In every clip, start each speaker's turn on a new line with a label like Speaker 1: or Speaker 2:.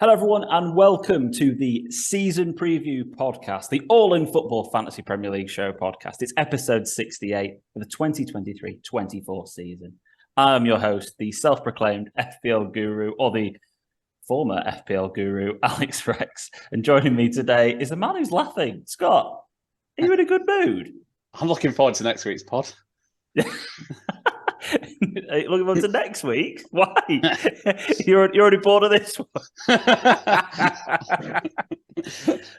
Speaker 1: Hello, everyone, and welcome to the season preview podcast, the All in Football Fantasy Premier League show podcast. It's episode 68 for the 2023-24 season. I'm your host, the self-proclaimed FPL guru, or the former FPL guru, Alex Rex. And joining me today is the man who's laughing. Scott, are you in a good mood?
Speaker 2: I'm looking forward to next week's pod.
Speaker 1: Looking forward to next week? Why? You're already bored of this one.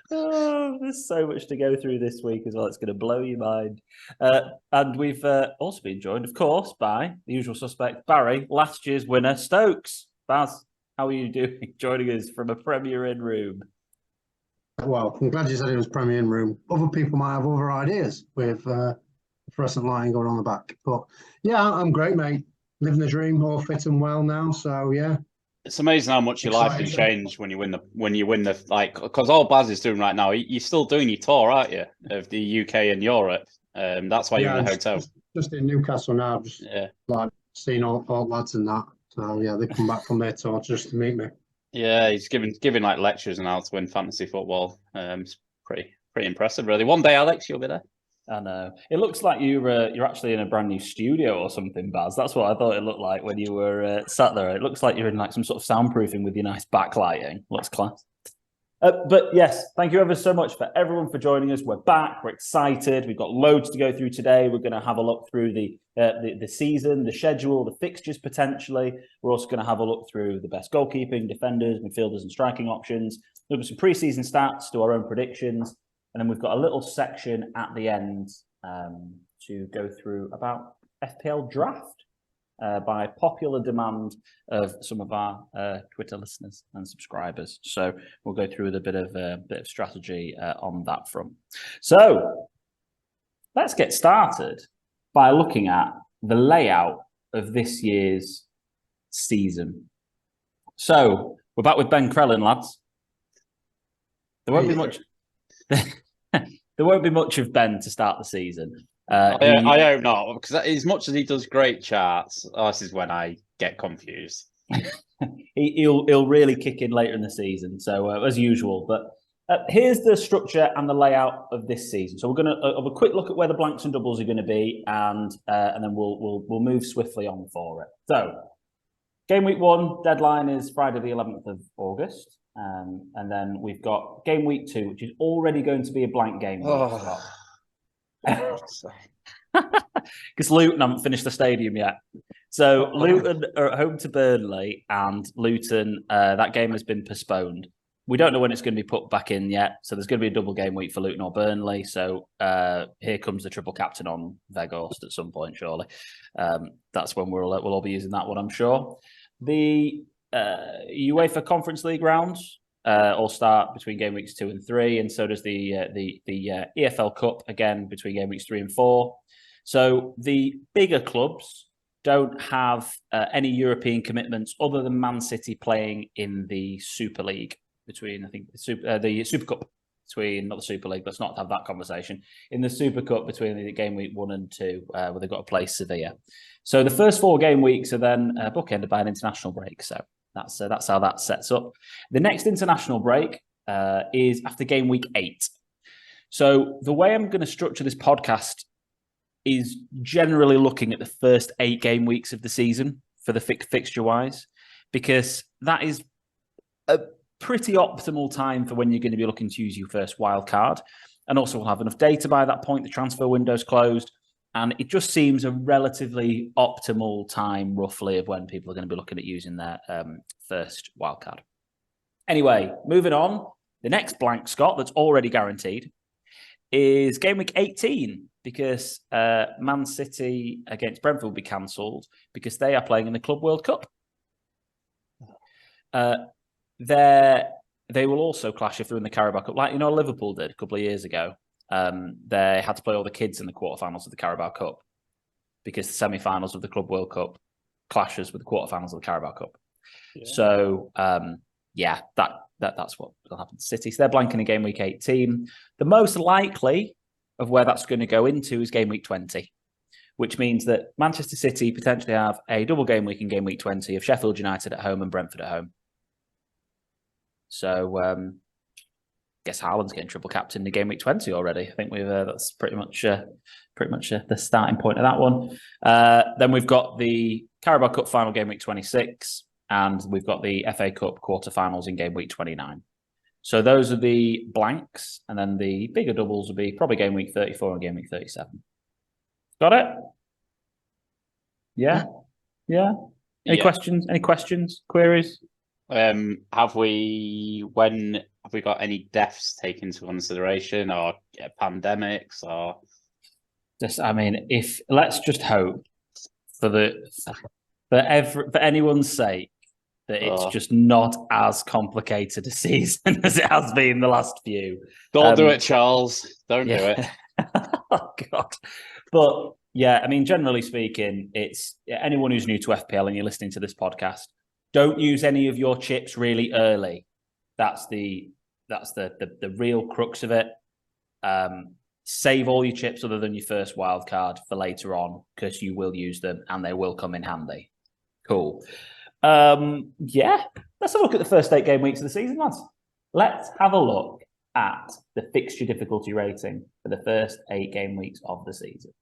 Speaker 1: There's so much to go through this week as well. It's going to blow your mind. And we've also been joined, of course, by the usual suspect, Barry, last year's winner, Stokes. Baz, how are you doing? Joining us from a Premier Inn room.
Speaker 3: Well, I'm glad you said it was Premier Inn room. Other people might have other ideas with fluorescent lighting going on the back. But yeah, I'm great, mate. Living the dream, all fit and well now. So yeah.
Speaker 2: It's amazing how much your life can change when you win the because all Baz is doing right now, you're still doing your tour, aren't you, of the UK and Europe? That's why you're in a hotel.
Speaker 3: Just in Newcastle now, just seeing all lads and that. So yeah, they come back from their tour just to meet me.
Speaker 2: Yeah, he's giving like lectures on how to win fantasy football. It's pretty impressive, really. One day, Alex, you'll be there.
Speaker 1: I know. It looks like you're actually in a brand new studio or something, Baz. That's what I thought it looked like when you were sat there. It looks like you're in like some sort of soundproofing with your nice backlighting. Looks class. But yes, thank you ever so much for everyone for joining us. We're back. We're excited. We've got loads to go through today. We're going to have a look through the season, the schedule, the fixtures potentially. We're also going to have a look through the best goalkeeping, defenders, midfielders, and striking options. There'll be some pre-season stats, do our own predictions. And then we've got a little section at the end to go through about FPL draft by popular demand of some of our Twitter listeners and subscribers. So we'll go through with a bit of strategy on that front. So let's get started by looking at the layout of this year's season. So we're back with Ben Crellin, lads. There won't be much. There won't be much of Ben to start the season.
Speaker 2: I hope not, because as much as he does great charts, this is when I get confused.
Speaker 1: he'll really kick in later in the season, so as usual. But here's the structure and the layout of this season. So we're going to have a quick look at where the blanks and doubles are going to be, and then we'll move swiftly on for it. So game week 1 deadline is Friday the 11th of August. And then we've got game week 2, which is already going to be a blank game. Because Luton haven't finished the stadium yet. So Luton are at home to Burnley, and Luton, that game has been postponed. We don't know when it's going to be put back in yet. So there's going to be a double game week for Luton or Burnley. So here comes the triple captain on Weghorst at some point, surely. That's when we'll all be using that one, I'm sure. The UEFA Conference League rounds all start between game weeks 2 and 3, and so does the EFL Cup again between game weeks 3 and 4. So the bigger clubs don't have any European commitments other than Man City playing in the Super League between the Super Cup between, not the Super League. Let's not have that conversation. In the Super Cup between the game week 1 and 2, where they've got to play Sevilla. So the first 4 game weeks are then bookended by an international break. So that's how that sets up. The next international break is after game week 8. So the way I'm going to structure this podcast is generally looking at the first 8 game weeks of the season for the fixture-wise, because that is a pretty optimal time for when you're going to be looking to use your first wild card. And also we'll have enough data by that point. The transfer window's closed. And it just seems a relatively optimal time, roughly, of when people are going to be looking at using their first wildcard. Anyway, moving on. The next blank, Scott, that's already guaranteed, is game week 18, because Man City against Brentford will be cancelled because they are playing in the Club World Cup. They will also clash if they're in the Carabao Cup, like Liverpool did a couple of years ago. They had to play all the kids in the quarterfinals of the Carabao Cup because the semi-finals of the Club World Cup clashes with the quarterfinals of the Carabao Cup. Yeah. So, that's what will happen to City. So they're blanking in game week 18. The most likely of where that's going to go into is game week 20, which means that Manchester City potentially have a double game week in game week 20 of Sheffield United at home and Brentford at home. So guess Haaland's getting triple captain in game week 20 already. I think that's pretty much the starting point of that one. Then we've got the Carabao Cup final game week 26, and we've got the FA Cup quarterfinals in game week 29. So those are the blanks, and then the bigger doubles will be probably game week 34 and game week 37. Got it? Yeah. Any questions? Any questions? Queries?
Speaker 2: Have we got any deaths taken into consideration, or pandemics, or
Speaker 1: let's just hope for anyone's sake that it's just not as complicated a season as it has been the last few.
Speaker 2: Don't do it, Charles. Don't do it.
Speaker 1: Oh God. But yeah, generally speaking, it's anyone who's new to FPL and you're listening to this podcast, don't use any of your chips really early. That's the real crux of it. Save all your chips other than your first wild card for later on, because you will use them and they will come in handy. Cool. Yeah, let's have a look at the first 8 game weeks of the season, lads. Let's have a look at the fixture difficulty rating for the first 8 game weeks of the season.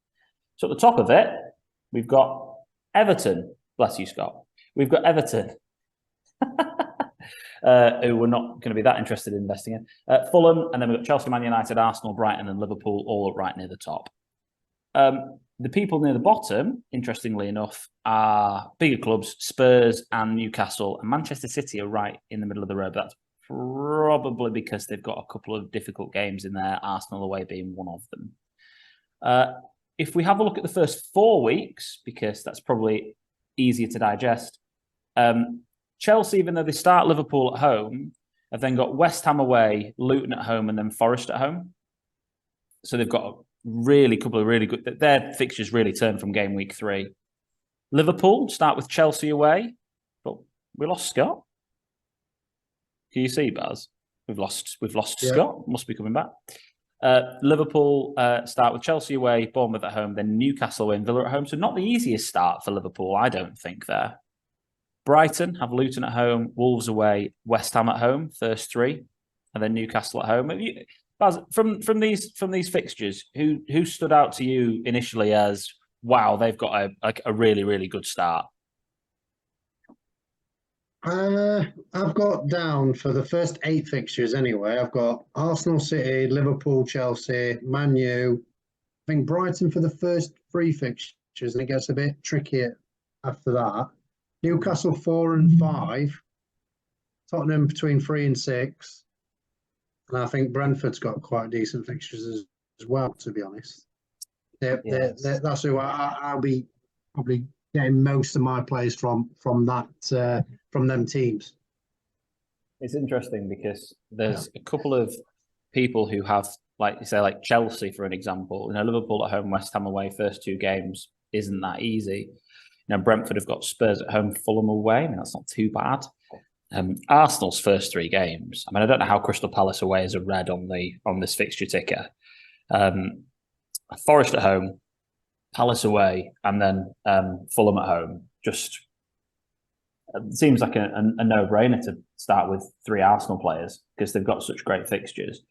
Speaker 1: So at the top of it, we've got Everton. Bless you, Scott. We've got Everton, who we're not going to be that interested in investing in. Fulham, and then we've got Chelsea, Man United, Arsenal, Brighton, and Liverpool, all right near the top. The people near the bottom, interestingly enough, are bigger clubs. Spurs and Newcastle and Manchester City are right in the middle of the road. That's probably because they've got a couple of difficult games in there, Arsenal away being one of them. If we have a look at the first 4 weeks, because that's probably easier to digest, Chelsea, even though they start Liverpool at home, have then got West Ham away, Luton at home, and then Forest at home. So they've got a couple of really good. Their fixtures really turn from game week 3. Liverpool start with Chelsea away, but we lost Scott. Can you see, Baz? We've lost Scott. Must be coming back. Liverpool start with Chelsea away, Bournemouth at home, then Newcastle away and Villa at home. So not the easiest start for Liverpool, I don't think, there. Brighton have Luton at home, Wolves away, West Ham at home, first 3, and then Newcastle at home. Baz, from these fixtures, who stood out to you initially as, wow, they've got a really, really good start?
Speaker 3: I've got down for the first 8 fixtures anyway. I've got Arsenal, City, Liverpool, Chelsea, Man U. I think Brighton for the first 3 fixtures, and it gets a bit trickier after that. Newcastle 4 and 5. Tottenham between 3 and 6. And I think Brentford's got quite decent fixtures as well, to be honest. That's who I'll be probably getting most of my plays from them teams.
Speaker 1: It's interesting because there's a couple of people who have, like Chelsea, for an example. Liverpool at home, West Ham away, first 2 games isn't that easy. Brentford have got Spurs at home, Fulham away. That's not too bad. Arsenal's first 3 games. I don't know how Crystal Palace away is a red on this fixture ticker. Forest at home, Palace away, and then Fulham at home. Just seems like a no-brainer to start with 3 Arsenal players because they've got such great fixtures.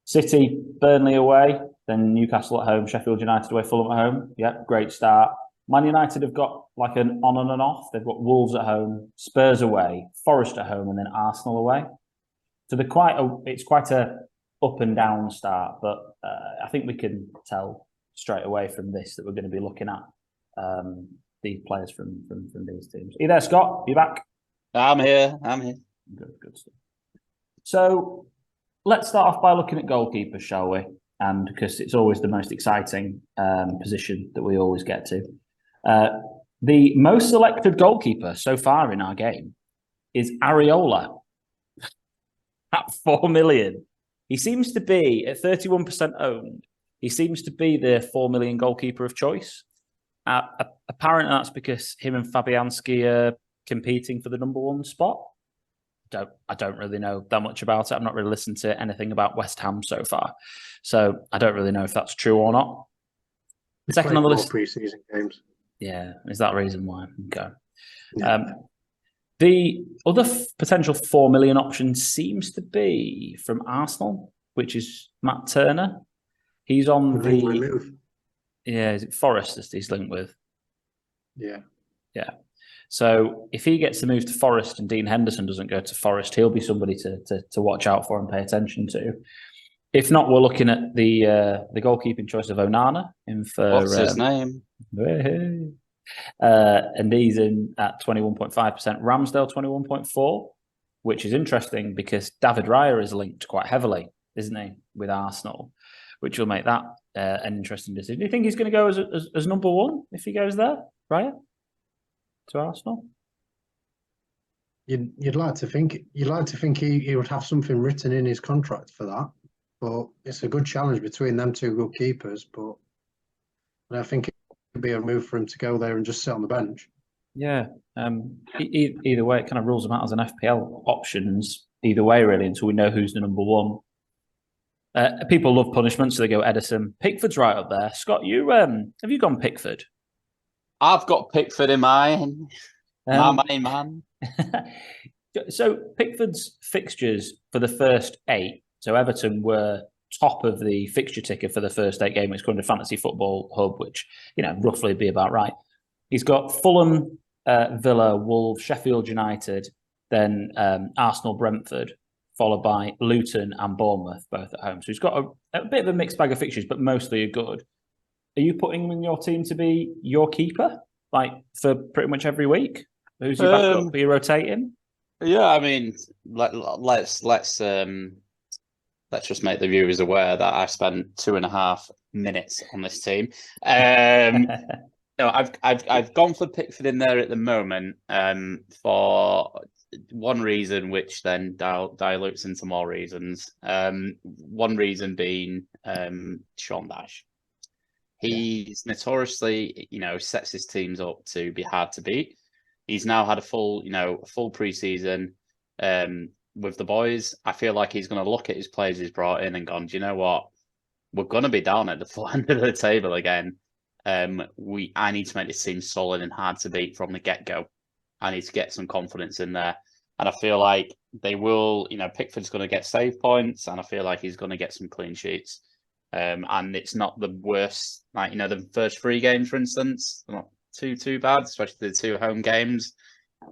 Speaker 1: City, Burnley away, then Newcastle at home, Sheffield United away, Fulham at home. Yeah, great start. Man United have got like an on and an off. They've got Wolves at home, Spurs away, Forest at home, and then Arsenal away. So it's quite a up and down start. But I think we can tell straight away from this that we're going to be looking at these players from these teams. Are you there, Scott? Are you back?
Speaker 2: I'm here.
Speaker 1: Good stuff. So let's start off by looking at goalkeepers, shall we? And because it's always the most exciting position that we always get to. The most selected goalkeeper so far in our game is Areola at 4 million. He seems to be at 31% owned. He seems to be the 4 million goalkeeper of choice. Apparently, that's because him and Fabianski are competing for the number 1 spot. I don't really know that much about it. I've not really listened to anything about West Ham so far, so I don't really know if that's true or not. Second on the list,
Speaker 3: pre-season games.
Speaker 1: Yeah, is that the reason why? Okay. The other potential 4 million option seems to be from Arsenal, which is Matt Turner. He's on
Speaker 3: Move.
Speaker 1: Yeah, is it Forest that he's linked with?
Speaker 3: Yeah.
Speaker 1: Yeah. So if he gets to move to Forest and Dean Henderson doesn't go to Forest, he'll be somebody to watch out for and pay attention to. If not, we're looking at the goalkeeping choice of Onana in for
Speaker 2: What's his name?
Speaker 1: And he's in at 21.5%. Ramsdale 21.4%, which is interesting because David Raya is linked quite heavily, isn't he, with Arsenal, which will make that an interesting decision. Do you think he's going to go as number one if he goes there, Raya, to Arsenal?
Speaker 3: You'd like to think he would have something written in his contract for that, but it's a good challenge between them two goalkeepers. But I think it'd be a move for him to go there and just sit on the bench.
Speaker 1: Yeah. Either way, it kind of rules them out as an FPL options. Either way, really, until we know who's the number one. People love punishment, so they go Edison. Pickford's right up there. Scott, you have you gone Pickford?
Speaker 2: I've got Pickford in mine. My main man.
Speaker 1: So Pickford's fixtures for the first 8. So Everton were top of the fixture ticker for the first 8 games. It's called the Fantasy Football Hub, which roughly be about right. He's got Fulham, Villa, Wolves, Sheffield United, then Arsenal, Brentford, followed by Luton and Bournemouth, both at home. So he's got a bit of a mixed bag of fixtures, but mostly a good. Are you putting him in your team to be your keeper, like for pretty much every week? Who's your backup? Are you rotating?
Speaker 2: Yeah, I mean, let's just make the viewers aware that I spent 2.5 minutes on this team. No, I've gone for Pickford in there at the moment for one reason, which then dilutes into more reasons. One reason being Sean Dyche. He's notoriously, sets his teams up to be hard to beat. He's now had a full preseason with the boys. I feel like he's going to look at his players he's brought in and gone, do you know what? We're going to be down at the full end of the table again. I need to make this team solid and hard to beat from the get-go. I need to get some confidence in there. And I feel like they will, Pickford's going to get save points, and I feel like he's going to get some clean sheets. And it's not the worst, the first 3 games, for instance, not too bad, especially the 2 home games.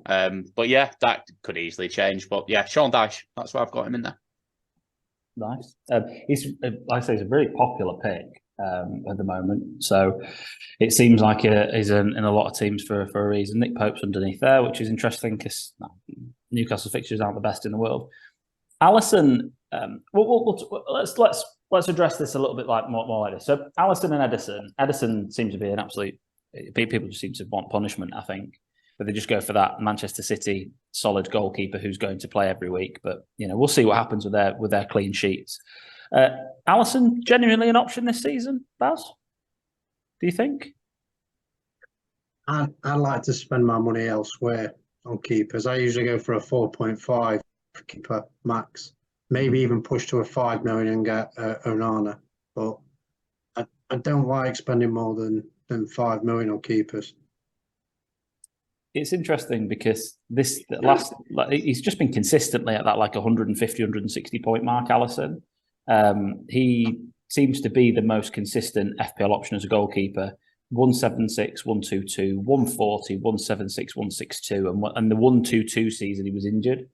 Speaker 2: But yeah, that could easily change. But yeah, Sean Dyche, that's why I've got him in there.
Speaker 1: Nice. He's, like I say, he's a really popular pick at the moment. So it seems like he's in a lot of teams for a reason. Nick Pope's underneath there, which is interesting because Newcastle fixtures aren't the best in the world. Alisson, let's address this a little bit more like this. So Alisson and Edison. Edison seems to be an absolute. People just seem to want punishment, I think, but they just go for that Manchester City solid goalkeeper who's going to play every week. But we'll see what happens with their clean sheets. Alisson, genuinely an option this season, Baz? Do you think?
Speaker 3: I'd like to spend my money elsewhere on keepers. I usually go for a 4.5 keeper max, maybe even push to a 5 million and get Onana. But I don't like spending more than 5 million on keepers.
Speaker 1: It's interesting because he's just been consistently at that 150, 160 point mark, Alisson. He seems to be the most consistent FPL option as a goalkeeper. 176, 122, 140, 176, 162, and the 122 season he was injured.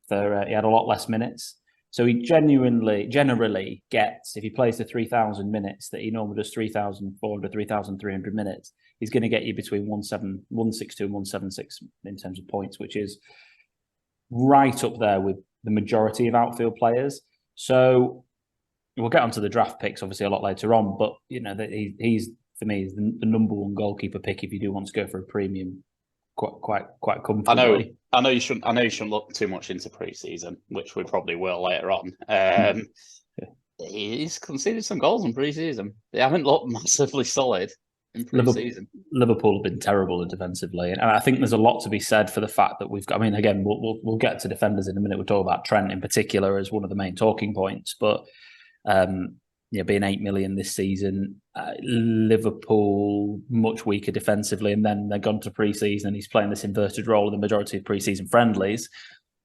Speaker 1: He had a lot less minutes. So he generally gets, if he plays the 3,000 minutes that he normally does, 3,400, 3,300 minutes, he's going to get you between 162 and 176 in terms of points, which is right up there with the majority of outfield players. So we'll get onto the draft picks obviously a lot later on, but he's for me is the number one goalkeeper pick if you do want to go for a premium quite comfortably.
Speaker 2: I know you shouldn't look too much into pre-season, which we probably will later on. He's conceded some goals in pre-season. They haven't looked massively solid in pre-season.
Speaker 1: Liverpool have been terrible defensively, and I think there's a lot to be said for the fact that we've got. I mean, again, we'll get to defenders in a minute. We'll talk about Trent in particular as one of the main talking points, but being 8 million this season, Liverpool much weaker defensively, and then they're gone to pre-season and he's playing this inverted role in the majority of pre-season friendlies.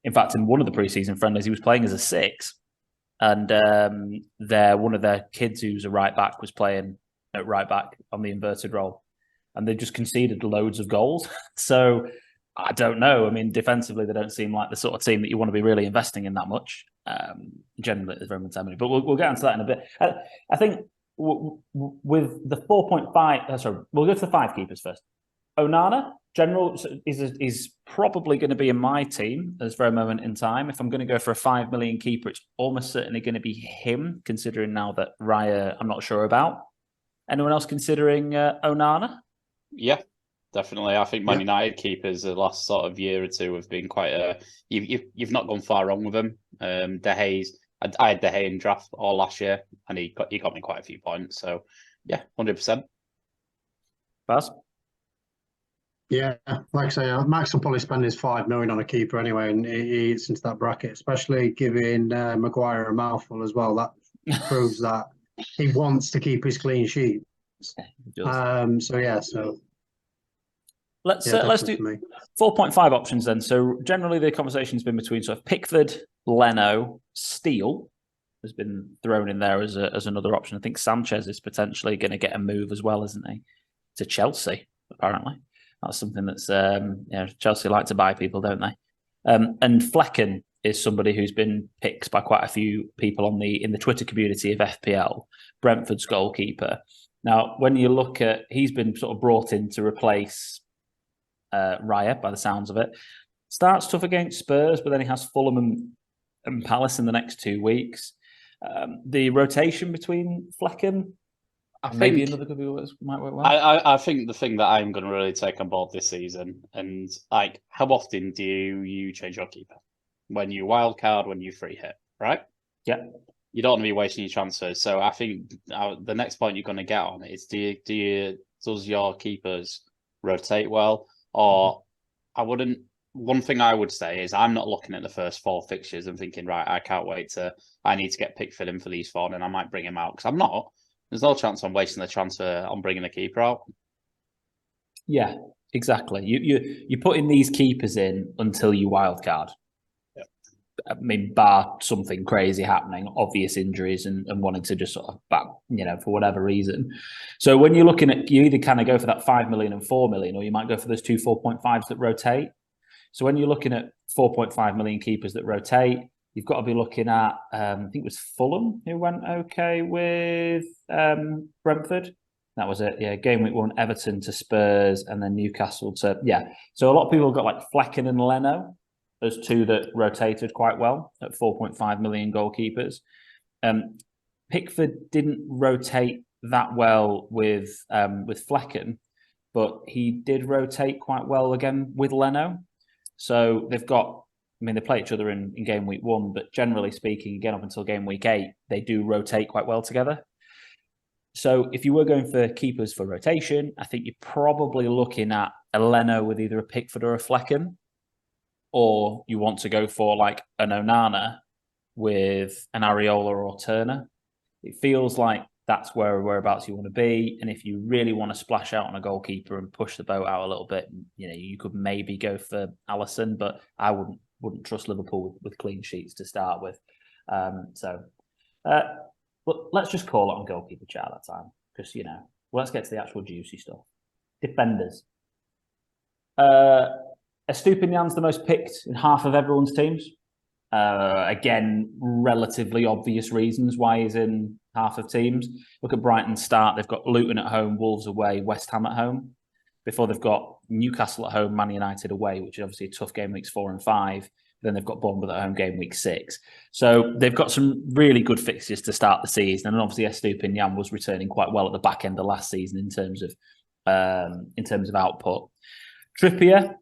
Speaker 1: In fact, in one of the pre-season friendlies, he was playing as a 6. And one of their kids who's a right back was playing at right back on the inverted role. And they just conceded loads of goals. So I don't know. I mean, defensively, they don't seem like the sort of team that you want to be really investing in that much. Generally, at the moment, but we'll get into that in a bit. I think with the 4.5, sorry, we'll go to the 5 keepers first. Onana, general, is probably going to be in my team at this very moment in time. If I'm going to go for a 5 million keeper, it's almost certainly going to be him, considering now that Raya, I'm not sure about. Anyone else considering Onana?
Speaker 2: Yeah, definitely. I think Man United keepers the last sort of year or two have been quite you've not gone far wrong with them. De Gea's, I had De Gea in draft all last year, and he got me quite a few points. So yeah, 100%.
Speaker 1: Baz?
Speaker 3: Yeah, like I say, Max will probably spend his 5 million on a keeper anyway, and he eats into that bracket, especially giving Maguire a mouthful as well. That proves that he wants to keep his clean sheets.
Speaker 1: Let's do 4.5 options then. So generally the conversation's been between sort of Pickford, Leno, Steele has been thrown in there as another option. I think Sanchez is potentially going to get a move as well, isn't he? To Chelsea, apparently. That's something that's Chelsea like to buy people, don't they? And Flecken is somebody who's been picked by quite a few people in the Twitter community of FPL, Brentford's goalkeeper. Now, when you look at, he's been sort of brought in to replace Raya, by the sounds of it. Starts tough against Spurs, but then he has Fulham and Palace in the next 2 weeks. The rotation between Flecken, maybe another good might work well.
Speaker 2: I think the thing that I'm going to really take on board this season, and like, how often do you change your keeper? When you wildcard, when you free hit, right?
Speaker 1: Yeah.
Speaker 2: You don't want to be wasting your transfers. So I think the next point you're going to get on is does your keepers rotate well? Or one thing I would say is I'm not looking at the first 4 fixtures and thinking, right, I need to get Pickford in for these 4, and I might bring him out, because I'm not. There's no chance I'm wasting the transfer on bringing a keeper out.
Speaker 1: Yeah, exactly. You're putting these keepers in until you wildcard.
Speaker 2: Yeah.
Speaker 1: I mean, bar something crazy happening, obvious injuries, and wanting to just sort of for whatever reason. So when you're looking at, you either kind of go for that 5 million and 4 million, or you might go for those 2 4.5s that rotate. So when you're looking at 4.5 million keepers that rotate, you've got to be looking at, I think it was Fulham who went okay with Brentford. That was it. Yeah, game week 1, Everton to Spurs, and then Newcastle to, So a lot of people have got like Flecken and Leno as 2 that rotated quite well at 4.5 million goalkeepers. Pickford didn't rotate that well with Flecken, but he did rotate quite well again with Leno. So they've got, they play each other in game week 1, but generally speaking, again, up until game week 8, they do rotate quite well together. So if you were going for keepers for rotation, I think you're probably looking at a Leno with either a Pickford or a Flecken, or you want to go for like an Onana with an Areola or Turner. It feels like that's whereabouts you want to be. And if you really want to splash out on a goalkeeper and push the boat out a little bit, you could maybe go for Alisson, but I wouldn't trust Liverpool with clean sheets to start with. But let's just call it on goalkeeper chat that time, because let's get to the actual juicy stuff. Defenders. Estupiñán's the most picked in half of everyone's teams. Again, relatively obvious reasons why he's in half of teams. Look at Brighton's start. They've got Luton at home, Wolves away, West Ham at home. Before they've got Newcastle at home, Man United away, which is obviously a tough game weeks 4 and 5. Then they've got Bournemouth at home game week 6. So they've got some really good fixtures to start the season. And obviously Estupiñán was returning quite well at the back end of last season in terms of output. Trippier,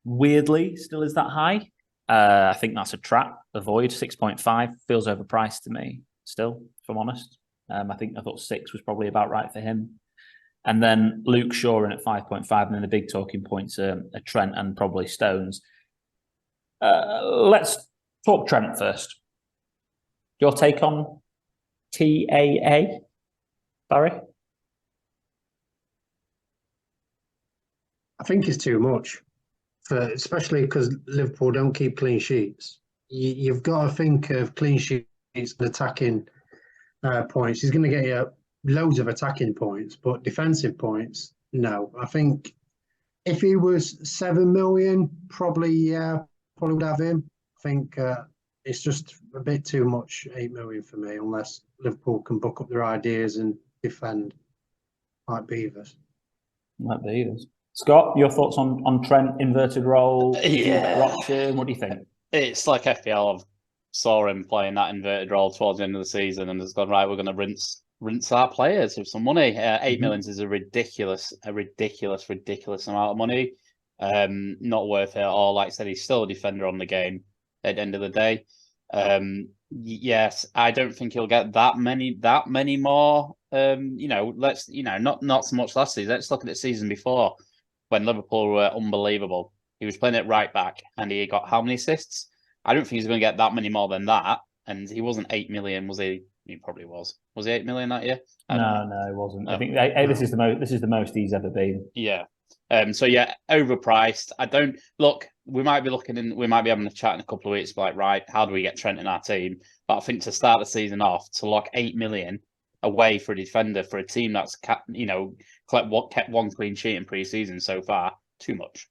Speaker 1: weirdly, still is that high. I think that's a trap. Avoid 6.5 feels overpriced to me. Still, if I'm honest, I thought 6 was probably about right for him. And then Luke Shaw in at 5.5, and then the big talking points are Trent and probably Stones. Let's talk Trent first. Your take on TAA, Barry?
Speaker 3: I think it's too much, especially because Liverpool don't keep clean sheets. You've got to think of clean sheets and attacking points. He's going to get you loads of attacking points, but defensive points, no. I think if he was 7 million, probably would have him. I think it's just a bit too much, 8 million for me, unless Liverpool can buck up their ideas and defend like Beavers.
Speaker 1: Like Beavers. Scott, your thoughts on Trent inverted role? Option? What do you think?
Speaker 2: It's like FPL. I saw him playing that inverted role towards the end of the season, and has gone, right, we're going to rinse our players with some money. 8 million is a ridiculous amount of money. Not worth it at all. Like I said, he's still a defender on the game at the end of the day. Yes, I don't think he'll get that many more. Not so much last season. Let's look at the season before when Liverpool were unbelievable. He was playing at right back and he got how many assists? I don't think he's going to get that many more than that. And he wasn't 8 million, was he? He probably was. Was he 8 million that year?
Speaker 1: No, he wasn't. No. I think this is the most he's ever been.
Speaker 2: Yeah. Overpriced. I don't look. We might be having a chat in a couple of weeks. Like, right, how do we get Trent in our team? But I think to start the season off, to lock 8 million away for a defender for a team that's kept one clean sheet in pre-season so far, too much.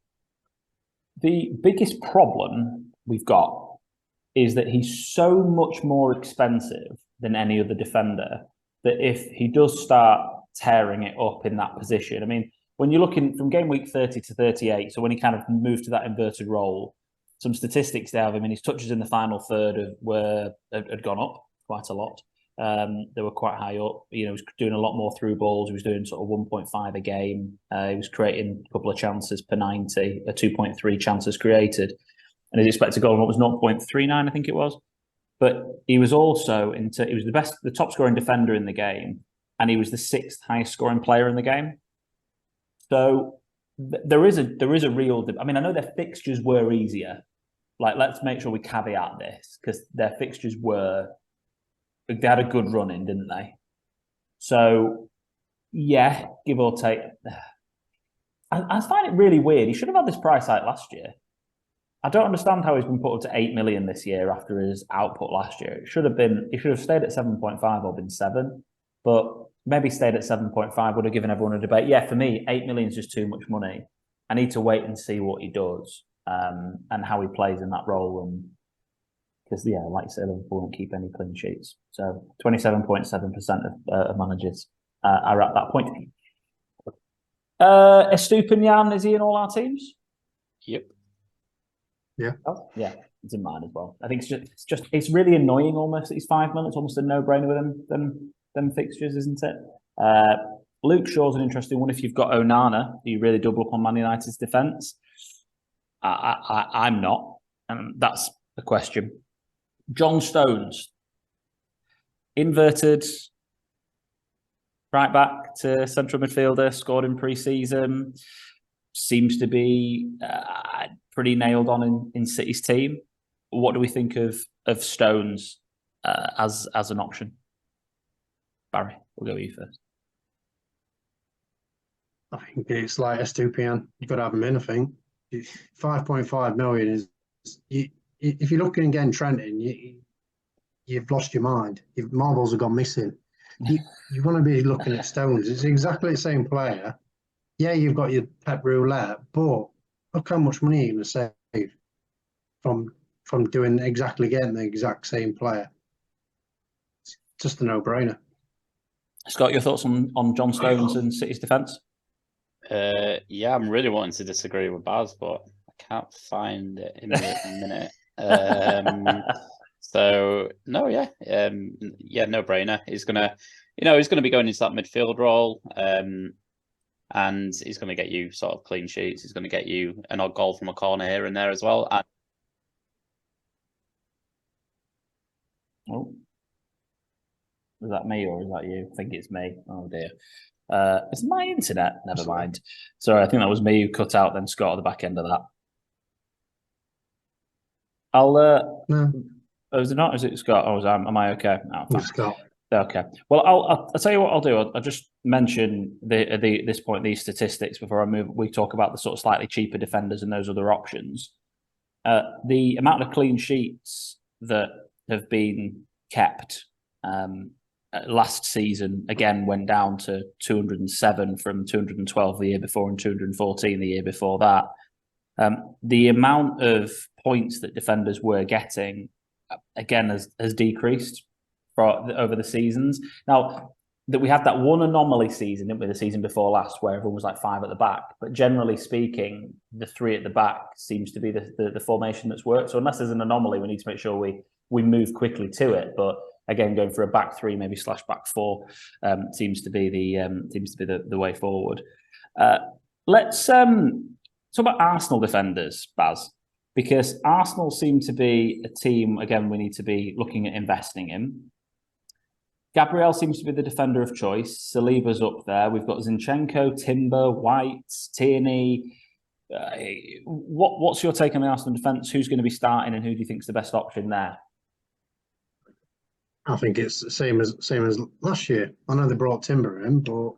Speaker 1: The biggest problem we've got is that he's so much more expensive than any other defender that if he does start tearing it up in that position, I mean, when you're looking from game week 30 to 38, so when he kind of moved to that inverted role, some statistics there of him, and his touches in the final third had gone up quite a lot. They were quite high up. He was doing a lot more through balls. He was doing sort of 1.5 a game. He was creating a couple of chances per 90, 2.3 chances created. And his expected goal was 0.39, I think it was. But he was also he was the top scoring defender in the game, and he was the 6th highest scoring player in the game. So there is a real. I mean, I know their fixtures were easier. Like, let's make sure we caveat this because their fixtures they had a good run in, didn't they? So yeah, give or take. I find it really weird. He should have had this price hike last year. I don't understand how he's been put up to 8 million this year after his output last year. He should have stayed at 7.5 or been 7, but maybe stayed at 7.5 would have given everyone a debate. Yeah, for me, 8 million is just too much money. I need to wait and see what he does and how he plays in that role. And because, yeah, like you said, Liverpool won't keep any clean sheets. So 27.7% of managers are at that point. Estupinian, is he in all our teams?
Speaker 2: Yep.
Speaker 3: Yeah.
Speaker 1: Oh, yeah, it's in mine as well. I think it's really annoying almost that he's 5 million. It's almost a no-brainer with them fixtures, isn't it? Luke Shaw's an interesting one. If you've got Onana, do you really double up on Man United's defence? I'm not, and that's the question. John Stones, inverted right back to central midfielder, scored in pre-season, seems to be pretty nailed on in City's team. What do we think of Stones as an option? Barry, we'll go with you first.
Speaker 3: I think it's like Estupinian. You've got to have him in, I think. 5.5 million is... if you're looking again, Trenton, you've lost your mind. Your marbles have gone missing. You want to be looking at Stones. It's exactly the same player. Yeah, you've got your Pep Roulette, but look how much money you're going to save from getting the exact same player. It's just a no-brainer.
Speaker 1: Scott, your thoughts on John Stones and City's defence?
Speaker 2: Yeah, I'm really wanting to disagree with Baz, but I can't find it in a minute. So no, yeah, no brainer. He's gonna be going into that midfield role, and he's going to get you sort of clean sheets. He's going to get you an odd goal from a corner here and there as well.
Speaker 1: Oh, is that me or is that you? I think it's me. Oh dear. It's my internet. Never mind. Sorry, I think that was me who cut out then Scott at the back end of that. I'll. No. Oh, is it not? Is it Scott? Oh, am I okay? No,
Speaker 3: Scott.
Speaker 1: Okay. Well, I'll tell you what I'll do. I'll just mention this point, these statistics before I move. We talk about the sort of slightly cheaper defenders and those other options. The amount of clean sheets that have been kept last season again went down to 207 from 212 the year before and 214 the year before that. The amount of points that defenders were getting again has decreased over the seasons. Now, that we had that one anomaly season, didn't we, the season before last, where everyone was like 5 at the back. But generally speaking, the 3 at the back seems to be the formation that's worked. So unless there's an anomaly, we need to make sure we move quickly to it. But again, going for a back 3, maybe /back 4, seems to be the way forward. Let's talk about Arsenal defenders, Baz, because Arsenal seem to be a team again we need to be looking at investing in. Gabriel seems to be the defender of choice. Saliba's up there. We've got Zinchenko, Timber, White, Tierney. What's your take on the Arsenal defence? Who's going to be starting and who do you think is the best option there?
Speaker 3: I think it's the same as last year. I know they brought Timber in, but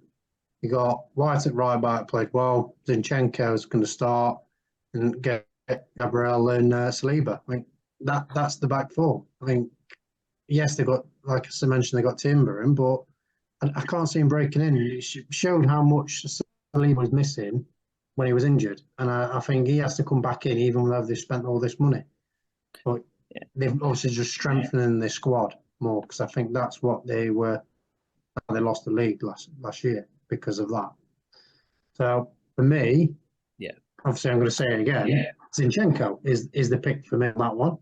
Speaker 3: you got White at right back, played well. Zinchenko's going to start and get Gabriel and Saliba. I think that's the back 4. I think, yes, they got, like I mentioned, they got Timber in, but I can't see him breaking in. It showed how much Saliba was missing when he was injured, and I think he has to come back in, even though they've spent all this money. But they've obviously just strengthening their squad more, because I think that's what they were. They lost the league last year because of that. So for me, obviously I'm going to say it again. Zinchenko is the pick for me on that one.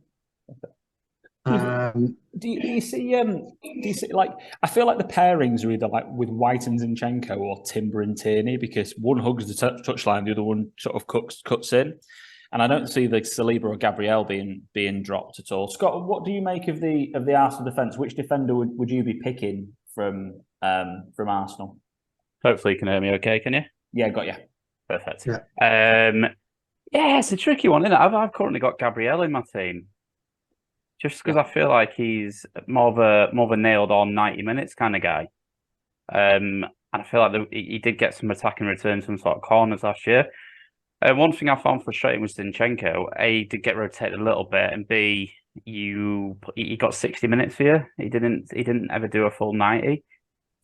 Speaker 1: Do you see like, I feel like the pairings are either like with White and Zinchenko or Timber and Tierney, because one hugs the touchline, the other one sort of cuts in, and I don't see the Saliba or Gabriel being dropped at all. Scott, what do you make of the Arsenal defence? Which defender would you be picking from Arsenal?
Speaker 2: Hopefully you can hear me okay, can you?
Speaker 1: Yeah, got you.
Speaker 2: Perfect. Yeah, it's a tricky one, isn't it? I've currently got Gabriel in my team. Just because I feel like he's more of a nailed on 90 minutes kind of guy. And I feel like he did get some attacking returns, some sort of corners last year. One thing I found frustrating was Zinchenko. A, he did get rotated a little bit, and B, he got 60 minutes for you. He didn't ever do a full 90.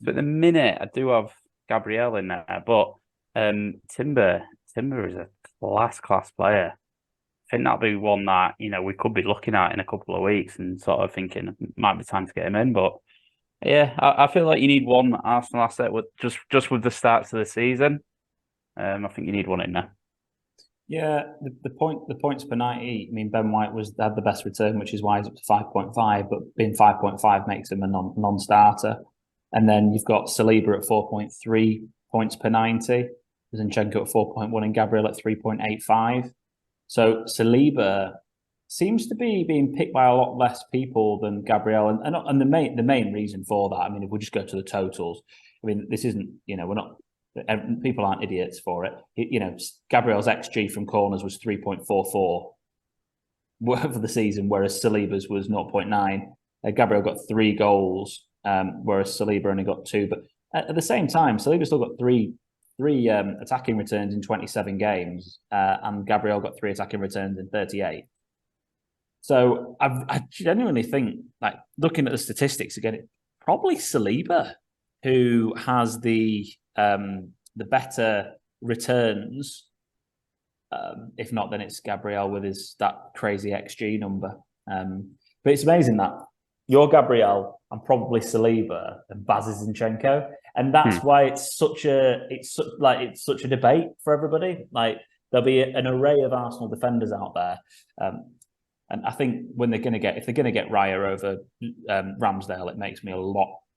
Speaker 2: So at the minute, I do have Gabriel in there, but Timber is a class player. I think that'll be one that we could be looking at in a couple of weeks and sort of thinking it might be time to get him in. But yeah, I feel like you need one Arsenal asset with just with the starts of the season. I think you need one in there.
Speaker 1: Yeah, the points per 90. I mean, Ben White had the best return, which is why he's up to 5.5. But being 5.5 makes him a non-starter. And then you've got Saliba at 4.3 points per 90, Zinchenko at 4.1, and Gabriel at 3.85. So Saliba seems to be being picked by a lot less people than Gabriel, and the main reason for that. I mean, if we just go to the totals, I mean, this isn't we're not. People aren't idiots for it. Gabriel's XG from corners was 3.44 for the season, whereas Saliba's was 0.9. Gabriel got 3 goals, whereas Saliba only got 2. But at the same time, Saliba still got three attacking returns in 27 games, and Gabriel got 3 attacking returns in 38. So I genuinely think, like, looking at the statistics again, it's probably Saliba who has the better returns. If not, then it's Gabriel with that crazy XG number. But it's amazing that you're Gabriel and probably Saliba and Baz Zinchenko, and that's why it's such a debate for everybody. Like, there'll be an array of Arsenal defenders out there, and I think if they're going to get Raya over Ramsdale, it makes me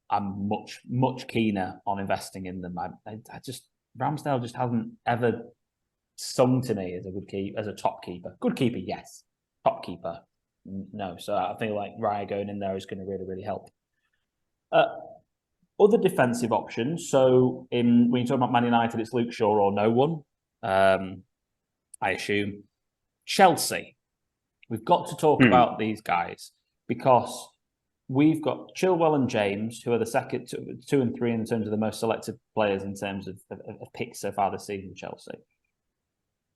Speaker 1: I'm much keener on investing in them. Ramsdale just hasn't ever sung to me as a top keeper. Good keeper, yes. Top keeper, no. So I feel like Raya going in there is going to really, really help. Other defensive options. So when you talk about Man United, it's Luke Shaw or no one. I assume Chelsea. We've got to talk about these guys because we've got Chilwell and James, who are the second 2 and 3 in terms of the most selected players in terms of picks so far this season. Chelsea.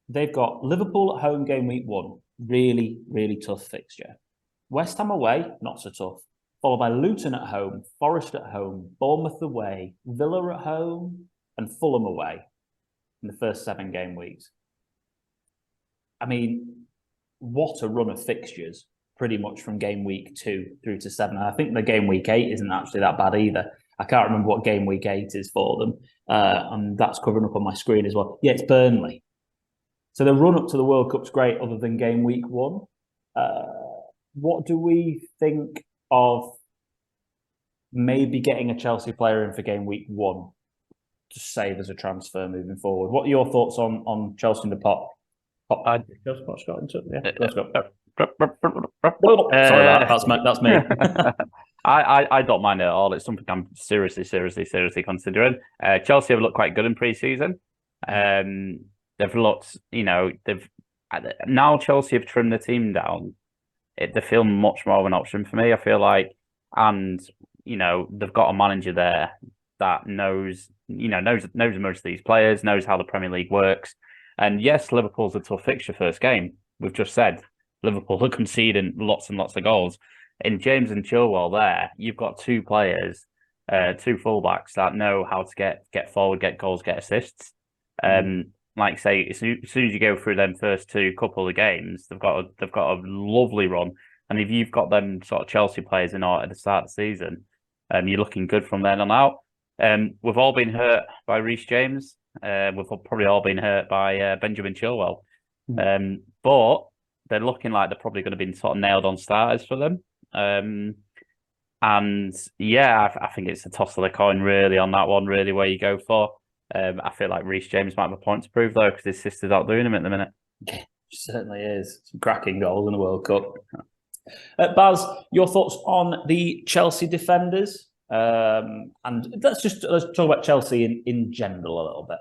Speaker 1: They've got Liverpool at home game week 1, really, really tough fixture. West Ham away, not so tough. Followed by Luton at home, Forest at home, Bournemouth away, Villa at home, and Fulham away in the first 7 game weeks. I mean, what a run of fixtures, pretty much from game week 2 through to 7. I think the game week 8 isn't actually that bad either. I can't remember what game week 8 is for them. And that's covering up on my screen as well. Yeah, it's Burnley. So the run up to the World Cup's great other than game week 1. What do we think of maybe getting a Chelsea player in for game week 1 to save as a transfer moving forward? What are your thoughts on Chelsea in the pot? Sorry, that's me.
Speaker 2: I don't mind it at all. It's something I'm seriously considering. Chelsea have looked quite good in pre-season. They've looked, now Chelsea have trimmed the team down. They feel much more of an option for me, I feel like. And, they've got a manager there that knows most of these players, knows how the Premier League works. And yes, Liverpool's a tough fixture first game. We've just said Liverpool are conceding lots and lots of goals. In James and Chilwell there, you've got 2 players, 2 fullbacks that know how to get forward, get goals, get assists. Like say, as soon as you go through them first 2 couple of games, they've got a lovely run. And if you've got them sort of Chelsea players in order at the start of the season, you're looking good from then on out. We've all been hurt by Reece James. We've probably all been hurt by Benjamin Chilwell. But they're looking like they're probably going to be sort of nailed on starters for them. And yeah, I think it's a toss of the coin really on that one, really, where you go for. I feel like Reece James might have a point to prove though, because his sister's out doing him at the minute.
Speaker 1: Yeah, certainly is. Some cracking goals in the World Cup. Baz, your thoughts on the Chelsea defenders? And let's talk about Chelsea in general a little bit.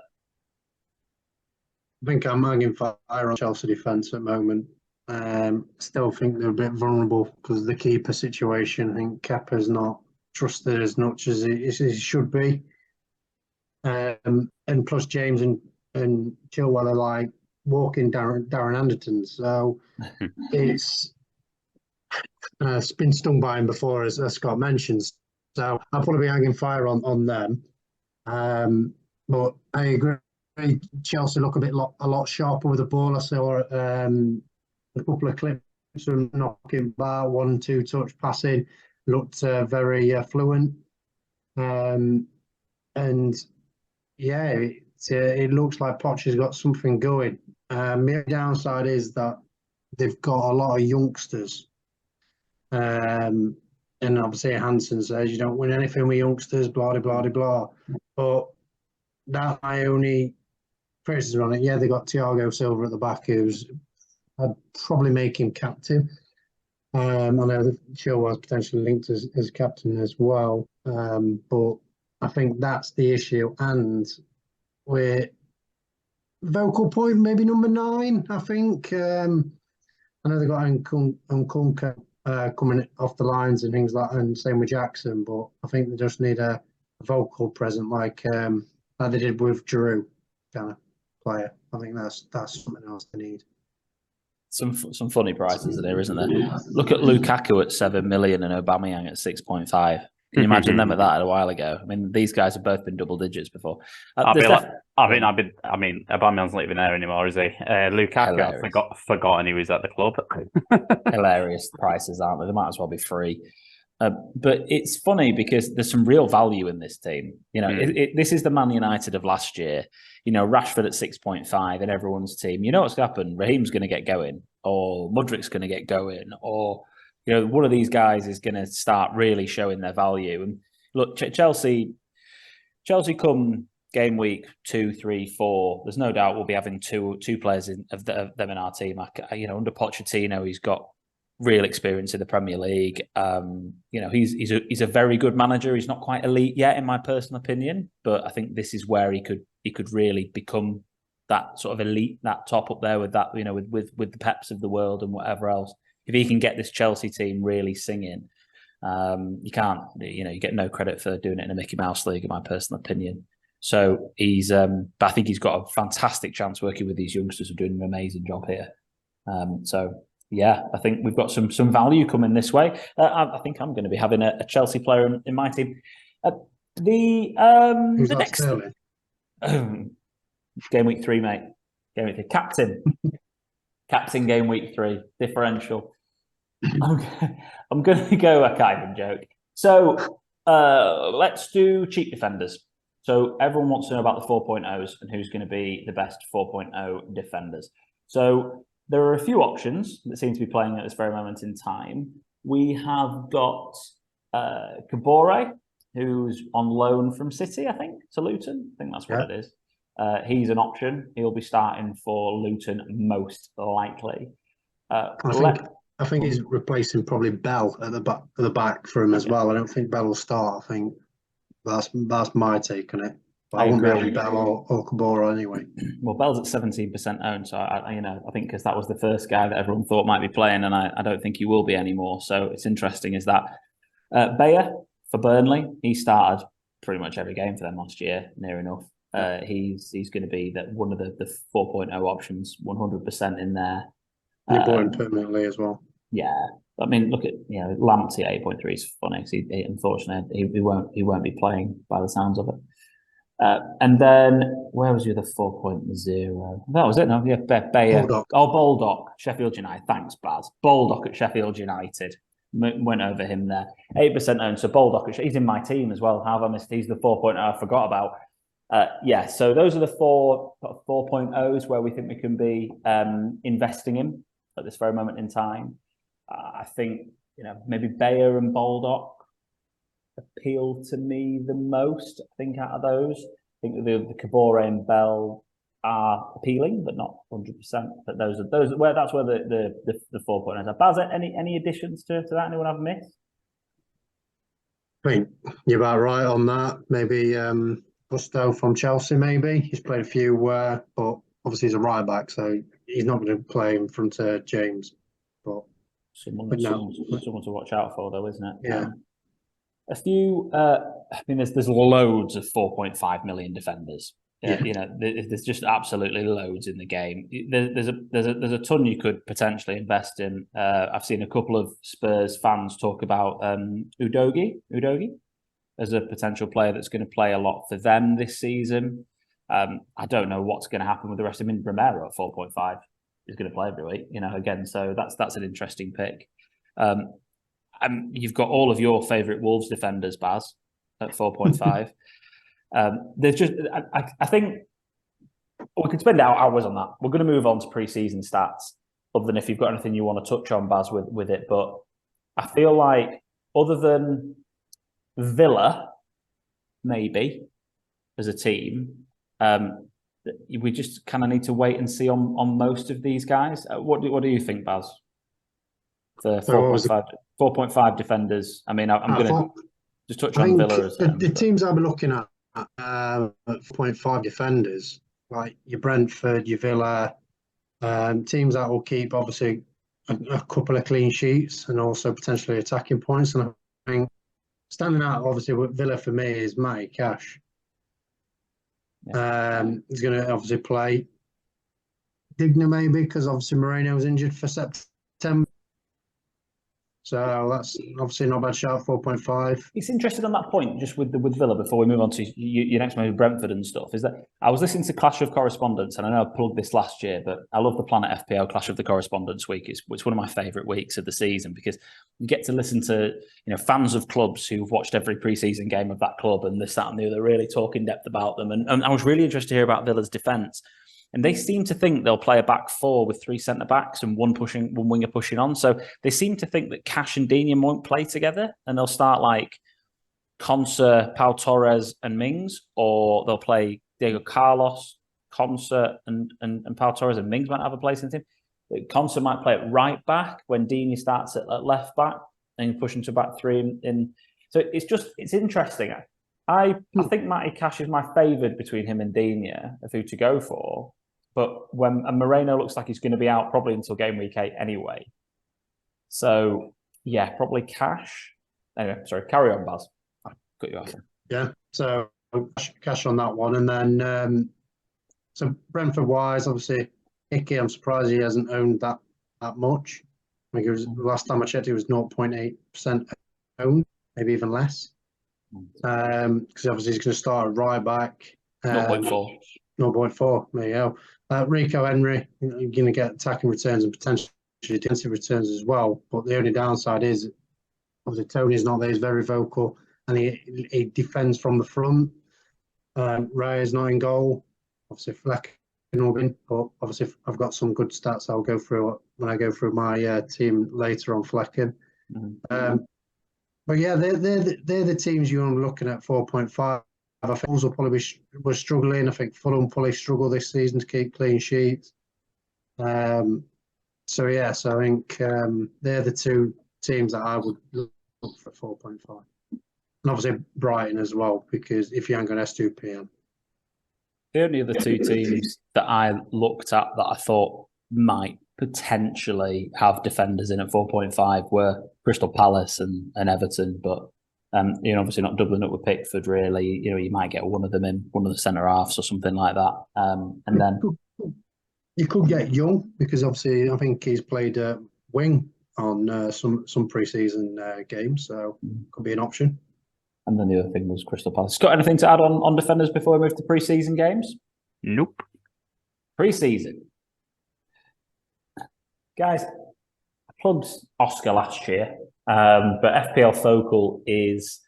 Speaker 3: I think I'm hanging fire on Chelsea defence at the moment. Still think they're a bit vulnerable because of the keeper situation. I think Kepa's not trusted as much as he should be. And plus James and Chilwell are like walking Darren Anderton. So it's been stung by him before, as Scott mentioned. So I'll probably be hanging fire on them. But I agree. Chelsea look a lot sharper with the ball. I saw a couple of clips of knocking bar, 1-2 touch passing, looked very fluent. And yeah, it looks like Poch has got something going. The downside is that they've got a lot of youngsters. And obviously Hansen says you don't win anything with youngsters, blah, blah, blah, blah. But that's my only criticism on it. Yeah, they got Thiago Silva at the back, I'd probably make him captain. I know that Chilwell's potentially linked as captain as well. But I think that's the issue. And we're vocal point, maybe number 9, I think. I know they got Nkunku coming off the lines and things like that, and same with Jackson, but I think they just need a vocal present like they did with Giroud kind of player. I think that's something else they need.
Speaker 1: Some funny prices in there, isn't there? Look at Lukaku at 7 million and Aubameyang at 6.5. Can you imagine them at that a while ago? I mean, these guys have both been double digits before.
Speaker 2: Aubameyang's not even there anymore, is he? Lukaku, I've forgotten he was at the club.
Speaker 1: Hilarious prices, aren't they? They might as well be free. But it's funny because there's some real value in this team. This is the Man United of last year. Rashford at 6.5 in everyone's team. You know what's going to happen? Raheem's going to get going, or Mudrik's going to get going, or one of these guys is going to start really showing their value. And look, Chelsea come game week 2, 3, 4. There's no doubt we'll be having two players of them in our team. Under Pochettino, he's got real experience in the Premier League. He's a very good manager. He's not quite elite yet, in my personal opinion, but I think this is where he could really become that sort of elite, that top up there with that, with the Peps of the world and whatever else. If he can get this Chelsea team really singing, You can't, you get no credit for doing it in a Mickey Mouse league, in my personal opinion. So but I think he's got a fantastic chance working with these youngsters who are doing an amazing job here. So yeah, I think we've got some value coming this way. I think I'm going to be having a Chelsea player in my team.
Speaker 3: Who's
Speaker 1: the
Speaker 3: that,
Speaker 1: next
Speaker 3: Sterling?
Speaker 1: Game week 3, mate. Game week 3. Captain game week 3 differential. I'm going to go. I can't even joke. So let's do cheap defenders. So everyone wants to know about the 4.0s and who's going to be the best 4.0 defenders. So there are a few options that seem to be playing at this very moment in time. We have got Kabore, who's on loan from City, I think, to Luton. I think that's what it is. He's an option. He'll be starting for Luton most likely.
Speaker 3: I think he's replacing probably Bell at the back for him as well. I don't think Bell will start. I think that's my take on it. But I won't be having Bell or Kabora anyway.
Speaker 1: Well, Bell's at 17% owned, so I think because that was the first guy that everyone thought might be playing, and I don't think he will be anymore. So it's interesting. Is that Bayer for Burnley? He started pretty much every game for them last year, near enough. He's going to be one of the 4.0 options, 100% in there.
Speaker 3: And he bought him permanently as well.
Speaker 1: Yeah, I mean, look at Lamptey at 8.3 is funny. He unfortunately he won't be playing by the sounds of it. And then where was the other 4.0? That was it. No, yeah, Bayer.
Speaker 3: Baldock.
Speaker 1: Oh, Baldock, Sheffield United. Thanks, Baz. Baldock at Sheffield United. Went over him there. 8% owned. So Baldock, he's in my team as well. How have I missed? He's the 4.0 I forgot about. Yeah, so those are the 4.0s where we think we can be investing in at this very moment in time. I think maybe Bayer and Baldock appeal to me the most. I think out of those, I think the Kabore and Bell are appealing, but not 100%. But that's where the 4.0s are. Baz, any additions to that? Anyone I've missed?
Speaker 3: I think you're about right on that. Maybe Gusto from Chelsea. Maybe he's played a few, but obviously he's a right back, so he's not going to play in front of James. But
Speaker 1: someone to watch out for, though, isn't it?
Speaker 3: Yeah.
Speaker 1: A few. I mean, there's loads of 4.5 million defenders.
Speaker 3: Yeah.
Speaker 1: There's just absolutely loads in the game. There's a ton you could potentially invest in. I've seen a couple of Spurs fans talk about Udogie as a potential player that's going to play a lot for them this season. I don't know what's going to happen with the rest of them. Romero at 4.5 is going to play every week, again. So that's an interesting pick. You've got all of your favourite Wolves defenders, Baz, at 4.5. There's just, I think we could spend hours on that. We're going to move on to pre-season stats, other than if you've got anything you want to touch on, Baz, with it. But I feel like other than Villa, maybe, as a team, we just kind of need to wait and see on most of these guys. What do you think, Baz? The 4.5 defenders. I mean, I'm going to just touch on Villa.
Speaker 3: The teams I'll be looking at 4.5 defenders, like your Brentford, your Villa, teams that will keep obviously a couple of clean sheets and also potentially attacking points. And I think standing out obviously with Villa for me is Matty Cash. Yeah. He's going to obviously play. Digna maybe because obviously Moreno was injured for September. So that's obviously not a bad shout, 4.5.
Speaker 1: It's interesting on that point, just with Villa, before we move on to your next move, Brentford and stuff, is that I was listening to Clash of Correspondence, and I know I plugged this last year, but I love the Planet FPL Clash of the Correspondence week. It's one of my favourite weeks of the season because you get to listen to fans of clubs who've watched every pre-season game of that club and this, that and the other, really talk in depth about them. And I was really interested to hear about Villa's defence. And they seem to think they'll play a back four with 3 centre-backs and one winger pushing on. So they seem to think that Cash and Digne won't play together and they'll start like Conser, Pau Torres and Mings, or they'll play Diego Carlos, Conser and Pau Torres and Mings might have a place in the team. Conser might play at right back when Digne starts at left back and push into back three. So it's interesting. I think Matty Cash is my favoured between him and Digne of who to go for. But Moreno looks like he's going to be out probably until game week 8 anyway. So, yeah, probably Cash. Anyway, sorry, carry on, Baz. I cut you off.
Speaker 3: Yeah, so cash on that one. And then, so Brentford wise, obviously, Hickey, I'm surprised he hasn't owned that much. I think it was last time I checked, it was 0.8% owned, maybe even less. Because obviously he's going to start at right back.
Speaker 1: 0.4.
Speaker 3: 0.4, there you go. Rico Henry, you're going to get attacking returns and potentially defensive returns as well. But the only downside is, obviously, Tony's not there, he's very vocal, and he defends from the front. Raya's not in goal. Obviously, Fleck will win, but obviously, I've got some good stats I'll go through when I go through my team later on Flecken. But yeah, they're the teams you're looking at 4.5. I think Wolves will probably be struggling. I think Fulham probably struggle this season to keep clean sheets. So I think they're the two teams that I would look for 4.5. And obviously Brighton as well, because if you ain't got S2PM.
Speaker 1: The only other two teams that I looked at that I thought might potentially have defenders in at 4.5 were Crystal Palace and Everton, but obviously not doubling up with Pickford really. You might get one of them in, one of the centre halves or something like that. And then
Speaker 3: you could get Young, because obviously I think he's played wing on some pre-season games, so could be an option.
Speaker 1: And then the other thing was Crystal Palace. Got anything to add on defenders before we move to pre-season games?
Speaker 2: Nope.
Speaker 1: Pre-season. Guys, I plugged Oscar last year, but FPL Focal is,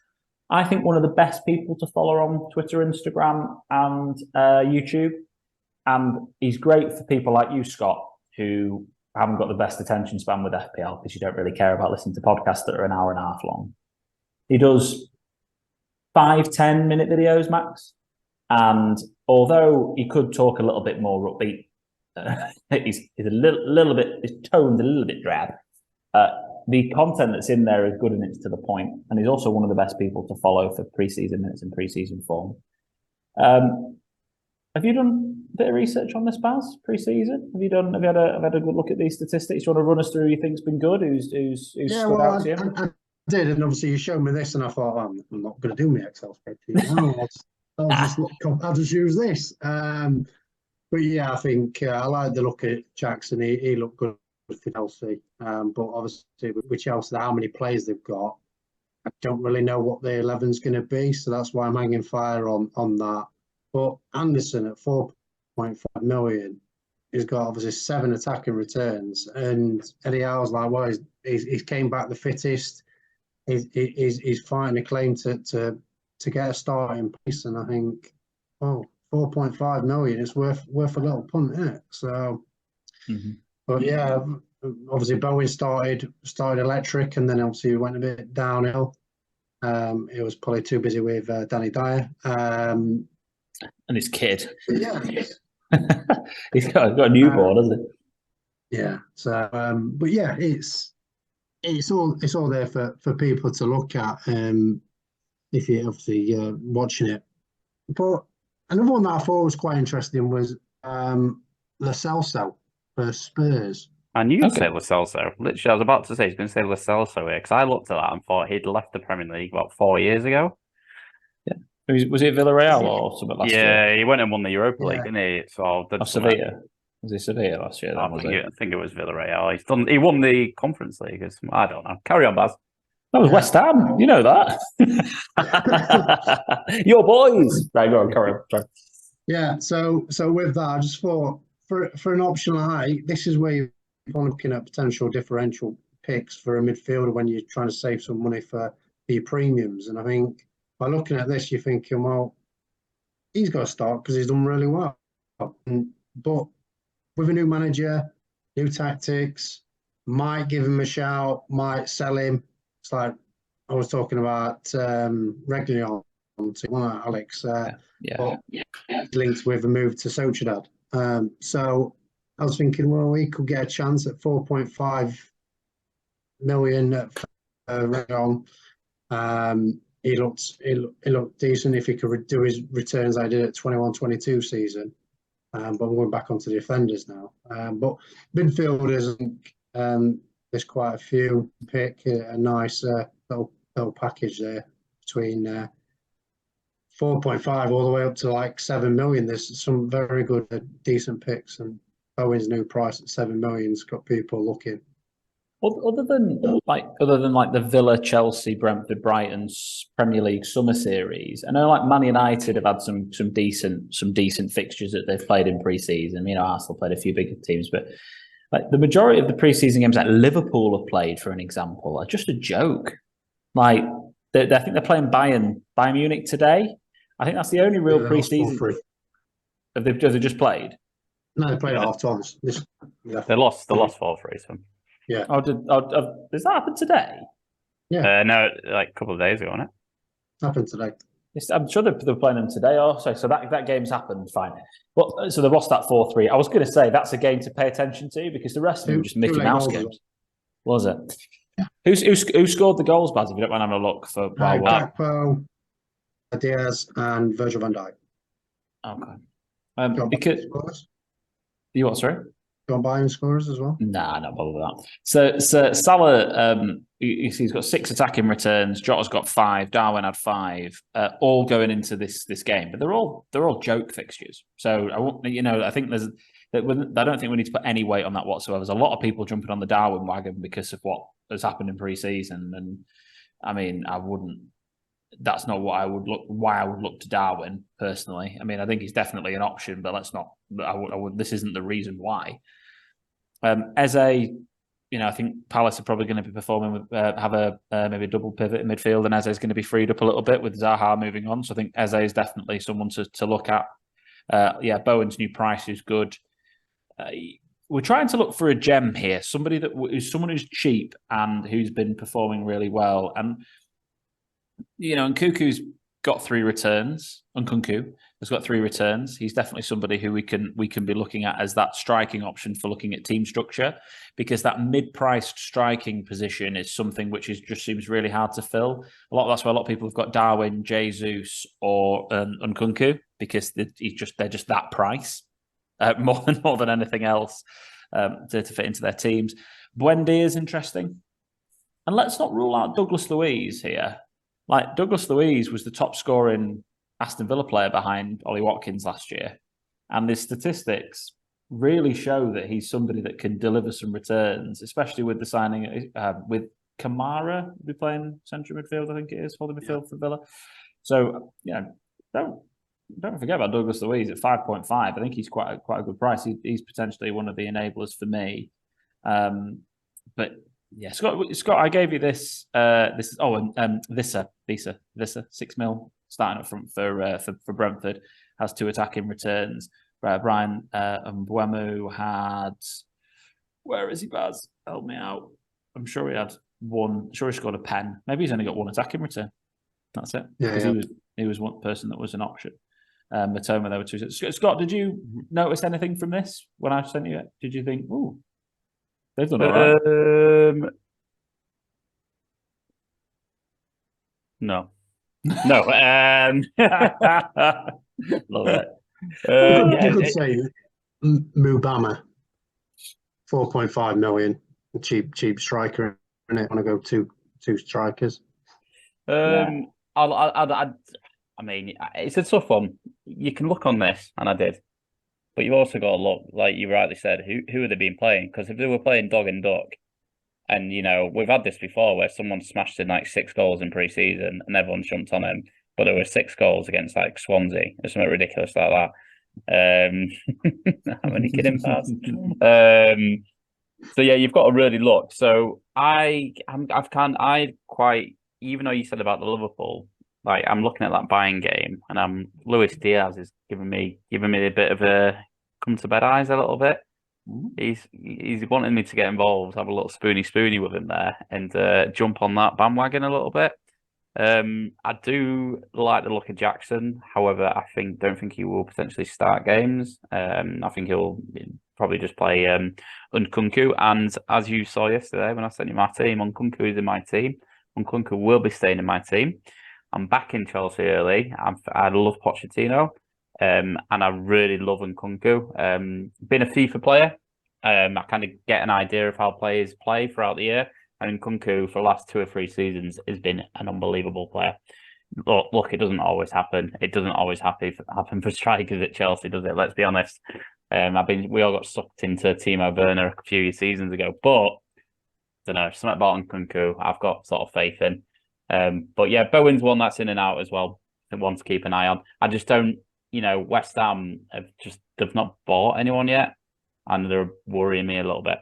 Speaker 1: I think, one of the best people to follow on Twitter, Instagram, and YouTube. And he's great for people like you, Scott, who haven't got the best attention span with FPL because you don't really care about listening to podcasts that are an hour and a half long. He does 5-10 minute videos max. And although he could talk a little bit more upbeat, he's a little bit, his tone's a little bit drab. The content that's in there is good and it's to the point. And he's also one of the best people to follow for pre-season minutes and pre-season form. Have you done a bit of research on this, Baz, pre-season? Have you had a good look at these statistics? You want to run us through who you think's been good? Who's stood out to you?
Speaker 3: I did, and obviously you showed me this, and I thought, I'm not going to do my Excel spreadsheet now. I'll just use this. But yeah, I think I like the look at Jackson. He looked good for Chelsea. But obviously with Chelsea, how many players they've got, I don't really know what their 11's going to be. So that's why I'm hanging fire on that. But Anderson at 4.5 million, he's got obviously 7 attacking returns. And Eddie Howe's like, well, he's came back the fittest. He's fighting a claim to get a start in place, and I think, 4.5 million is worth a little punt, isn't it? So, but yeah, obviously Bowen started electric, and then obviously went a bit downhill. He was probably too busy with Danny Dyer and
Speaker 1: his kid.
Speaker 3: Yeah,
Speaker 1: he's got a newborn, hasn't
Speaker 3: he? Yeah. So, but yeah, it's all there for people to look at. If you're obviously watching it. But another one that I thought was quite interesting was Lo Celso for Spurs.
Speaker 2: I knew you'd say Lo Celso. Literally, I was about to say he's going to say Lo Celso here, because I looked at that and thought he'd left the Premier League about 4 years ago.
Speaker 1: Yeah. Was it Villarreal or something last year?
Speaker 2: Yeah, he went and won the Europa League, didn't he? So
Speaker 1: Sevilla. Was he Sevilla last year?
Speaker 2: I think it was Villarreal. He won the Conference League. I don't know. Carry on, Baz.
Speaker 1: That was West Ham. You know that. Your boys. Right, go on, carry on. Sorry.
Speaker 3: Yeah, so with that, I just thought for an optional high, this is where you're looking at potential differential picks for a midfielder when you're trying to save some money for your premiums. And I think by looking at this, you're thinking, well, he's got to start because he's done really well. But with a new manager, new tactics, might give him a shout, might sell him. It's like I was talking about regularly on Alex. Linked with a move to Sociedad. So I was thinking, well, he could get a chance at 4.5 million at Regon. He looked decent if he could do his returns I did at 21-22 season. But I'm going back onto the defenders now. But midfielders, there's quite a few. Pick a nice little little package there between 4.5 all the way up to like 7 million. There's some very good, decent picks, and Owen's new price at 7 million's got people looking.
Speaker 1: Other than like the Villa, Chelsea, Brentford, Brighton's Premier League summer series, I know like Man United have had some decent fixtures that they've played in pre-season. You know, Arsenal played a few bigger teams, but like the majority of the pre-season games that Liverpool have played, for an example, are just a joke. Like I think they're playing Bayern Munich today. I think that's the only real pre-season. Have they just played?
Speaker 3: No, they played at half times.
Speaker 2: They lost 4-3. So.
Speaker 3: Yeah.
Speaker 1: Does that happen today?
Speaker 3: Yeah.
Speaker 2: No, like a couple of days ago, wasn't it?
Speaker 3: Happened today.
Speaker 1: I'm sure they're playing them today. Oh, sorry. So that game's happened. Fine. Well, so they lost that 4-3. I was going to say that's a game to pay attention to because the rest of them are just Mickey Mouse games. Was it?
Speaker 3: Yeah.
Speaker 1: Who scored the goals, Baz? If you don't mind having a look for
Speaker 3: Gakpo, Diaz, and Virgil van Dijk.
Speaker 1: Okay. Because you what? Sorry.
Speaker 3: Go on Bayern scorers as well?
Speaker 1: Nah, not bother with that. So Salah, he's got 6 attacking returns. Jota's got 5. Darwin had 5. All going into this game, but they're all joke fixtures. So I think I don't think we need to put any weight on that whatsoever. There's a lot of people jumping on the Darwin wagon because of what has happened in pre-season, and I mean, I wouldn't. That's not what I would look. Why I would look to Darwin personally. I mean, I think he's definitely an option, but let's not. I would. This isn't the reason why. Eze, I think Palace are probably going to be performing with have a maybe a double pivot in midfield, and Eze is going to be freed up a little bit with Zaha moving on. So I think Eze is definitely someone to look at. Bowen's new price is good. We're trying to look for a gem here, someone who's cheap and who's been performing really well. And Nkunku's got 3 returns. Nkunku has got 3 returns. He's definitely somebody who we can be looking at as that striking option for looking at team structure, because that mid-priced striking position is something which just seems really hard to fill. That's why a lot of people have got Darwin, Jesus, or Nkunku, because they're just that price more than anything else to fit into their teams. Buendia is interesting, and let's not rule out Douglas Luiz here. Like, Douglas Luiz was the top scoring Aston Villa player behind Ollie Watkins last year. And the statistics really show that he's somebody that can deliver some returns, especially with the signing with Kamara, be playing central midfield, I think it is, holding midfield for Villa. So, don't forget about Douglas Luiz at 5.5. I think he's quite a good price. He's potentially one of the enablers for me. But yeah, Scott, I gave you this. Vissa, 6 mil starting up front for Brentford, has 2 attacking returns. Brian Mbuemu had, where is he, Baz? Help me out. I'm sure he had 1. I'm sure he scored a pen. Maybe he's only got 1 attacking return. That's it.
Speaker 3: Yeah.
Speaker 1: He was one person that was an option. Matoma, there were 2. Scott, did you notice anything from this when I sent you it? Did you think, ooh, they've done all right?
Speaker 2: No.
Speaker 1: Love it.
Speaker 3: You could say Mubama, 4.5 million, cheap striker, and it want to go two strikers.
Speaker 2: I mean, it's a tough one. You can look on this, and I did, but you've also got to look, like you rightly said, who have they been playing? Because if they were playing dog and duck, and we've had this before where someone smashed in like 6 goals in pre-season and everyone jumped on him, but there were 6 goals against like Swansea or something ridiculous like that. How many kidding pass? So yeah, you've got to really look. So even though you said about the Liverpool, like I'm looking at that Bayern game, and Luis Diaz is giving me a bit of a come to bed eyes a little bit. He's wanting me to get involved, have a little spoony with him there, and jump on that bandwagon a little bit. I do like the look of Jackson. However, I don't think he will potentially start games. I think he'll probably just play Nkunku. And as you saw yesterday when I sent you my team, Nkunku is in my team. Nkunku will be staying in my team. I'm back in Chelsea early. I love Pochettino. And I really love Nkunku. Been a FIFA player. I kind of get an idea of how players play throughout the year. And Nkunku for the last 2 or 3 seasons has been an unbelievable player. Look, it doesn't always happen. It doesn't always happen for strikers at Chelsea, does it? Let's be honest. We all got sucked into Timo Werner a few seasons ago, but I don't know, something about Nkunku I've got sort of faith in. But yeah, Bowen's one that's in and out as well. I think one to keep an eye on. I just don't, West Ham they've not bought anyone yet, and they're worrying me a little bit.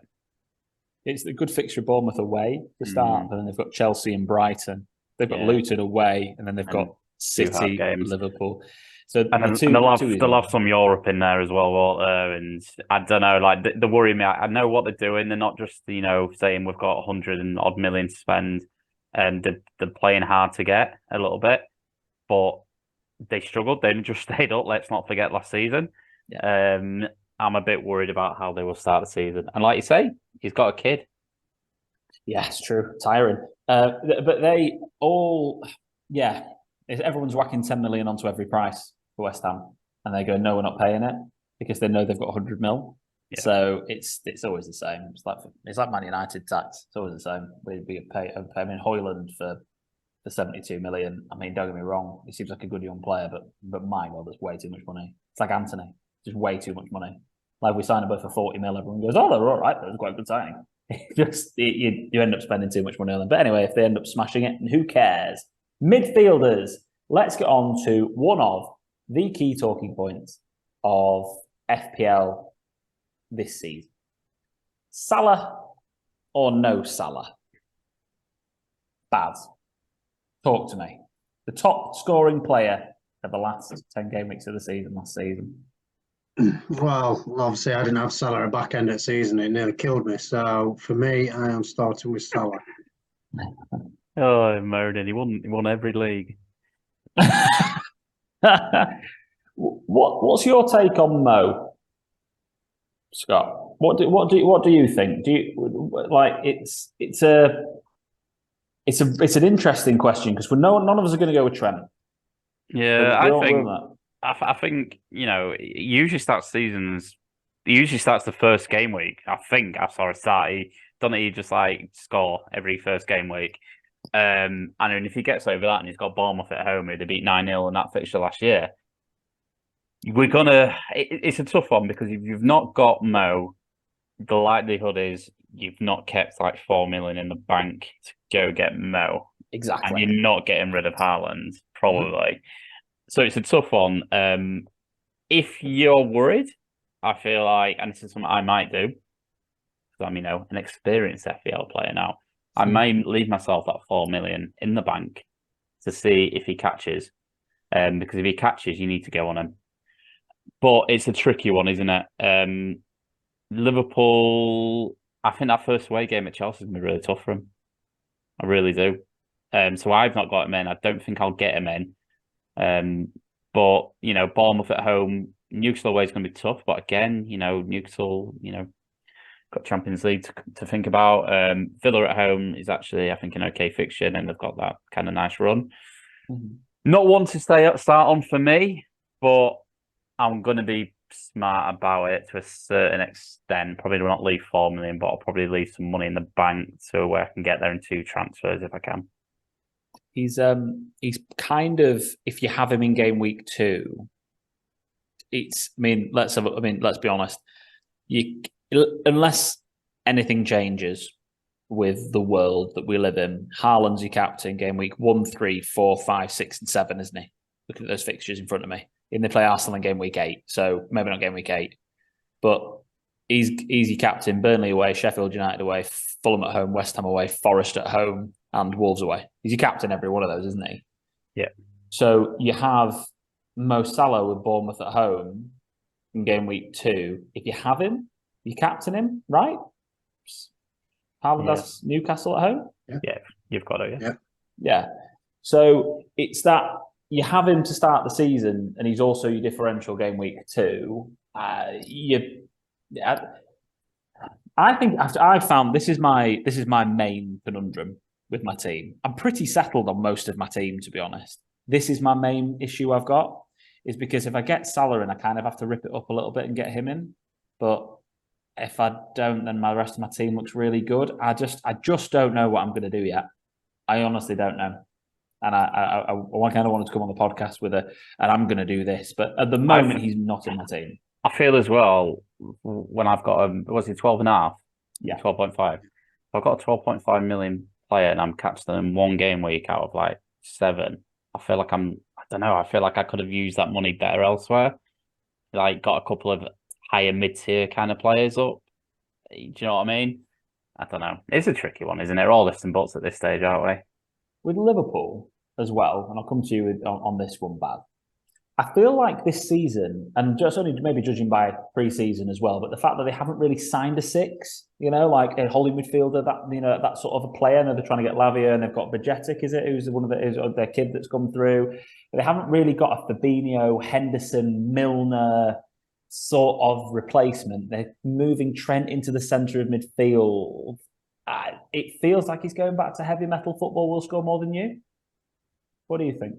Speaker 1: It's a good fixture, Bournemouth away to start, and then they've got Chelsea and Brighton. They've got Luton away, and then they've got City, Liverpool. So
Speaker 2: they'll have some Europe in there as well, won't there? And I don't know, like they worry me. I know what they're doing. They're not just saying we've got 100 and odd million to spend, and they're playing hard to get a little bit, but they struggled. They just stayed up. Let's not forget last season. Yeah. I'm a bit worried about how they will start the season. And like you say, he's got a kid.
Speaker 1: Yeah, it's true. Tiring. But they all, everyone's whacking 10 million onto every price for West Ham. And they go, no, we're not paying it because they know they've got 100 mil. Yeah. So it's always the same. It's like Man United tax. It's always the same. We pay. I mean, Højlund for 72 million. I mean, don't get me wrong. He seems like a good young player, but my God, that's way too much money. It's like Anthony. Just way too much money. Like we signed them both for 40 mil. Everyone goes, oh, they're all right. That was quite a good signing. You end up spending too much money on them. But anyway, if they end up smashing it, who cares? Midfielders. Let's get on to one of the key talking points of FPL this season. Salah or no Salah? Baz, talk to me. The top scoring player of the last 10 game weeks of the season last season.
Speaker 3: Well, obviously, I didn't have Salah at the back end of the season. It nearly killed me. So for me, I am starting with Salah.
Speaker 2: Oh, Meriden, he won every league.
Speaker 1: What's your take on Mo, Scott? What do you think? Do you like it's an interesting question because none of us are going to go with Trent.
Speaker 2: Yeah, I think it usually starts seasons. It usually starts the first game week. I think I saw a stat. He just like score every first game week. And then if he gets over that and he's got Bournemouth at home, who they beat 9-0 in that fixture last year, it's a tough one because if you've not got Mo, the likelihood is you've not kept like 4 million in the bank to go get Mo.
Speaker 1: Exactly.
Speaker 2: And you're not getting rid of Haaland, probably. Mm-hmm. So it's a tough one. If you're worried, I feel like, and this is something I might do, because I'm, an experienced FPL player now, I may leave myself that 4 million in the bank to see if he catches. Because if he catches, you need to go on him. But it's a tricky one, isn't it? Liverpool, I think that first away game at Chelsea is going to be really tough for him. I really do. So I've not got him in. I don't think I'll get him in. But Bournemouth at home, Newcastle away is going to be tough. But again, Newcastle, got Champions League to think about. Villa at home is actually, I think, an okay fixture, and they've got that kind of nice run. Mm-hmm. Not one to start on for me, but I'm going to be smart about it to a certain extent. Probably not leave 4 million, but I'll probably leave some money in the bank so where I can get there in 2 transfers if I can.
Speaker 1: He's kind of, if you have him in game week 2, let's be honest. Unless anything changes with the world that we live in, Haaland's your captain game week 1, 3, 4, 5, 6, and 7, isn't he? Look at those fixtures in front of me. And they play Arsenal in game week 8, so maybe not game week 8. But he's your captain. Burnley away, Sheffield United away, Fulham at home, West Ham away, Forest at home, and Wolves away. He's your captain every one of those, isn't he?
Speaker 2: Yeah.
Speaker 1: So you have Mo Salah with Bournemouth at home in game week 2. If you have him, you captain him, right? Haaland has Newcastle at home?
Speaker 2: Yeah, you've got it,
Speaker 1: Yeah. So it's that you have him to start the season, and he's also your differential game week 2. I think I found this is my main conundrum with my team. I'm pretty settled on most of my team, to be honest. This is my main issue I've got, is because if I get Salah in, I kind of have to rip it up a little bit and get him in. But if I don't, then the rest of my team looks really good. I just don't know what I'm going to do yet. I honestly don't know. And I kind of wanted to come on the podcast with and I'm going to do this. But at the moment, he's not in my team.
Speaker 2: I feel as well, when I've got, was he 12.5?
Speaker 1: Yeah.
Speaker 2: 12.5. I've got a 12.5 million player and I'm catching them in one game week out of like 7. I feel like I don't know, I feel like I could have used that money better elsewhere. Like, got a couple of higher mid-tier kind of players up. Do you know what I mean? I don't know. It's a tricky one, isn't it? We're all ifs and buts at this stage, aren't we?
Speaker 1: With Liverpool as well, and I'll come to you on this one, Bad. I feel like this season, and just only maybe judging by pre-season as well, but the fact that they haven't really signed a 6, like a holding midfielder, that sort of a player. I know they're trying to get Lavia, and they've got Bajetic, is it? Who's their kid that's come through. But they haven't really got a Fabinho, Henderson, Milner sort of replacement. They're moving Trent into the centre of midfield. It feels like he's going back to heavy metal football. Will score more than you. What do you think?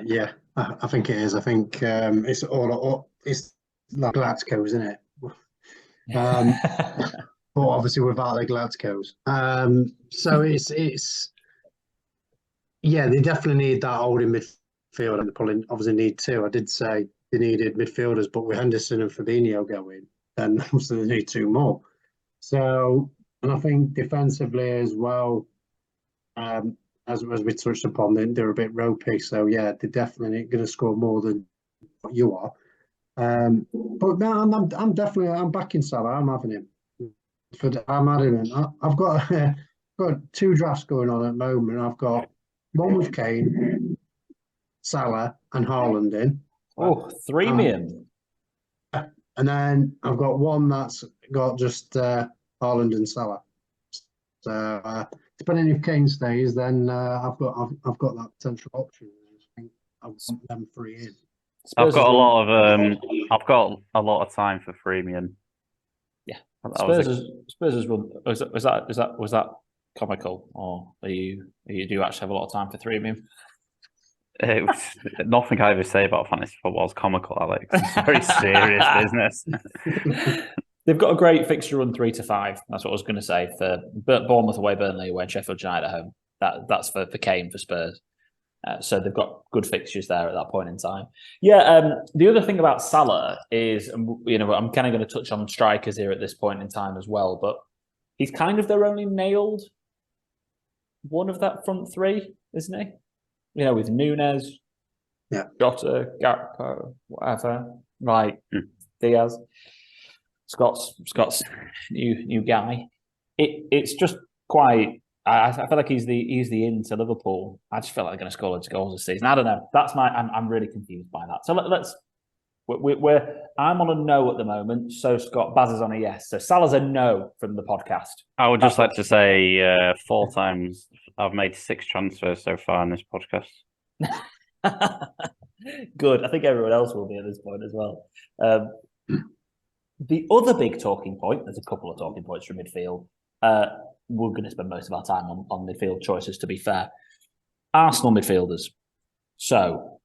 Speaker 3: Yeah, I think it is. I think it's like Gladco's, isn't it? But obviously without the Gladco's. So it's yeah, they definitely need that holding midfield, and they probably obviously need 2. I did say they needed midfielders, but with Henderson and Fabinho going, then obviously they need 2 more. So, and I think defensively as well, as we touched upon, they're a bit ropey. So yeah, they're definitely going to score more than what you are. But no, I'm backing Salah. I'm having him. I'm having him. I've got 2 drafts going on at the moment. I've got one with Kane, Salah, and Haaland in.
Speaker 1: Oh, 3 million.
Speaker 3: And then I've got one that's got just Haaland and Salah. So depending if Kane stays, then I've got that potential option. I think I want them 3 in.
Speaker 2: I've got a lot of time for freemium.
Speaker 1: Yeah, Spurs has run. Was that comical, or do you actually have a lot of time for freemium?
Speaker 2: It was nothing I ever say about fantasy football is comical, Alex. It's very serious business.
Speaker 1: They've got a great fixture run 3 to 5. That's what I was going to say for Bournemouth away, Burnley away, and Sheffield United at home. That's for Kane for Spurs. So they've got good fixtures there at that point in time. Yeah. The other thing about Salah is, I'm kind of going to touch on strikers here at this point in time as well, but he's kind of their only nailed one of that front 3, isn't he? With Nunes, Jota, Gakpo, whatever, right? Diaz, Scott's new guy. It's just quite. I feel like he's the in to Liverpool. I just feel like they're going to score loads of goals this season. I don't know. I'm really confused by that. So let's. I'm on a no at the moment. So Scott Baz is on a yes. So Salah's a no from the podcast.
Speaker 2: I would just like to say 4 times I've made 6 transfers so far in this podcast.
Speaker 1: Good. I think everyone else will be at this point as well. The other big talking point, there's a couple of talking points from midfield. We're going to spend most of our time on midfield choices, to be fair. Arsenal midfielders. So,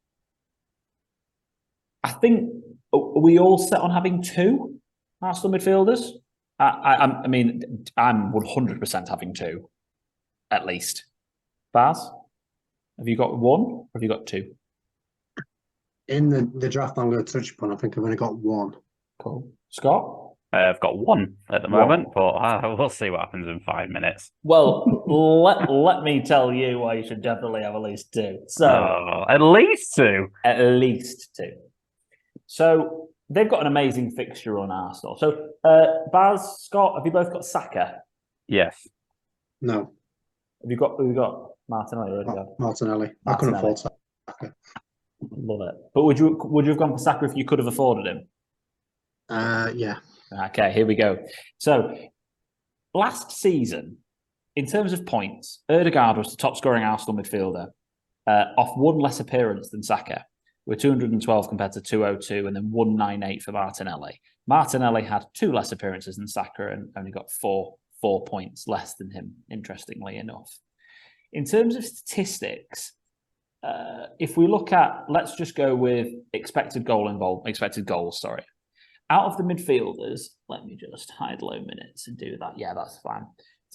Speaker 1: I think, are we all set on having 2 Arsenal midfielders? I mean, I'm 100% having 2, at least. Baz, have you got 1 or have you got 2?
Speaker 3: In the draft I'm going to touch upon, I think I've only got 1.
Speaker 1: Cool. Scott?
Speaker 2: I've got 1 at the moment, but we'll see what happens in 5 minutes.
Speaker 1: Well, let me tell you why you should definitely have at least 2. So
Speaker 2: at least 2.
Speaker 1: At least 2. So they've got an amazing fixture on Arsenal. So Baz, Scott, have you both got Saka?
Speaker 2: Yes.
Speaker 3: No.
Speaker 1: Have you got Martinelli?
Speaker 3: Martinelli. I couldn't afford Saka.
Speaker 1: Love it. But would you have gone for Saka if you could have afforded him?
Speaker 3: Yeah.
Speaker 1: Okay, here we go. So, last season, in terms of points, Ødegaard was the top scoring Arsenal midfielder off 1 less appearance than Saka, with 212 compared to 202, and then 198 for Martinelli. Martinelli had 2 less appearances than Saka and only got 4 points less than him, interestingly enough. In terms of statistics, if we look at, let's just go with expected goals, sorry. out of the midfielders, let me just hide low minutes and do that. Yeah, that's fine.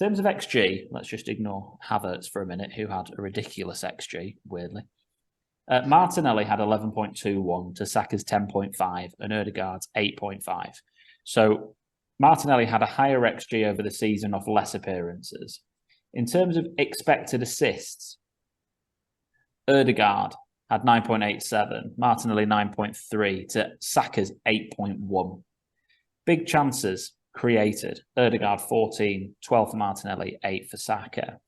Speaker 1: In terms of XG, let's just ignore Havertz for a minute, who had a ridiculous XG, weirdly. Martinelli had 11.21 to Saka's 10.5 and Ødegaard's 8.5. So Martinelli had a higher XG over the season off less appearances. In terms of expected assists, Ødegaard had 9.87, Martinelli 9.3 to Saka's 8.1. Big chances created, Ødegaard 14, 12 for Martinelli, 8 for Saka.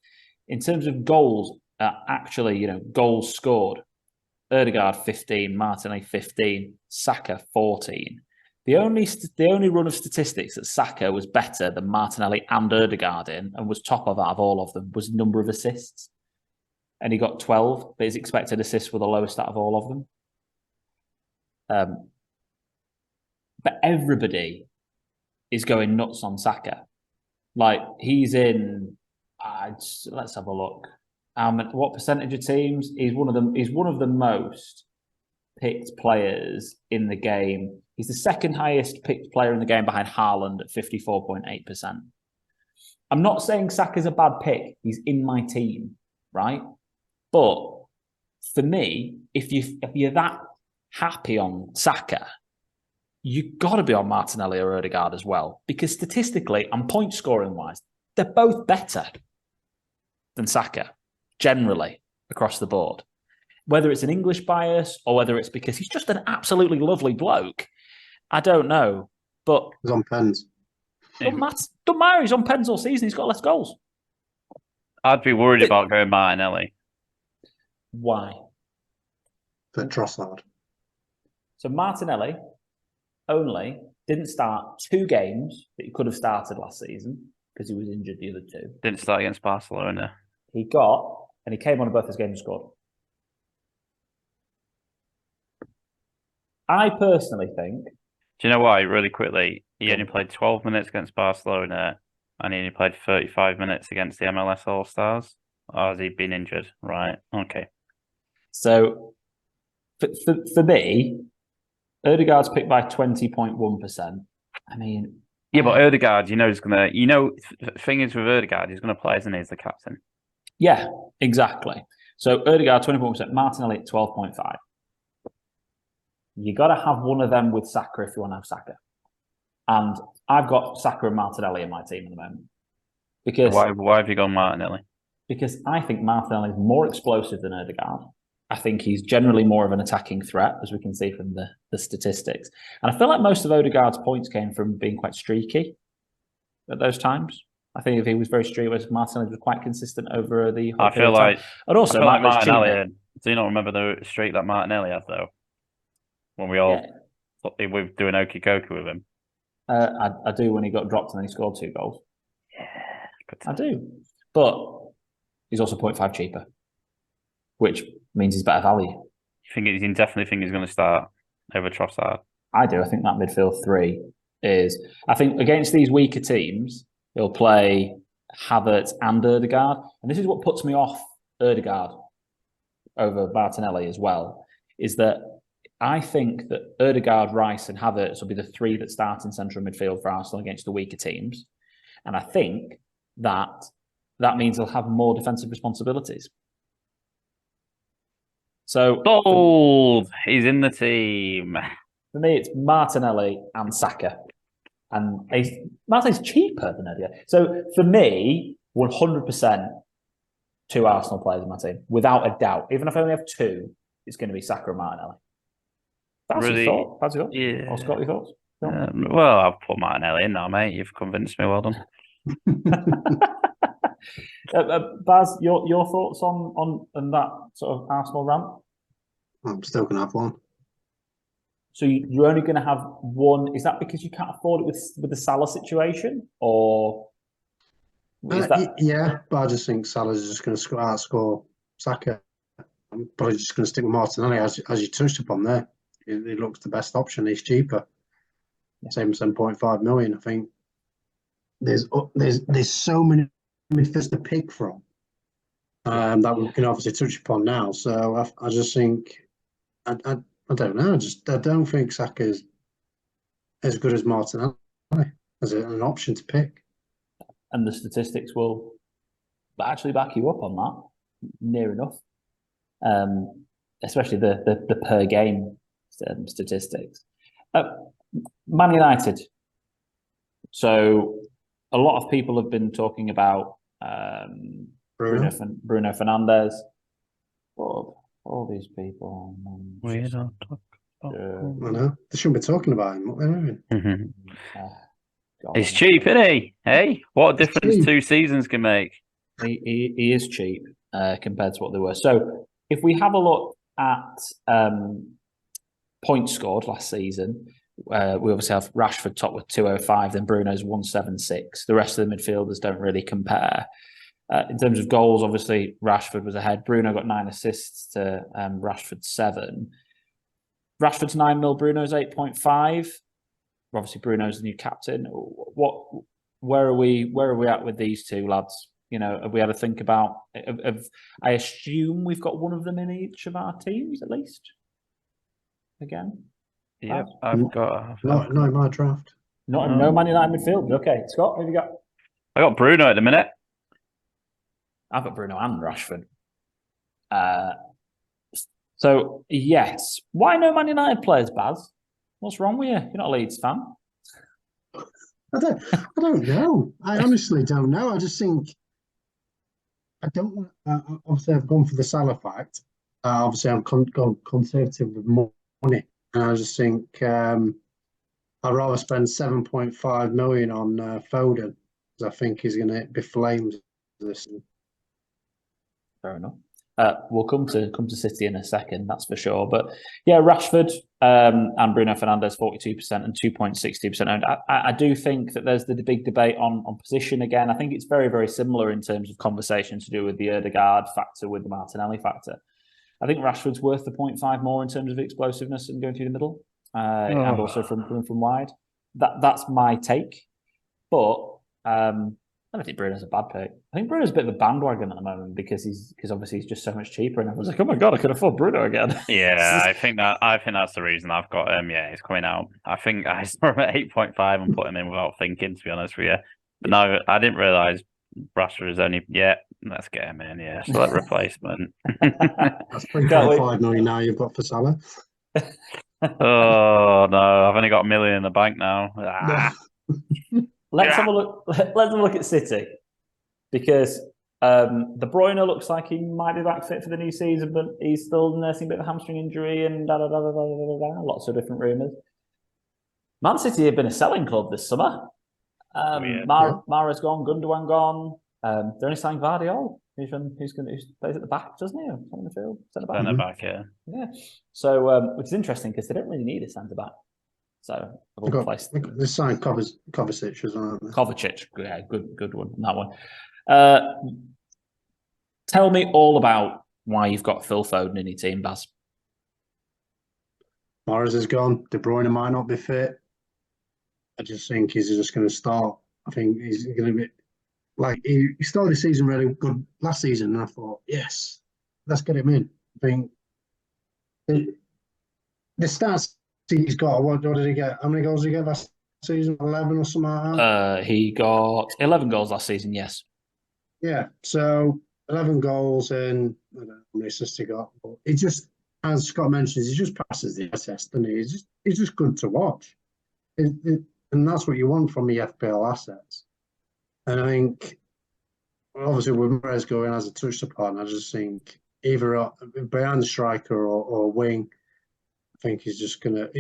Speaker 1: In terms of goals, goals scored, Ødegaard 15, Martinelli 15, Saka 14. The only run of statistics that Saka was better than Martinelli and Ødegaard in, and was top of out of all of them, was number of assists. And he got 12, but his expected assists were the lowest out of all of them. But everybody is going nuts on Saka. Like, he's in, let's have a look. What percentage of teams? He's one of the most picked players in the game. He's the second highest picked player in the game behind Haaland at 54.8%. I'm not saying Saka's a bad pick. He's in my team, right? But for me, if you're that happy on Saka, you've got to be on Martinelli or Ødegaard as well. Because statistically and point scoring wise, they're both better than Saka, generally, across the board. Whether it's an English bias or whether it's because he's just an absolutely lovely bloke, I don't know. But
Speaker 3: he's on pens.
Speaker 1: Don't matter. He's on pens all season. He's got less goals.
Speaker 2: I'd be worried about going Martinelli.
Speaker 1: Why?
Speaker 3: For Trossard.
Speaker 1: So Martinelli only didn't start 2 games that he could have started last season because he was injured the other 2.
Speaker 2: Didn't start against Barcelona.
Speaker 1: He came on in both his games and scored. I personally think...
Speaker 2: Do you know why? Really quickly, he only played 12 minutes against Barcelona and he only played 35 minutes against the MLS All-Stars. Or has he been injured? Right, okay.
Speaker 1: So, for me, Ødegaard's picked by 20.1%. I mean...
Speaker 2: Yeah, but Ødegaard, he's going to... thing is with Ødegaard, he's going to play, isn't he, as the captain?
Speaker 1: Yeah, exactly. So, Ødegaard, 24%, Martinelli at 12.5. You got to have one of them with Saka if you want to have Saka. And I've got Saka and Martinelli in my team at the moment. Because
Speaker 2: why have you gone Martinelli?
Speaker 1: Because I think Martinelli is more explosive than Ødegaard. I think he's generally more of an attacking threat, as we can see from the statistics. And I feel like most of Ødegaard's points came from being quite streaky at those times. I think if he was very streaky, Martinelli was quite consistent over the whole period of time. And also,
Speaker 2: Martinelli. Do you not remember the streak that Martinelli had, though? When we all thought we were doing okie dokie with him.
Speaker 1: I do when he got dropped and then he scored 2 goals.
Speaker 2: Yeah,
Speaker 1: I do. But he's also 0.5 cheaper, which means he's better value.
Speaker 2: You definitely think he's going to start over Trossard?
Speaker 1: I do. I think that midfield 3 is... I think against these weaker teams, he'll play Havertz and Ødegaard. And this is what puts me off Ødegaard over Martinelli as well, is that I think that Ødegaard, Rice and Havertz will be the 3 that start in central midfield for Arsenal against the weaker teams. And I think that means they'll have more defensive responsibilities. So...
Speaker 2: Bold! He's in the team.
Speaker 1: For me, it's Martinelli and Saka. And Martinelli's cheaper than Ødegaard. So for me, 100% 2 Arsenal players in my team, without a doubt. Even if I only have 2, it's going to be Saka and Martinelli. That's
Speaker 2: really?
Speaker 1: Your thought.
Speaker 2: Yeah.
Speaker 1: Or Scott, your thoughts?
Speaker 2: Well, I've put Martinelli in now, mate. You've convinced me. Well done.
Speaker 1: Baz, your thoughts on that sort of Arsenal rant?
Speaker 3: I'm still going to have one.
Speaker 1: So you're only going to have one. Is that because you can't afford it with the Salah situation, or is that...
Speaker 3: Yeah, but I just think Salah's just going to outscore Saka. I'm probably just going to stick with Martinelli, as you touched upon there. He looks the best option. He's cheaper. Same 7.5 million. I think there's so many midfielders to pick from that we can obviously touch upon now. So I just think I don't know. I don't think Saka's as good as Martinelli as an option to pick.
Speaker 1: And the statistics will actually back you up on that, near enough. Especially the per game statistics. Man United. So a lot of people have been talking about Bruno Fernandes. All these people.
Speaker 4: We don't talk
Speaker 3: I know. They shouldn't be talking about him. What they're doing.
Speaker 4: He's cheap, isn't he? Hey, what a difference 2 seasons can make.
Speaker 1: He is cheap compared to what they were. So if we have a look at points scored last season, we obviously have Rashford top with 205, then Bruno's 176. The rest of the midfielders don't really compare. In terms of goals, obviously Rashford was ahead. Bruno got 9 assists to Rashford's 7. Rashford's 9 mil, Bruno's 8.5. Obviously, Bruno's the new captain. Where are we at with these two lads? You know, have we had to think about? I assume we've got one of them in each of our teams at least. Again,
Speaker 4: yeah, I've got
Speaker 3: not in my draft.
Speaker 1: No Man United midfield. Okay, Scott, what have you got?
Speaker 4: I got Bruno at the minute.
Speaker 1: I've got Bruno and Rashford. So yes, why no Man United players, Baz? What's wrong with you? You're not a Leeds fan.
Speaker 3: I don't know. I honestly don't know. I just think I don't want. Obviously, I've gone for the Salah fact. Obviously, I'm gone conservative with money, and I just think I'd rather spend 7.5 million on Foden because I think he's going to be flames this season.
Speaker 1: Fair enough. We'll come to City in a second, that's for sure. But yeah, Rashford and Bruno Fernandes 42% and 2.62% owned. I do think that there's the big debate on position again. I think it's very, very similar in terms of conversation to do with the Ødegaard factor, with the Martinelli factor. I think Rashford's worth the 0.5 more in terms of explosiveness and going through the middle, and also from wide. That's my take. But I don't think Bruno's a bad pick. I think Bruno's a bit of a bandwagon at the moment because obviously he's just so much cheaper, and everyone's like, "Oh my god, I could afford Bruno again."
Speaker 4: Yeah, I think that's the reason I've got him. Yeah, he's coming out. I think I saw him at 8.5 and put him in without thinking, to be honest with you. But no, I didn't realise Rashford is only. Yeah, let's get him in. Yeah, select replacement.
Speaker 3: That's 3.5 million now you've got for Salah.
Speaker 4: Oh no, I've only got $1 million in the bank now.
Speaker 1: Let's have a look. Let's have a look at City, because De Bruyne looks like he might be back fit for the new season, but he's still nursing a bit of a hamstring injury and lots of different rumours. Man City have been a selling club this summer. Mara's gone, Gundogan gone. They're only signing Vardiol, who plays at the back, doesn't he? On the field, centre
Speaker 4: back, yeah.
Speaker 1: Yeah. So, which is interesting because they don't really need a centre back. So
Speaker 3: they signed Kovacic as well.
Speaker 1: Kovacic, yeah, good one. That one. Tell me all about why you've got Phil Foden in your team, Baz.
Speaker 3: Mahrez is gone. De Bruyne might not be fit. I just think he's just going to start. I think he's going to be like he started the season really good last season, and I thought, yes, let's get him in. I think the stats he's got. What did he get? How many goals did he get last season? 11 or something like that?
Speaker 1: He got 11 goals last season, yes.
Speaker 3: Yeah, so 11 goals and I don't know how many assists he got. But he just, as Scott mentions, he just passes the test, and he's just good to watch. And that's what you want from the FPL assets. And I think, obviously, with Mahrez going as a touch support, I just think either behind the striker or wing, I think he's just gonna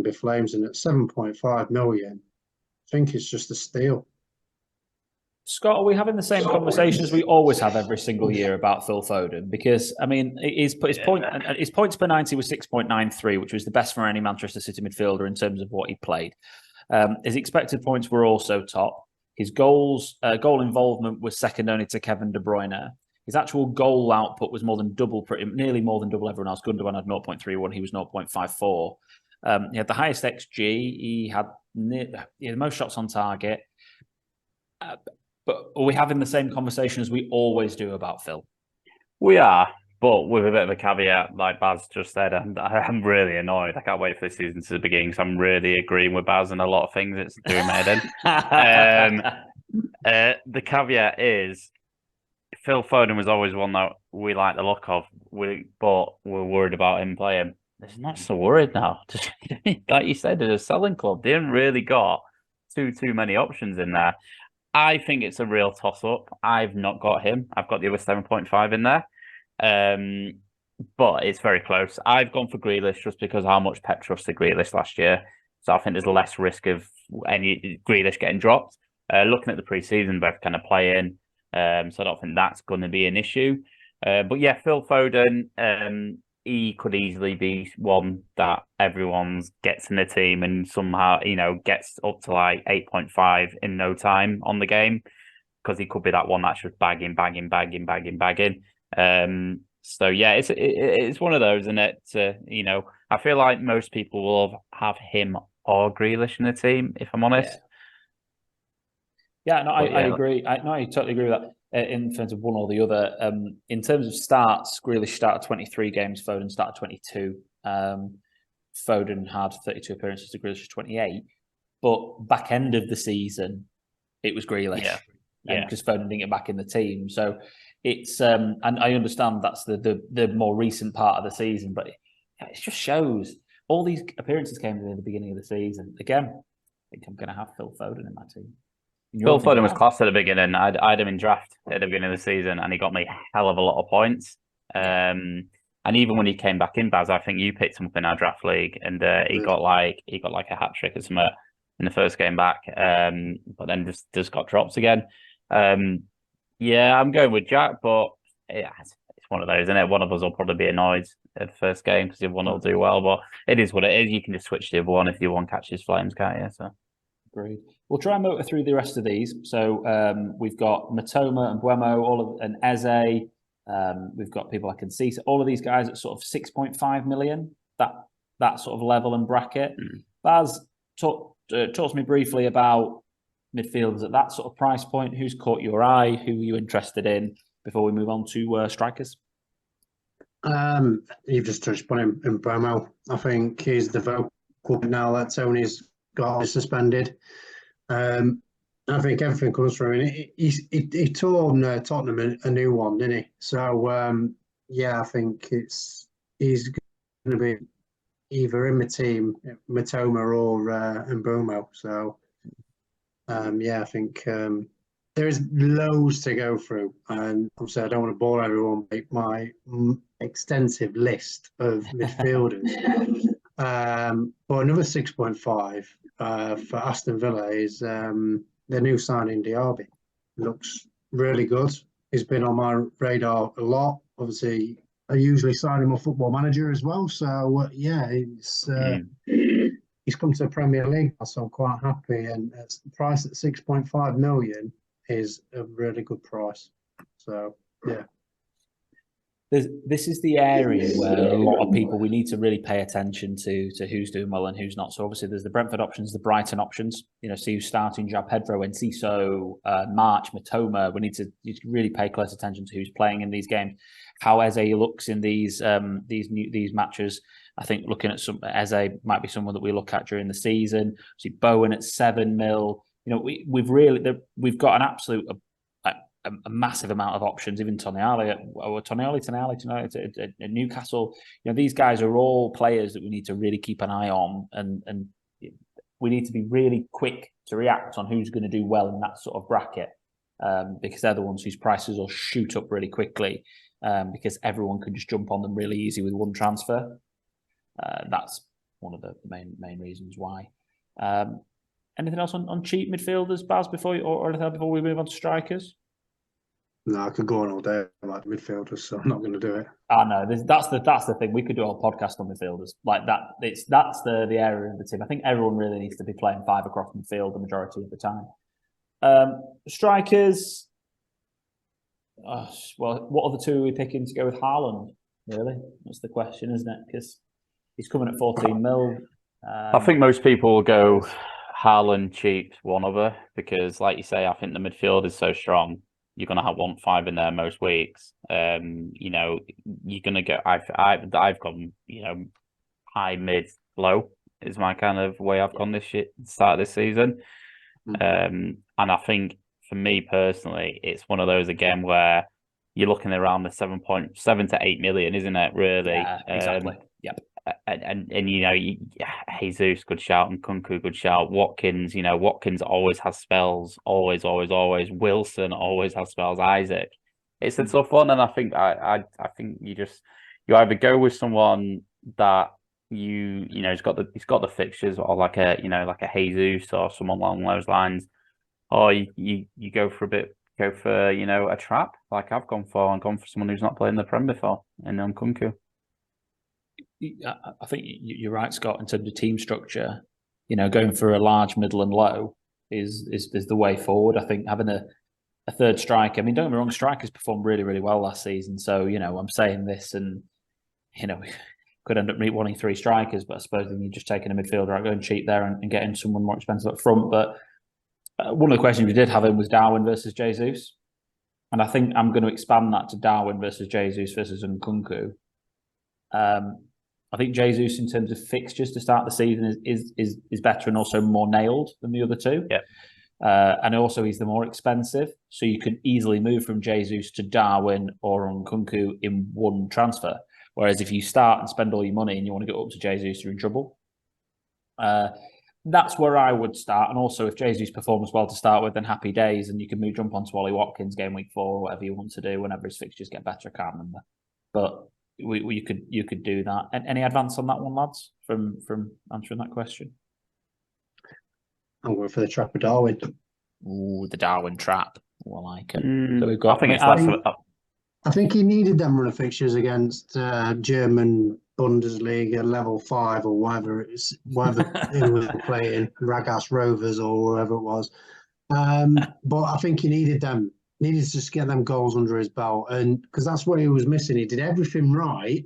Speaker 3: be flames. And at 7.5 million, I think it's just a steal.
Speaker 1: Scott, are we having the same conversations we always have every single year about Phil Foden? Because I mean, his points per 90 was 6.93, which was the best for any Manchester City midfielder in terms of what he played. His expected points were also top. His goal involvement was second only to Kevin De Bruyne. His actual goal output was nearly more than double everyone else. Gundogan had 0.31, he was 0.54. He had the highest XG. He had the most shots on target. But are we having the same conversation as we always do about Phil?
Speaker 4: We are, But with a bit of a caveat, like Baz just said, I'm really annoyed. I can't wait for this season to begin because I'm really agreeing with Baz on a lot of things it's doing my head in. The caveat is Phil Foden was always one that we like the look of, but we're worried about him playing. There's not so worried now. Like you said, it's a selling club. They haven't really got too many options in there. I think it's a real toss-up. I've not got him. I've got the other 7.5 in there. But it's very close. I've gone for Grealish just because how much Pep trusted Grealish last year. So I think there's less risk of any Grealish getting dropped. Looking at the pre-season, both kind of playing. So I don't think that's going to be an issue. But yeah, Phil Foden, he could easily be one that everyone gets in the team and somehow, gets up to like 8.5 in no time on the game, because he could be that one that's just bagging. So yeah, it's one of those, isn't it? I feel like most people will have him or Grealish in the team, if I'm honest.
Speaker 1: Yeah, no, I agree. I totally agree with that. In terms of one or the other, in terms of starts, Grealish started 23 games, Foden started 22. Foden had 32 appearances to Grealish 28, but back end of the season, it was Grealish, because Foden didn't get back in the team. So it's and I understand that's the more recent part of the season, but it just shows all these appearances came in the beginning of the season. Again, I think I'm going to have Phil Foden in my team.
Speaker 4: Phil Foden was class at the beginning. I had him in draft at the beginning of the season, and he got me a hell of a lot of points. And even when he came back in, Baz, I think you picked him up in our draft league, and he got like a hat trick or something in the first game back. But then just got dropped again. Yeah, I'm going with Jack, but it's one of those, isn't it? One of us will probably be annoyed at the first game because the other one will do well. But it is what it is. You can just switch to the other one if the one catches flames, can't you? So.
Speaker 1: Agreed. We'll try and motor through the rest of these. So we've got Matoma and Buemo, and Eze. We've got people I can see. So all of these guys at sort of 6.5 million. That sort of level and bracket. Baz, talk to me briefly about midfielders at that sort of price point. Who's caught your eye? Who are you interested in? Before we move on to strikers.
Speaker 3: You've just touched upon him in Buemo. I think he's the vocal now that Tony's got suspended. I think everything comes from him. He tore Tottenham a new one, didn't he? So I think he's going to be either in my team, Matoma or Mbumo. So I think there is loads to go through, and obviously I don't want to bore everyone with my extensive list of midfielders. But another 6.5 for Aston Villa is the new signing Diaby. Looks really good. He's been on my radar a lot. Obviously, I usually sign him on Football Manager as well. So he's come to the Premier League, so I'm quite happy. And the price at 6.5 million is a really good price. So yeah.
Speaker 1: This is the area where a lot of people, we need to really pay attention to who's doing well and who's not. So obviously there's the Brentford options, the Brighton options, see who's starting, João Pedro, Enciso, March, Matoma. We need to really pay close attention to who's playing in these games, how Eze looks in these matches. I think looking at Eze might be someone that we look at during the season. See Bowen at 7 mil. We've got an absolute a massive amount of options. Even Tonali at Newcastle. These guys are all players that we need to really keep an eye on, and we need to be really quick to react on who's going to do well in that sort of bracket, because they're the ones whose prices will shoot up really quickly, because everyone can just jump on them really easy with one transfer. That's one of the main reasons why. Anything else on cheap midfielders, Baz, before we move on to strikers?
Speaker 3: No, I could go on all day about midfielders, so I'm not going to do it.
Speaker 1: No, that's the thing. We could do a whole podcast on midfielders like that. That's the area of the team. I think everyone really needs to be playing 5 across midfield the majority of the time. Strikers. Well, what other two are we picking to go with Haaland? Really, that's the question, isn't it? Because he's coming at 14 mil.
Speaker 4: I think most people will go Haaland cheap, one other, because, like you say, I think the midfield is so strong you're going to want 5 in there most weeks. You know, you're going to get. I've gone, you know, high, mid, low is my kind of way I've gone start of this season. And I think for me personally, it's one of those again where you're looking around the 7.7 to 8 million, isn't it? Really,
Speaker 1: Yeah, exactly. Yep.
Speaker 4: And you know, Jesus, good shout, and Kunku, good shout. Watkins, you know, Watkins always has spells, always. Wilson always has spells. Isaac, it's a tough one, and I think I think you either go with someone that you know he's got the fixtures, or like a Jesus or someone along those lines, or you go for you know, a trap like I've gone for someone who's not played in the Prem before, and Kunku.
Speaker 1: I think you're right, Scott, in terms of team structure. You know, going for a large, middle, and low is the way forward. I think having a third striker. I mean, don't get me wrong, strikers performed really, really well last season. So, you know, I'm saying this, and you know, could end up wanting 3 strikers, but I suppose then you're just taking a midfielder out, going cheap there, and getting someone more expensive up front. But one of the questions we did have him was Darwin versus Jesus, and I think I'm going to expand that to Darwin versus Jesus versus Nkunku. I think Jesus, in terms of fixtures to start the season, is better and also more nailed than the other two.
Speaker 4: Yeah.
Speaker 1: And also he's the more expensive, so you can easily move from Jesus to Darwin or Nkunku in one transfer. Whereas if you start and spend all your money and you want to get up to Jesus, you're in trouble. That's where I would start. And also, if Jesus performs well to start with, then happy days, and you can jump on to Ollie Watkins game week 4 or whatever you want to do whenever his fixtures get better. I can't remember, but you could do that. And any advance on that one, lads, from answering that question?
Speaker 3: I'm going for the trap of Darwin.
Speaker 1: Ooh, the Darwin trap. I like it.
Speaker 4: So we've got. I think it's less of a.
Speaker 3: I think he needed them run of fixtures against German Bundesliga level 5 or whatever he was playing, Ragas Rovers or whoever it was. But I think he needed them. Needed to just get them goals under his belt, and because that's what he was missing. He did everything right,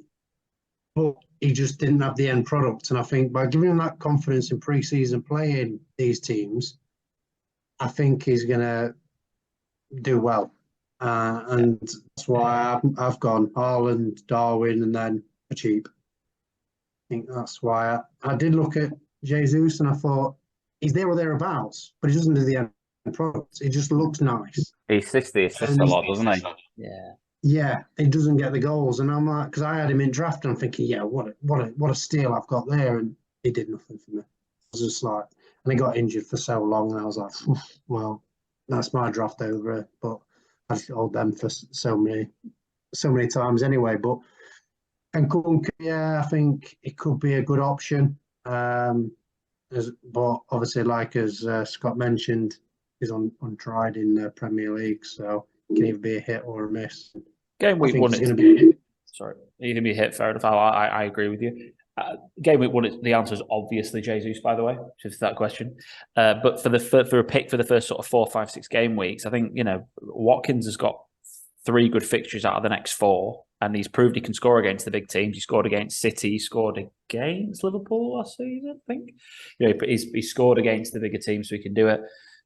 Speaker 3: but he just didn't have the end product. And I think by giving him that confidence in pre-season playing these teams, I think he's going to do well. And that's why I've gone Haaland, Darwin, and then a cheap. I think that's why I did look at Jesus, and I thought he's there or thereabouts, but he doesn't do the end product. It just looks nice.
Speaker 4: He assists a lot, doesn't he?
Speaker 3: Yeah, he doesn't get the goals, and I'm like, because I had him in draft, and I'm thinking, yeah, what a steal I've got there, and he did nothing for me. I was just like, and he got injured for so long, and I was like, well, that's my draft over, but I just hold them for so many times anyway. But and Kunku, yeah, I think it could be a good option. But obviously, like as Scott mentioned, he's untried in the Premier League, so it can either be a hit or a miss.
Speaker 1: Game week 1 is going to be a hit. Sorry, it's going to be a hit. Fair enough. I agree with you. Game week 1, the answer is obviously Jesus, by the way, just that question. But for a pick for the first sort of 4, 5, 6 game weeks, I think, you know, Watkins has got 3 good fixtures out of the next 4, and he's proved he can score against the big teams. He scored against City, he scored against Liverpool last season, I think. You know, he scored against the bigger teams, so he can do it.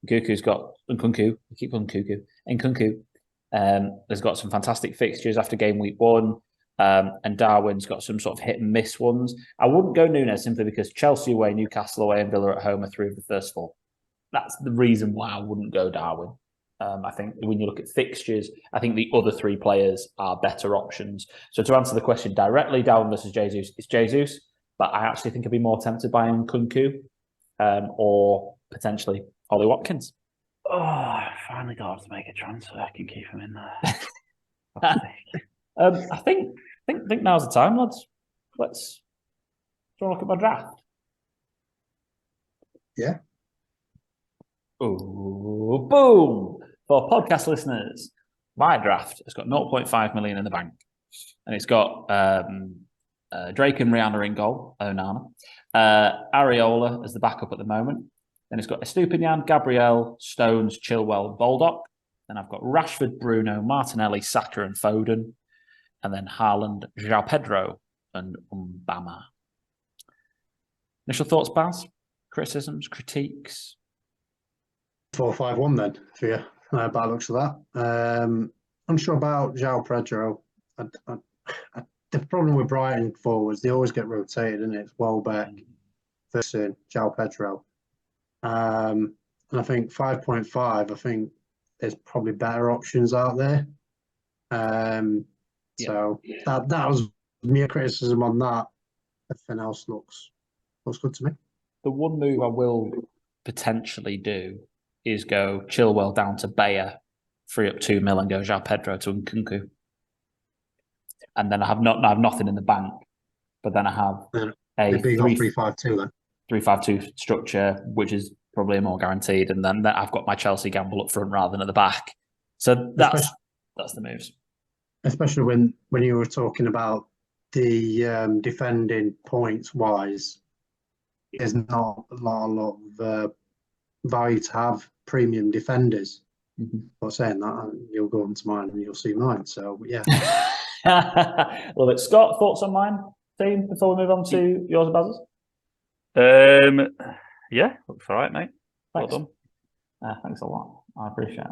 Speaker 1: Nkunku's got Nkunku. I keep on Nkunku. Has got some fantastic fixtures after game week 1. And Darwin's got some sort of hit and miss ones. I wouldn't go Núñez simply because Chelsea away, Newcastle away, and Villa at home are 3 of the first 4. That's the reason why I wouldn't go Darwin. I think when you look at fixtures, I think the other 3 players are better options. So to answer the question directly, Darwin versus Jesus, it's Jesus, but I actually think I'd be more tempted by Nkunku or potentially Ollie Watkins.
Speaker 4: Oh, I finally got to make a transfer. I can keep him in there.
Speaker 1: I think now's the time, lads. Let's look at my draft.
Speaker 3: Yeah.
Speaker 1: Ooh, boom! For podcast listeners, my draft has got 0.5 million in the bank, and it's got Drake and Rihanna in goal, Onana, Areola as the backup at the moment. Then it's got Estupinian, Gabriel, Stones, Chilwell, Baldock. Then I've got Rashford, Bruno, Martinelli, Saka, and Foden. And then Haaland, João Pedro, and Mbama. Initial thoughts, Baz? Criticisms, critiques?
Speaker 3: 4-5-1 then for by the looks of that. Unsure about João Pedro. The problem with Brighton forwards, they always get rotated, and it's Welbeck, Thurston, João Pedro. And I think 5.5, I think there's probably better options out there. So that was mere criticism on that. Everything else looks good to me.
Speaker 1: The one move I will potentially do is go Chilwell down to Bayer, free up 2 mil, and go João Pedro to Nkunku. And then I have nothing in the bank, but then I have a
Speaker 3: 3-5-2 then.
Speaker 1: 3-5-2 structure, which is probably more guaranteed, and then I've got my Chelsea gamble up front rather than at the back. So that's the moves.
Speaker 3: Especially when you were talking about the defending points wise, there's not a lot of value to have premium defenders. But saying that, you'll go onto mine and you'll see mine. So yeah.
Speaker 1: Love it. Scott, thoughts on mine team before we move on to yours and Baz's?
Speaker 4: Yeah, looks all right, mate.
Speaker 1: Thanks.
Speaker 4: Well
Speaker 1: done. Thanks a lot. I appreciate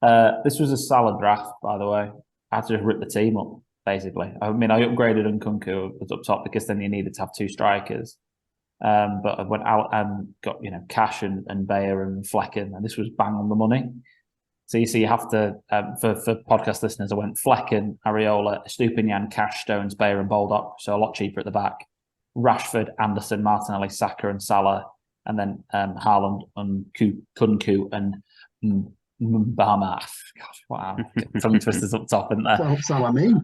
Speaker 1: that. This was a salad draft, by the way. I had to just rip the team up, basically. I mean, I upgraded Nkunku up top because then you needed to have 2 strikers. But I went out and got, Cash and Bayer and Flecken, and this was bang on the money. So you have to, for podcast listeners, I went Flecken, Areola, Estupinian, Cash, Stones, Bayer and Baldock, so a lot cheaper at the back. Rashford, Anderson, Martinelli, Saka and Salah, and then Haaland and Kunku and Mbama. Gosh, wow. Tongue twisters up top, isn't there?
Speaker 3: Sound like me.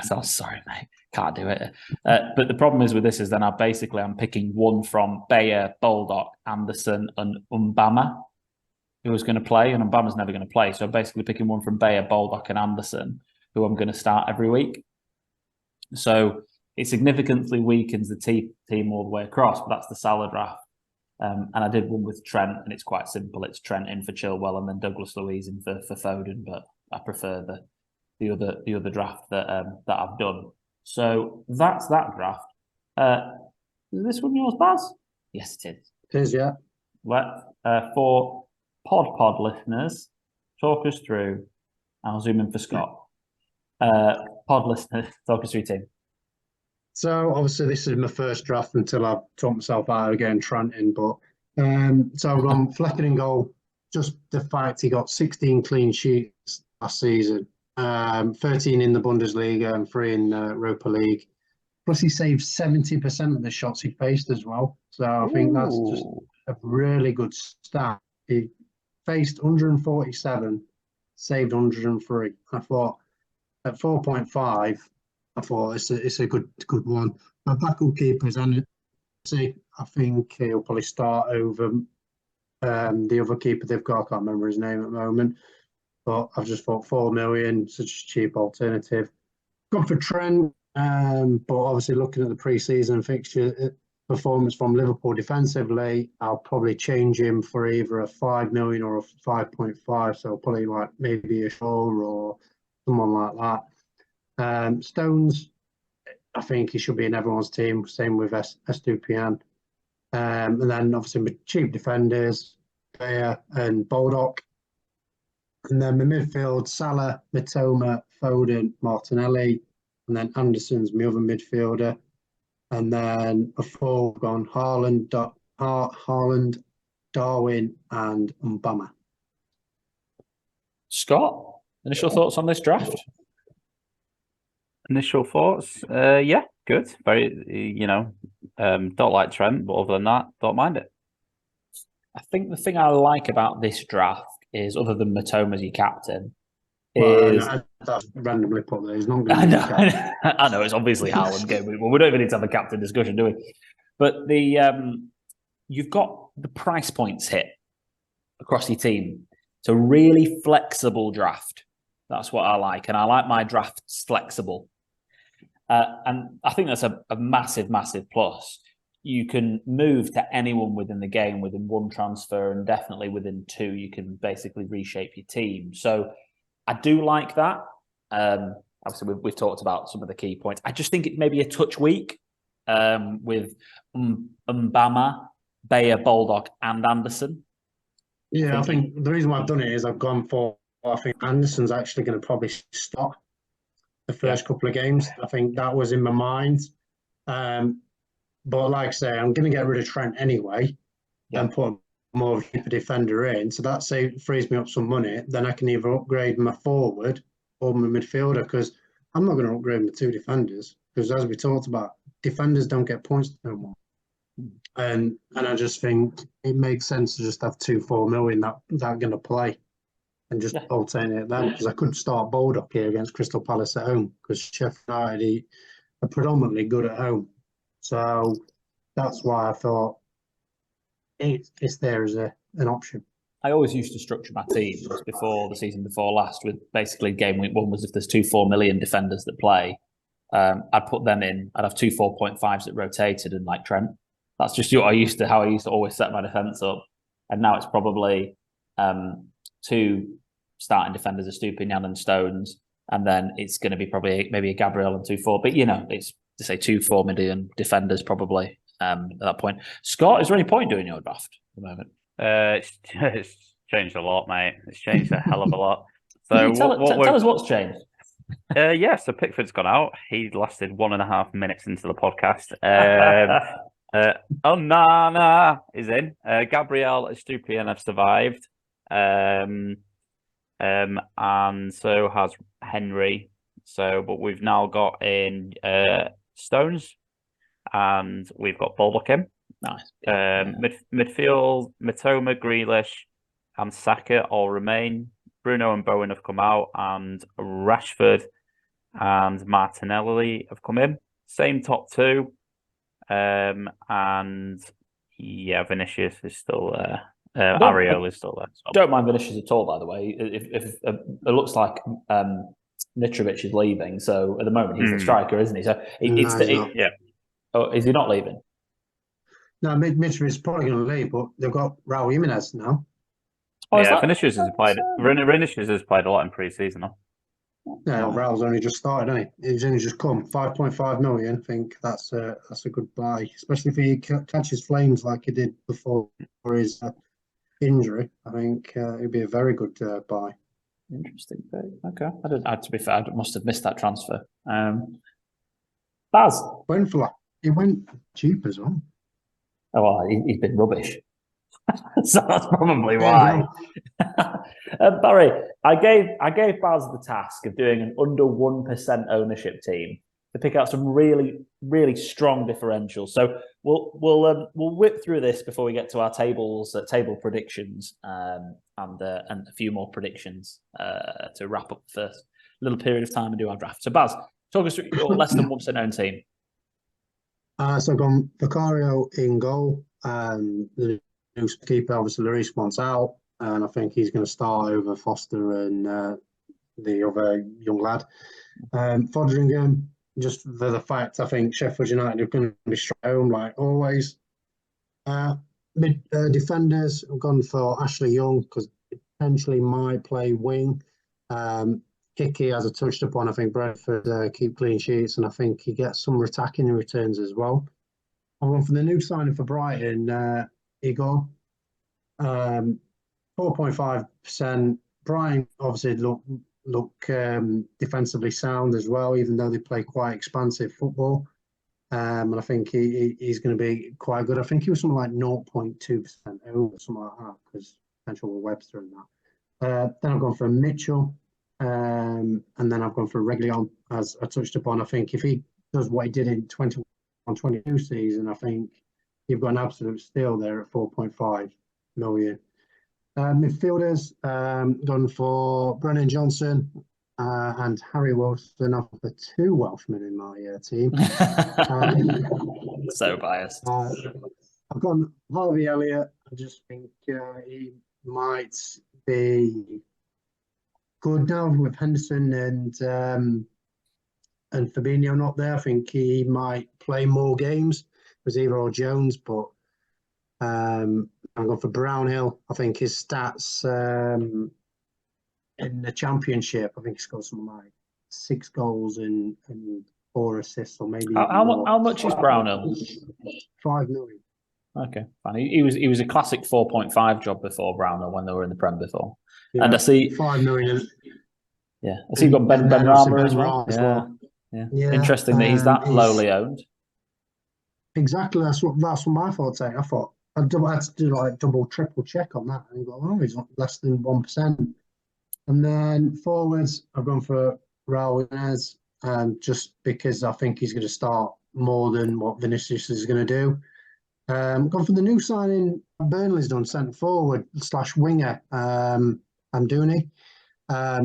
Speaker 1: So sorry, mate. Can't do it. But the problem is with this is then I'm picking one from Bayer, Baldock, Anderson and Mbama, who was going to play, and Mbama's never going to play. So I'm basically picking one from Bayer, Baldock and Anderson, who I'm going to start every week. So it significantly weakens the team all the way across, but that's the salad draft. And I did one with Trent, and it's quite simple. It's Trent in for Chilwell and then Douglas Luiz in for Foden, but I prefer the other draft that I've done. So that's that draft. Is this one yours, Baz? Yes, it is.
Speaker 3: It is, yeah.
Speaker 1: For pod listeners, talk us through. I'll zoom in for Scott. Pod listeners, talk us through team.
Speaker 3: So obviously this is my first draft until I've taught myself out of getting Trent in. But so I've gone Flecken in goal. Just the fact he got 16 clean sheets last season, 13 in the Bundesliga and 3 in Europa League. Plus he saved 70% of the shots he faced as well. So I think that's just a really good stat. He faced 147, saved 103. I thought at 4.5. I thought it's a good one. My backup keepers, and I think he'll probably start over the other keeper they've got. I can't remember his name at the moment, but I've just thought 4 million, such a cheap alternative. Gone for Trent, but obviously looking at the pre-season fixture performance from Liverpool defensively, I'll probably change him for either a 5 million or a 5.5. So probably like maybe a Shaw or someone like that. Stones, I think he should be in everyone's team. Same with Estupiñán. And then obviously my cheap defenders, Bayer and Baldock. And then my midfield, Salah, Mitoma, Foden, Martinelli. And then Anderson's my other midfielder. And then before we've gone Haaland, Darwin and Mbama.
Speaker 1: Scott, initial thoughts on this draft?
Speaker 4: Initial thoughts? Yeah, good. Very, don't like Trent, but other than that, don't mind it.
Speaker 1: I think the thing I like about this draft is, other than Mitoma as your captain,
Speaker 3: I randomly put there. He's not going to be captain.
Speaker 1: I know it's obviously Haaland game. Well, we don't even need to have a captain discussion, do we? But you've got the price points hit across your team. It's a really flexible draft. That's what I like, and I like my drafts flexible. And I think that's a massive, massive plus. You can move to anyone within the game within one transfer, and definitely within 2, you can basically reshape your team. So I do like that. Obviously, we've talked about some of the key points. I just think it may be a touch weak with Mbama, Bayer, Baldock, and Anderson.
Speaker 3: Yeah, I think the reason why I've done it is I've gone for, I think Anderson's actually going to probably start the first couple of games. I think that was in my mind. But like I say, I'm going to get rid of Trent anyway and put more of a defender in. So that frees me up some money. Then I can either upgrade my forward or my midfielder, because I'm not going to upgrade my two defenders, because as we talked about, defenders don't get points no more. And I just think it makes sense to just have 2-4 million that are going to play and just alternate them, because I could start Baldock here against Crystal Palace at home, because Sheffield United are predominantly good at home. So that's why I thought it's there as an option.
Speaker 1: I always used to structure my teams before the season before last with basically game week 1 was if there's 2-4 million defenders that play, I'd put them in. I'd have 2 4.5s that rotated, and like Trent. That's just how I used to always set my defence up. And now it's probably 2 starting defenders of Stupinian and Stones, and then it's going to be probably maybe a Gabriel and 2-4. But it's to say 2-4 million defenders probably at that point. Scott, is there any point doing your draft at the moment?
Speaker 4: It's changed a lot, mate. It's changed a hell of a lot. So
Speaker 1: tell us what's changed.
Speaker 4: So Pickford's gone out. He lasted 1.5 minutes into the podcast. Onana is in. Gabriel and Stupinian have survived. And so has Henry. But we've now got in Stones, and we've got Baldock in.
Speaker 1: Nice.
Speaker 4: Midfield, Matoma, Grealish, and Saka all remain. Bruno and Bowen have come out, and Rashford and Martinelli have come in. Same top 2. And Vinicius is still there. Ariel is still there. So.
Speaker 1: Don't mind Vinicius at all, by the way. If it looks like Mitrovic is leaving, so at the moment he's the striker, isn't he? So Oh, is he not leaving?
Speaker 3: No, Mitrovic is probably going to leave, but they've got Raul Jimenez now.
Speaker 4: Vinicius has played. Vinicius has played a lot in pre-season. Huh?
Speaker 3: Yeah, Raul's only just started, hasn't he? He's only just come. 5.5 million. I think that's a good buy, especially if he catches flames like he did before his injury. I think it'd be a very good buy.
Speaker 1: Interesting. Okay. To be fair, I must have missed that transfer. Baz.
Speaker 3: He went cheap as well.
Speaker 1: Oh, well, he's been rubbish. So that's probably why. Barry, I gave Baz the task of doing an under 1% ownership team to pick out some really, really strong differentials. So we'll whip through this before we get to our table predictions and a few more predictions to wrap up the first little period of time and do our draft. So Baz, talk us through your less than 1% owned team.
Speaker 3: So I've gone Vicario in goal. The new keeper, obviously, Lloris wants out, and I think he's going to start over Foster and the other young lad. Foderingham, just for the fact I think Sheffield United are going to be strong at home, like always. Defenders, I've gone for Ashley Young, because potentially might play wing. Kiki, as I touched upon, I think Brentford keep clean sheets, and I think he gets some attacking returns as well. I'm going for the new signing for Brighton, Igor. 4.5%. Brighton obviously look defensively sound as well, even though they play quite expansive football. And I think he's going to be quite good. I think he was something like 0.2% over, something like that, because potential with Webster and that. Then I've gone for Mitchell. And then I've gone for Reguilon, as I touched upon. I think if he does what he did in 21-22 season, I think you've got an absolute steal there at 4.5 million. Midfielders, gone for Brennan Johnson and Harry Wilson. I've got 2 Welshmen in my team.
Speaker 1: So biased.
Speaker 3: I've gone Harvey Elliott. I just think he might be good now with Henderson and Fabinho not there. I think he might play more games with either or Jones, but I'm going for Brownhill. I think his stats in the Championship, I think he scored something like 6 goals and 4 assists, or maybe
Speaker 1: how much is Brownhill?
Speaker 3: 5 million.
Speaker 1: Okay, fine. He was a classic 4.5 job before Brownhill when they were in the Prem before.
Speaker 3: Yeah,
Speaker 1: And I see
Speaker 3: 5 million.
Speaker 1: Yeah, I see you've got Ben Rama as well.
Speaker 3: Yeah,
Speaker 1: Interesting that he's that lowly owned.
Speaker 3: Exactly, that's what my thoughts are. I thought I had to do like double, triple check on that, and go, oh, he's less than 1%. And then forwards, I've gone for Raul Jimenez, just because I think he's going to start more than what Vinicius is going to do. Gone for the new signing Burnley's done, centre forward / winger, Amdouni. I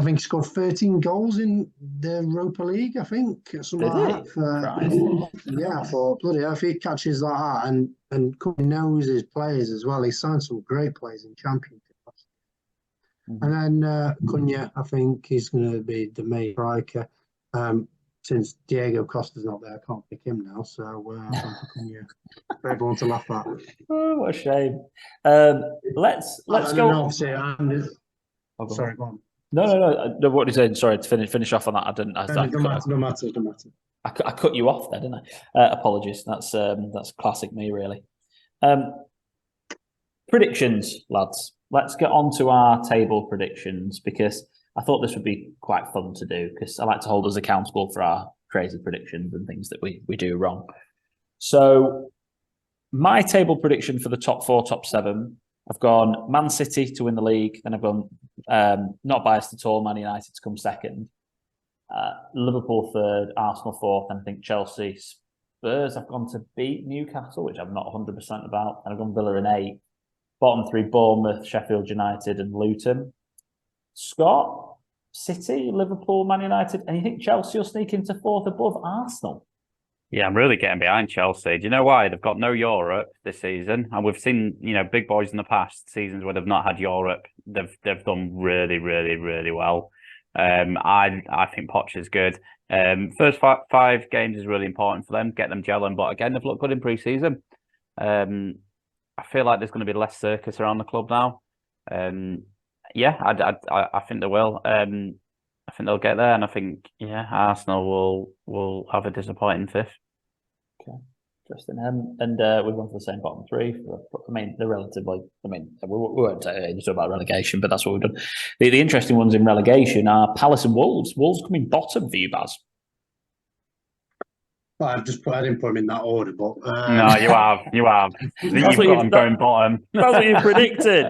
Speaker 3: think he scored 13 goals in the Europa League, I think. Something like that. Yeah, I thought, bloody hell, if he catches like that and knows his players as well, he signed some great players in Championship. And then Cunha, I think he's going to be the main striker. Since Diego Costa's not there, I can't pick him now. So I've gone for Cunha for everyone to laugh at.
Speaker 1: Oh, what a shame. Let's go.
Speaker 3: Sorry, go on.
Speaker 1: No. What are you saying? Sorry, to finish off on that. Don't
Speaker 3: matter.
Speaker 1: I cut you off there, didn't I? Apologies. That's classic me, really. Predictions, lads. Let's get on to our table predictions, because I thought this would be quite fun to do, because I like to hold us accountable for our crazy predictions and things that we do wrong. So my table prediction for the top 4, top 7, I've gone Man City to win the league. Then I've gone, not biased at all, Man United to come second. Liverpool 3rd, Arsenal 4th, and I think Chelsea. Spurs, I've gone to beat Newcastle, which I'm not 100% about. And I've gone Villa in 8th. Bottom 3, Bournemouth, Sheffield United, and Luton. Scott, City, Liverpool, Man United, and you think Chelsea will sneak into 4th above Arsenal?
Speaker 4: Yeah, I'm really getting behind Chelsea. Do you know why? They've got no Europe this season, and we've seen, big boys in the past seasons where they've not had Europe. They've done really, really, really well. I think Poch is good. First 5 games is really important for them, get them gelling. But again, they've looked good in pre-season. I feel like there's going to be less circus around the club now. Yeah, I think they will. I think they'll get there, and I think Arsenal will have a disappointing 5th.
Speaker 1: Okay, interesting. And we've gone for the same bottom 3. I mean, they're relatively. I mean, we won't talk about relegation, but that's what we've done. The interesting ones in relegation are Palace and Wolves. Wolves coming bottom for you, Baz.
Speaker 3: Well, I didn't put them in that order, but
Speaker 4: no, you have. You've got them going bottom.
Speaker 1: That's what you predicted.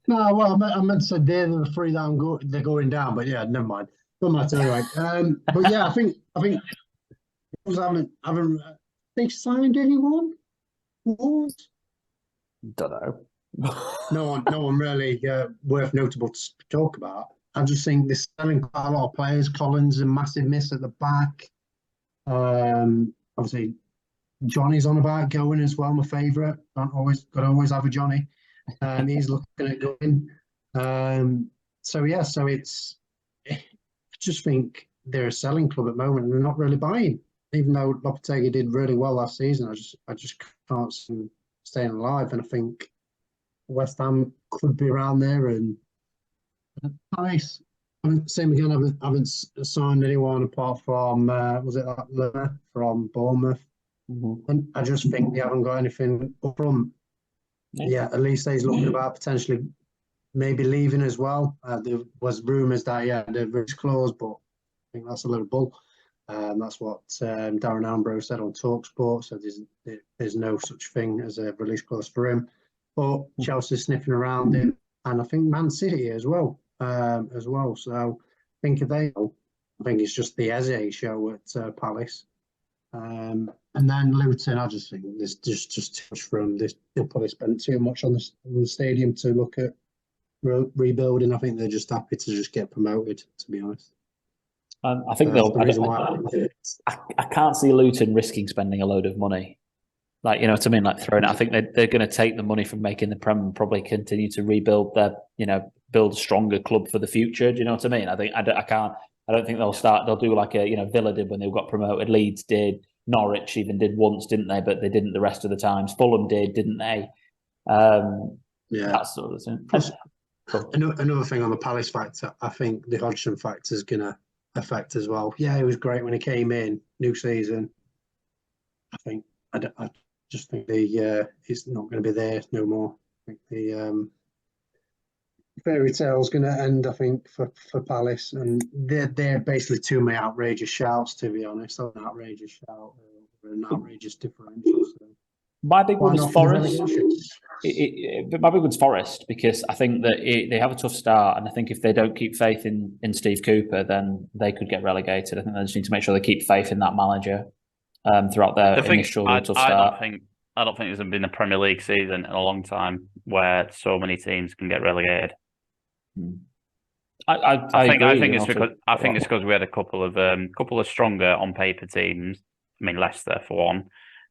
Speaker 3: No, well, I meant to say they're the 3 that they're going down, but yeah, never mind. Doesn't matter anyway. But yeah, I think haven't they signed anyone? Wolves?
Speaker 1: Don't know.
Speaker 3: No one really worth notable to talk about. I just think they're selling quite a lot of players. Collins a massive miss at the back. Obviously, Johnny's on about going as well. My favourite. Got to always have a Johnny. He's looking at going. So it's. I just think they're a selling club at the moment, and they're not really buying. Even though Lopetegui did really well last season, I just can't see him staying alive. And I think West Ham could be around there, and Palace. Same again. I haven't signed anyone apart from was it that Lerner from Bournemouth, and I just think they haven't got anything up front. Yeah, at least he's looking about potentially maybe leaving as well. There was rumours that they've reached clause, but I think that's a little bull. That's what Darren Ambrose said on TalkSport. So there's no such thing as a release clause for him. But Chelsea's sniffing around him, and I think Man City as well. So I think it's just the Eze show at Palace. And then Luton, I just think there's just too much from this. They'll probably spend too much on the stadium to look at rebuilding. I think they're just happy to just get promoted, to be honest.
Speaker 1: I think I can't see Luton risking spending a load of money. Like, you know what I mean? Like throwing it. I think they're going to take the money from making the Prem and probably continue to rebuild build a stronger club for the future. Do you know what I mean? I don't think they'll do like a, Villa did when they got promoted. Leeds did. Norwich even did once, didn't they? But they didn't the rest of the times. Fulham did, didn't they? That sort of thing.
Speaker 3: Another thing on the Palace factor, I think the Hodgson factor is going to affect as well. Yeah, it was great when he came in, new season. I think Just think it's not going to be there no more. I think the fairy tale's going to end, I think, for Palace, and they're basically too many outrageous shouts, to be honest. An outrageous shout or an outrageous differential. So.
Speaker 1: My big one is Forest.
Speaker 3: Relegation?
Speaker 1: My big one's Forest, because I think that they have a tough start, and I think if they don't keep faith in Steve Cooper, then they could get relegated. I think they just need to make sure they keep faith in that manager throughout their initial tough start.
Speaker 4: I don't think there's been a Premier League season in a long time where so many teams can get relegated.
Speaker 1: I think
Speaker 4: it's because we had a couple of stronger on paper teams. I mean, Leicester for one,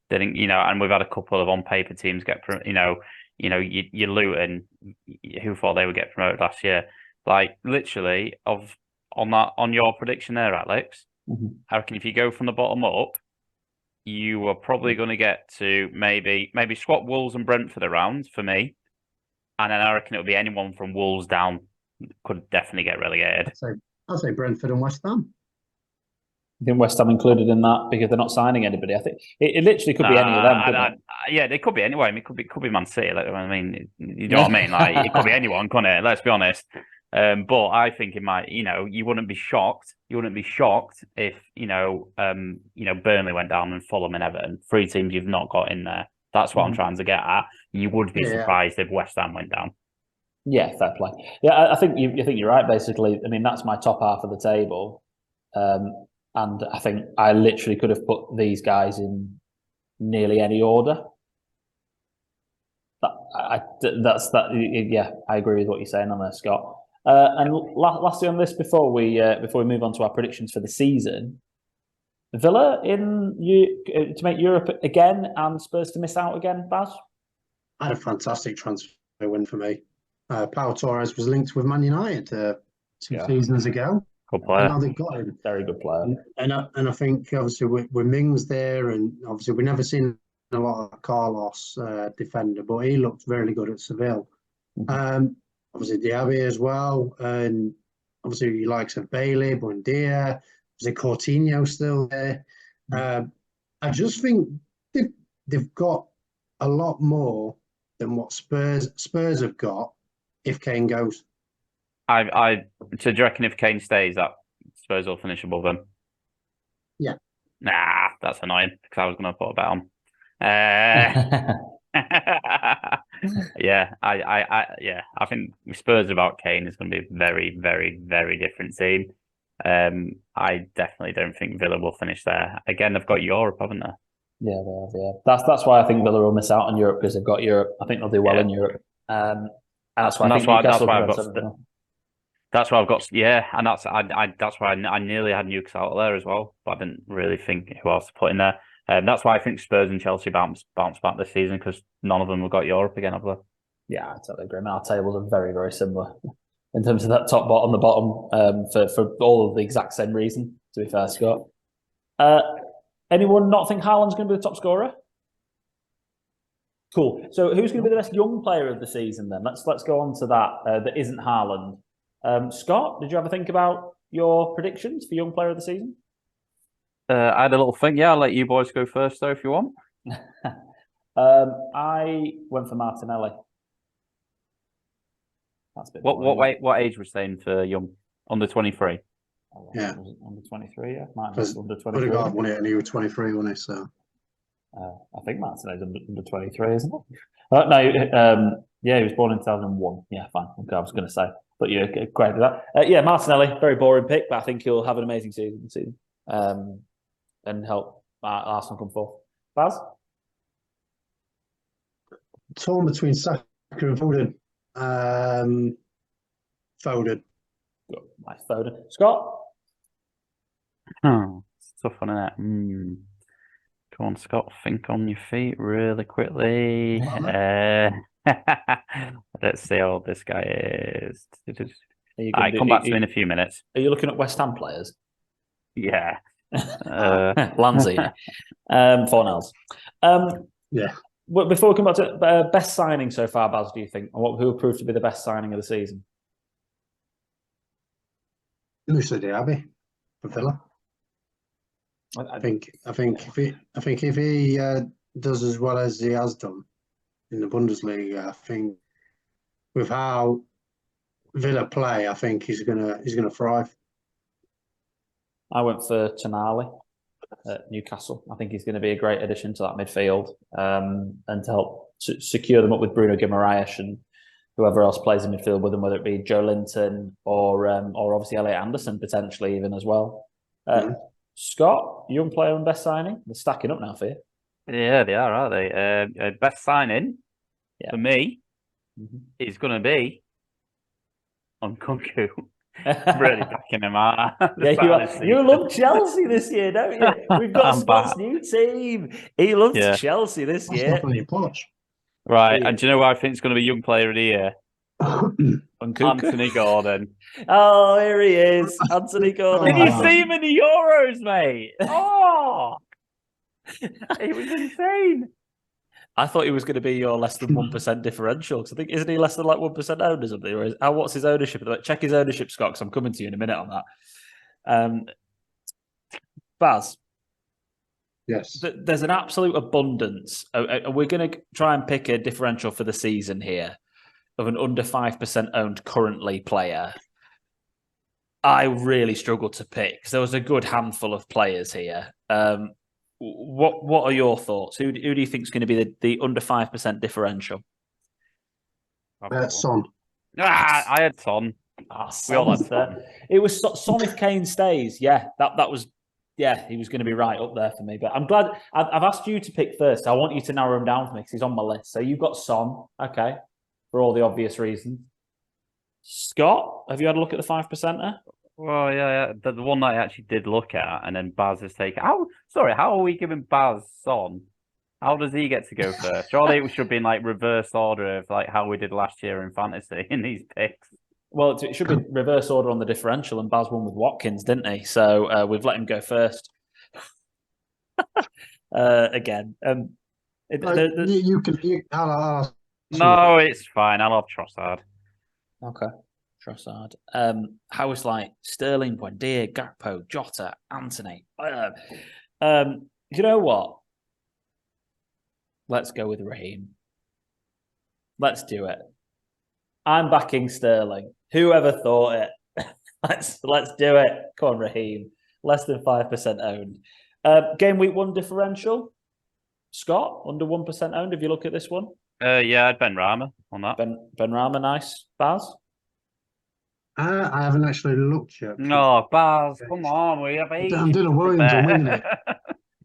Speaker 4: didn't, and we've had a couple of on paper teams get, your Luton, who thought they would get promoted last year. Like literally, on your prediction there, Alex, I reckon if you go from the bottom up, you are probably going to get to maybe swap Wolves and Brentford around for me, and then I reckon it'll be anyone from Wolves down could definitely get relegated.
Speaker 3: I'd say Brentford and West Ham.
Speaker 1: I think West Ham included in that because they're not signing anybody. I think it literally could be any of them.
Speaker 4: Yeah, they could be anyway. I mean, it could be Man City. Like, I mean, you know what I mean? Like, it could be anyone, couldn't it? Let's be honest. But I think it might. You wouldn't be shocked. You wouldn't be shocked if Burnley went down and Fulham and Everton, 3 teams you've not got in there. That's what I'm trying to get at. You would be surprised if West Ham went down.
Speaker 1: Yeah, fair play. Yeah, I think you're right. Basically, I mean, that's my top half of the table, and I think I literally could have put these guys in nearly any order. That's that. Yeah, I agree with what you're saying on there, Scott. And lastly on this, before we move on to our predictions for the season, Villa to make Europe again and Spurs to miss out again. Baz,
Speaker 3: I had a fantastic transfer win for me. Pau Torres was linked with Man United 2 seasons ago.
Speaker 4: Good player.
Speaker 3: And now they've got him.
Speaker 1: Very good player.
Speaker 3: And I think obviously with Mings there, and obviously we've never seen a lot of Carlos defender, but he looked very good at Seville. Obviously Diaby as well, and obviously he likes of Bailey, Buendia, obviously Coutinho still there. I just think they've got a lot more than what Spurs have got if Kane goes.
Speaker 4: So do you reckon if Kane stays, that Spurs will finish above him?
Speaker 3: Yeah.
Speaker 4: Nah, that's annoying because I was going to put a bet on. I think Spurs without Kane is going to be a very, very, very different team. I definitely don't think Villa will finish there. Again, they've got Europe, haven't they?
Speaker 1: Yeah, they have. Yeah, that's why I think Villa will miss out on Europe, because they've got Europe. I think they'll do well in Europe. And that's why I've got.
Speaker 4: That's why I've got, and that's why I nearly had Newcastle out there as well, but I didn't really think who else to put in there. That's why I think Spurs and Chelsea bounce back this season, because none of them have got Europe again, have they? Yeah,
Speaker 1: I totally agree. Our tables are very, very similar in terms of that top bottom, the bottom, for all of the exact same reason, to be fair, Scott. Anyone not think Haaland's going to be the top scorer? Cool. So who's going to be the best young player of the season then? Let's go on to that. That isn't Haaland. Scott, did you ever think about your predictions for young player of the season?
Speaker 4: I had a little think. Yeah, I'll let you boys go first though if you want.
Speaker 1: I went for Martinelli. That's a bit
Speaker 4: what age was staying for young? Under 23?
Speaker 3: Yeah.
Speaker 1: Under 23, yeah. Martinelli's under 23.
Speaker 3: Odegaard won it and he was 23, wasn't he? So.
Speaker 1: I think Martinelli's under 23, isn't it? No, he was born in 2001. Yeah, fine. Okay, I was going to say. But yeah, great with that. Martinelli, very boring pick, but I think he'll have an amazing season and help Arsenal come forth. Baz?
Speaker 3: Torn between Saka and Foden. Foden.
Speaker 1: Good. Nice Foden. Scott?
Speaker 4: It's a tough one, isn't it? Come on, Scott, think on your feet really quickly. Let's see how old this guy is. Come back to me in a few minutes.
Speaker 1: Are you looking at West Ham players?
Speaker 4: Yeah.
Speaker 1: Lanzini. Fornells.
Speaker 3: Yeah.
Speaker 1: Well, before we come back to best signing so far, Baz, do you think? Or who proved to be the best signing of the season?
Speaker 3: Moussa Diaby for Villa. I think if he does as well as he has done in the Bundesliga, I think with how Villa play, I think he's gonna thrive.
Speaker 1: I went for Tonali at Newcastle. I think he's going to be a great addition to that midfield, and to help secure them up with Bruno Guimaraes and whoever else plays in midfield with them, whether it be Joe Linton or obviously Elliot Anderson potentially even as well. Scott, young player and best signing. They're stacking up now for you.
Speaker 4: Yeah, they are, aren't they? Best signing for me is going to be on Kunku. Really backing him out.
Speaker 1: Yeah, you love Chelsea this year, don't you? We've got Scott's new team. He loves Chelsea this year.
Speaker 4: Right, and do you know what I think is going to be young player of the year? Anthony Gordon.
Speaker 1: Oh, here he is, Anthony Gordon.
Speaker 4: Did you see him in the Euros, mate? Oh, it was insane.
Speaker 1: I thought he was going to be your less than 1% differential, because I think, isn't he less than like 1% owned or something? Or what's his ownership? Check his ownership, Scott, because I'm coming to you in a minute on that. Baz.
Speaker 3: Yes.
Speaker 1: There's an absolute abundance. We're going to try and pick a differential for the season here of an under 5% owned currently player. I really struggled to pick because there was a good handful of players here. What are your thoughts? Who do you think is going to be the under 5% differential?
Speaker 3: Son.
Speaker 4: I had Son.
Speaker 1: We all had Son. It was Son if Kane stays. Yeah, that was. Yeah, he was going to be right up there for me. But I'm glad I've asked you to pick first. I want you to narrow him down for me because he's on my list. So you've got Son, okay, for all the obvious reasons. Scott, have you had a look at the 5%er?
Speaker 4: Well, yeah. The one that I actually did look at, and then Baz has taken. How are we giving Baz Son? How does he get to go first? Surely it should have been like reverse order of like how we did last year in fantasy in these picks.
Speaker 1: Well, it should be reverse order on the differential, and Baz won with Watkins, didn't he? So we've let him go first. Again,
Speaker 3: you can.
Speaker 4: No, it's fine. I love Trossard.
Speaker 1: Okay. Trossard. How is like Sterling, Buendia, Gakpo, Jota, Anthony? You know what? Let's go with Raheem. Let's do it. I'm backing Sterling. Whoever thought it? let's do it. Come on, Raheem. Less than 5% owned. Game week 1 differential. Scott, under 1% owned. If you look at this one.
Speaker 4: Yeah, I'd Ben Rama on that.
Speaker 1: Ben Rama, nice. Baz.
Speaker 3: I haven't actually looked yet.
Speaker 4: No, Baz, come on, we have 8.
Speaker 3: I'm doing a Williams. I'm winging it.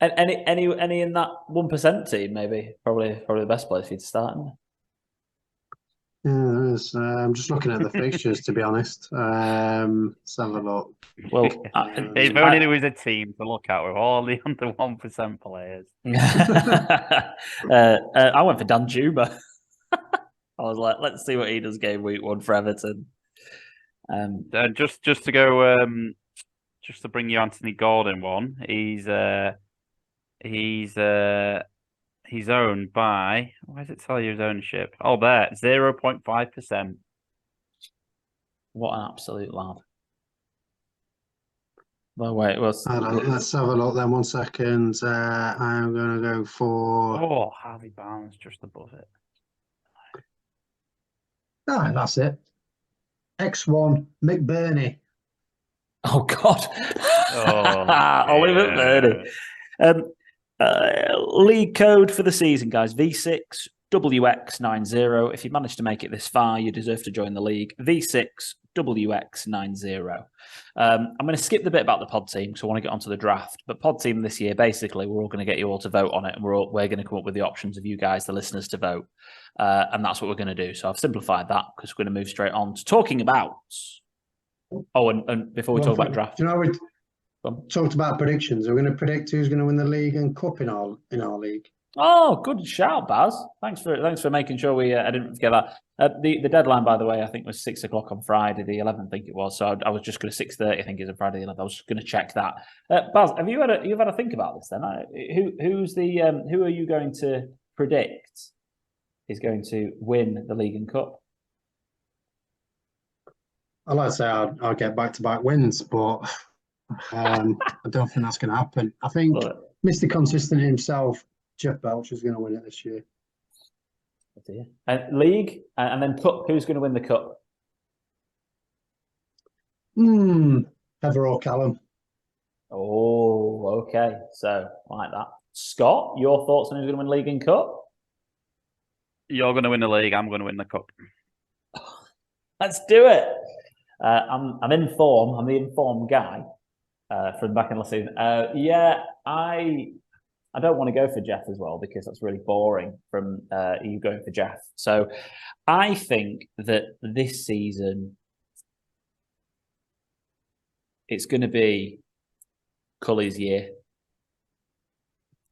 Speaker 1: Any in that 1% team? Maybe probably the best place for you to start.
Speaker 3: Yeah, there is. I'm just looking at the fixtures, to be honest. Let's have a look.
Speaker 1: Well,
Speaker 4: if only there was a team to look at with all the under 1% players.
Speaker 1: I went for Dan Juma. I was like, let's see what he does game week 1 for Everton.
Speaker 4: Just to go, just to bring you Anthony Gordon one. He's owned by. Why does it tell you his ownership? Oh, there, 0.5%.
Speaker 1: What an absolute lad! Well, wait, let's
Speaker 3: have a look then. 1 second. I'm going to go for.
Speaker 4: Oh, Harvey Barnes just above it.
Speaker 3: Ah, that's it. X1 McBurney.
Speaker 1: Oh God! Ollie McBurney. League code for the season, guys. V6 WX90. If you managed to make it this far, you deserve to join the league. V6 WX90. I'm going to skip the bit about the pod team because I want to get onto the draft. But pod team this year, basically, we're all going to get you all to vote on it, and we're going to come up with the options of you guys, the listeners, to vote. And that's what we're going to do. So I've simplified that because we're going to move straight on to talking about. Oh, and before we talk about draft,
Speaker 3: do you know we talked about predictions? We're going to predict who's going to win the league and cup in our league.
Speaker 1: Oh, good shout, Baz. Thanks for making sure I didn't forget that. The deadline, by the way, I think was 6 o'clock on Friday, the 11th. I think it was. So I was just going to 6:30. I think is on Friday the 11th. I was just going to check that. Baz, have you had a think about this then? Who are you going to predict is going to win the league and cup?
Speaker 3: I'd like to say I'll get back-to-back wins, but I don't think that's going to happen. I think Mr. Consistent himself, Jeff Belcher's going to win it this year.
Speaker 1: League and then cup. Who's going to win the cup?
Speaker 3: Heather or Callum.
Speaker 1: Oh, okay. So like that. Scott, your thoughts on who's going to win league and cup?
Speaker 4: You're going to win the league. I'm going to win the cup.
Speaker 1: Let's do it. I'm in form. I'm the informed guy from back in last season. Yeah, I don't want to go for Jeff as well because that's really boring from you going for Jeff. So I think that this season it's going to be Cully's year.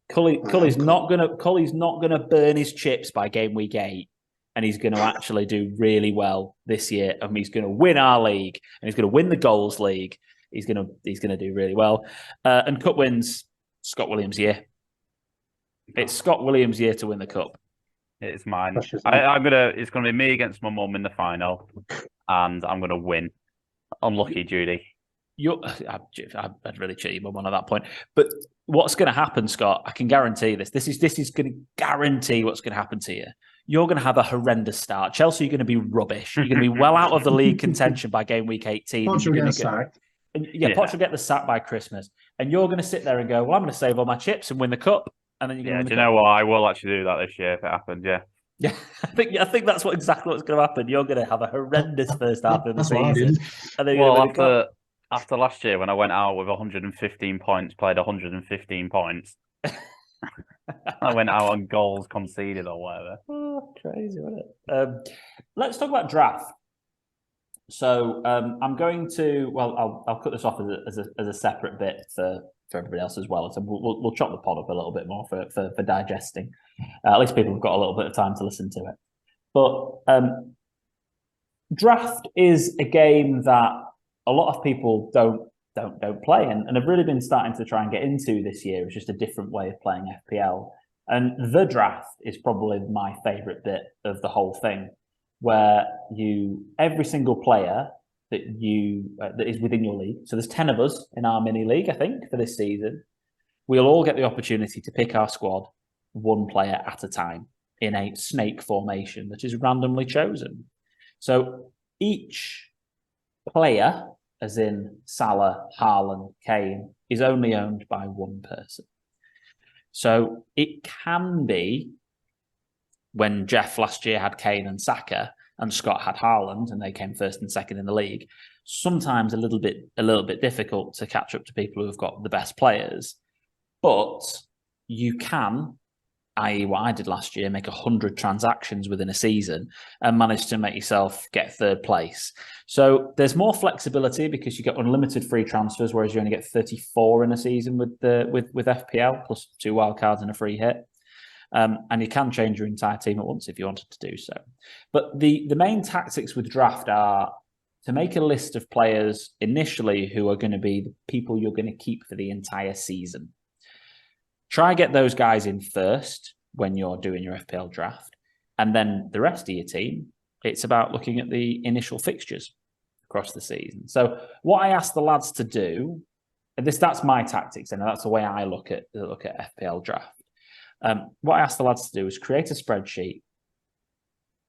Speaker 1: Cully's not gonna burn his chips by game week 8, and he's going to actually do really well this year. And he's going to win our league, and he's going to win the goals league. He's going to do really well. And cup wins Scott Williams' year. It's Scott Williams' year to win the cup.
Speaker 4: It's mine. It's gonna be me against my mum in the final, and I'm gonna win. Unlucky, Judy. I'd really cheat your mum on at that point. But what's going to happen, Scott? I can guarantee this. This is going to guarantee what's going to happen to you. You're going to have a horrendous start. Chelsea are going to be rubbish. You're going to be well out of the league contention by game week 18.
Speaker 3: Poch will get sacked.
Speaker 1: Poch will get the sack by Christmas, and you're going to sit there and go, "Well, I'm going to save all my chips and win the cup." And then you're going to win the cup.
Speaker 4: You know what? I will actually do that this year if it happens. Yeah.
Speaker 1: Yeah, I think that's exactly what's going to happen. You're going to have a horrendous first half of the season. And then
Speaker 4: after last year when I went out with 115 points, played 115 points, I went out on goals conceded or whatever.
Speaker 1: Oh, crazy, wasn't it? Let's talk about draft. So I'm going to. Well, I'll cut this off as a separate bit for everybody else as well. So we'll chop the pod up a little bit more for digesting. At least people have got a little bit of time to listen to it. But draft is a game that a lot of people don't play and have really been starting to try and get into this year. It's just a different way of playing FPL. And the draft is probably my favourite bit of the whole thing, where every single player that is within your league. So there's 10 of us in our mini league, I think, for this season. We'll all get the opportunity to pick our squad one player at a time in a snake formation that is randomly chosen. So each player, as in Salah, Haaland, Kane, is only owned by one person. So it can be when Jeff last year had Kane and Saka and Scott had Haaland and they came first and second in the league, sometimes a little bit difficult to catch up to people who have got the best players. But you can, i.e. what I did last year, make 100 transactions within a season and manage to make yourself get third place. So there's more flexibility because you get unlimited free transfers, whereas you only get 34 in a season with FPL, plus 2 wildcards and a free hit. And you can change your entire team at once if you wanted to do so. But the main tactics with draft are to make a list of players initially who are going to be the people you're going to keep for the entire season. Try get those guys in first when you're doing your FPL draft. And then the rest of your team, it's about looking at the initial fixtures across the season. So what I asked the lads to do, and that's my tactics, and that's the way I look at FPL draft. What I asked the lads to do is create a spreadsheet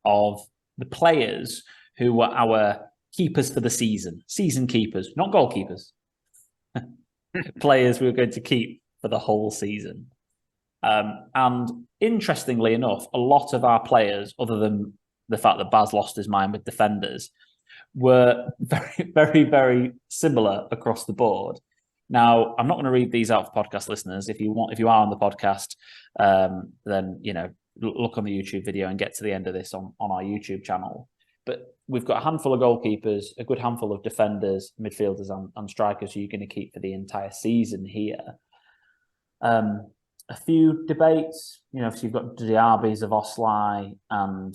Speaker 1: of the players who were our keepers for the season keepers, not goalkeepers. Players we were going to keep for the whole season. And interestingly enough, a lot of our players, other than the fact that Baz lost his mind with defenders, were very, very, very similar across the board. Now, I'm not going to read these out for podcast listeners. If you are on the podcast, then look on the YouTube video and get to the end of this on our YouTube channel. But we've got a handful of goalkeepers, a good handful of defenders, midfielders, and strikers who you're going to keep for the entire season here. A few debates, so you've got Diaby, Szoboszlai, and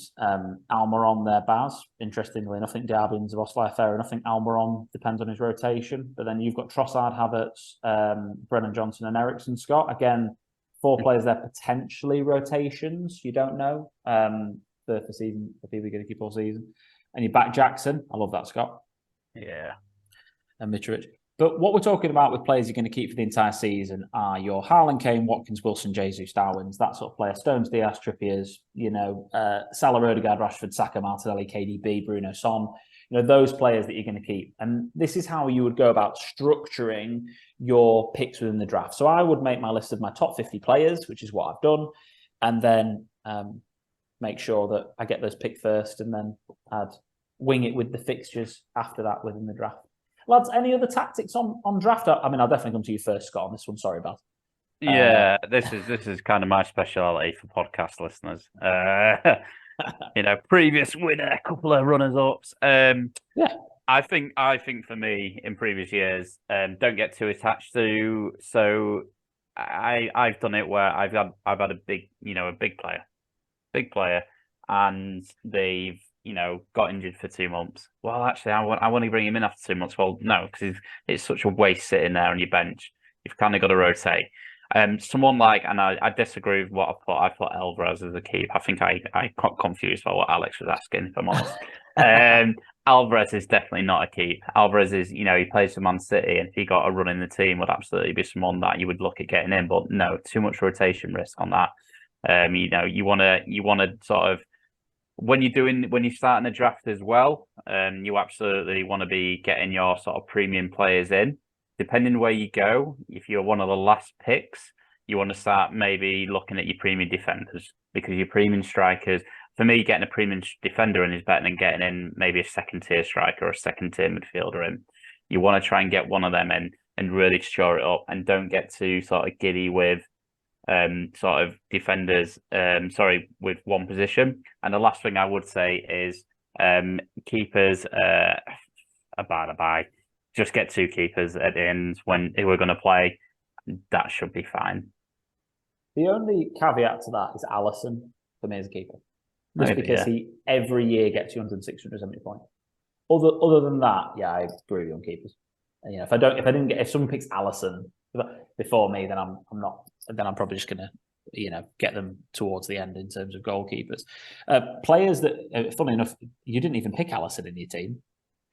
Speaker 1: Almiron there, Baz. Interestingly enough, I think Diaby and Szoboszlai are fair enough. I think Almiron depends on his rotation. But then you've got Trossard, Havertz, Brennan Johnson, and Eriksen, Scott. Again, 4 players there, potentially rotations. You don't know for season, for people you're going to keep all season. And you back Jackson. I love that, Scott.
Speaker 4: Yeah.
Speaker 1: And Mitrovic. But what we're talking about with players you're going to keep for the entire season are your Haaland, Kane, Watkins, Wilson, Jesus, Darwins, that sort of player. Stones, Diaz, Trippiers, Salah, Odegaard, Rashford, Saka, Martinelli, KDB, Bruno, Son. Those players that you're going to keep. And this is how you would go about structuring your picks within the draft. So I would make my list of my top 50 players, which is what I've done, and then make sure that I get those picked first, and then I'd wing it with the fixtures after that within the draft. Lads, any other tactics on draft? I mean, I'll definitely come to you first, Scott, on this one. Sorry about it.
Speaker 4: Yeah, this is kind of my speciality for podcast listeners. Previous winner, a couple of runners ups.
Speaker 1: Yeah,
Speaker 4: I think for me in previous years, don't get too attached to. So I've done it where I've had a big player, and they've got injured for 2 months. Well, actually, I want to bring him in after 2 months. Well, no, because it's such a waste sitting there on your bench. You've kind of got to rotate. Someone like, and I disagree with what I put. I put Alvarez as a keep. I think I got confused by what Alex was asking, if I'm honest. Alvarez is definitely not a keep. Alvarez is, he plays for Man City, and if he got a run in the team, would absolutely be someone that you would look at getting in. But no, too much rotation risk on that. You want to sort of, when you're starting a draft as well, you absolutely want to be getting your sort of premium players in. Depending where you go, if you're one of the last picks, you want to start maybe looking at your premium defenders, because your premium strikers, for me, getting a premium defender in is better than getting in maybe a second-tier striker or a second-tier midfielder in. You want to try and get one of them in and really shore it up, and don't get too sort of giddy with sort of defenders, with one position. And the last thing I would say is keepers are bye. Just get 2 keepers at the end when we're going to play. That should be fine.
Speaker 1: The only caveat to that is Alisson for me as a keeper. Just because he every year gets 200, 670 points. Other than that, yeah, I agree on keepers. And, if someone picks Alisson before me, then I'm not. Then I'm probably just gonna, get them towards the end in terms of goalkeepers. Players that, funnily enough, you didn't even pick Alisson in your team.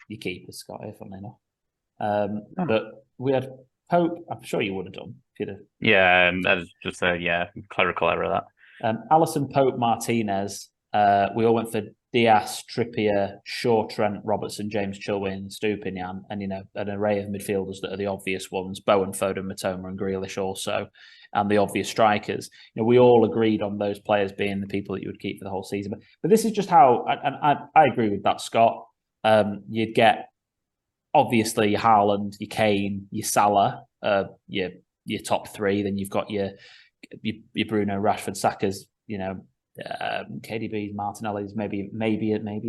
Speaker 1: Your keepers, Scott, funnily enough. But we had Pope. I'm sure you would have done if you'd have.
Speaker 4: Yeah, that was just a clerical error. That
Speaker 1: Alisson, Pope, Martinez. We all went for Diaz, Trippier, Shaw, Trent, Robertson, James Chilwell, Stupinian, and an array of midfielders that are the obvious ones: Bowen, Foden, Matoma, and Grealish also, and the obvious strikers. We all agreed on those players being the people that you would keep for the whole season. But this is just how, and I agree with that, Scott. You'd get obviously your Haaland, your Kane, your Salah, your top 3. Then you've got your Bruno, Rashford, Saka's, KDB's, Martinelli's, maybe a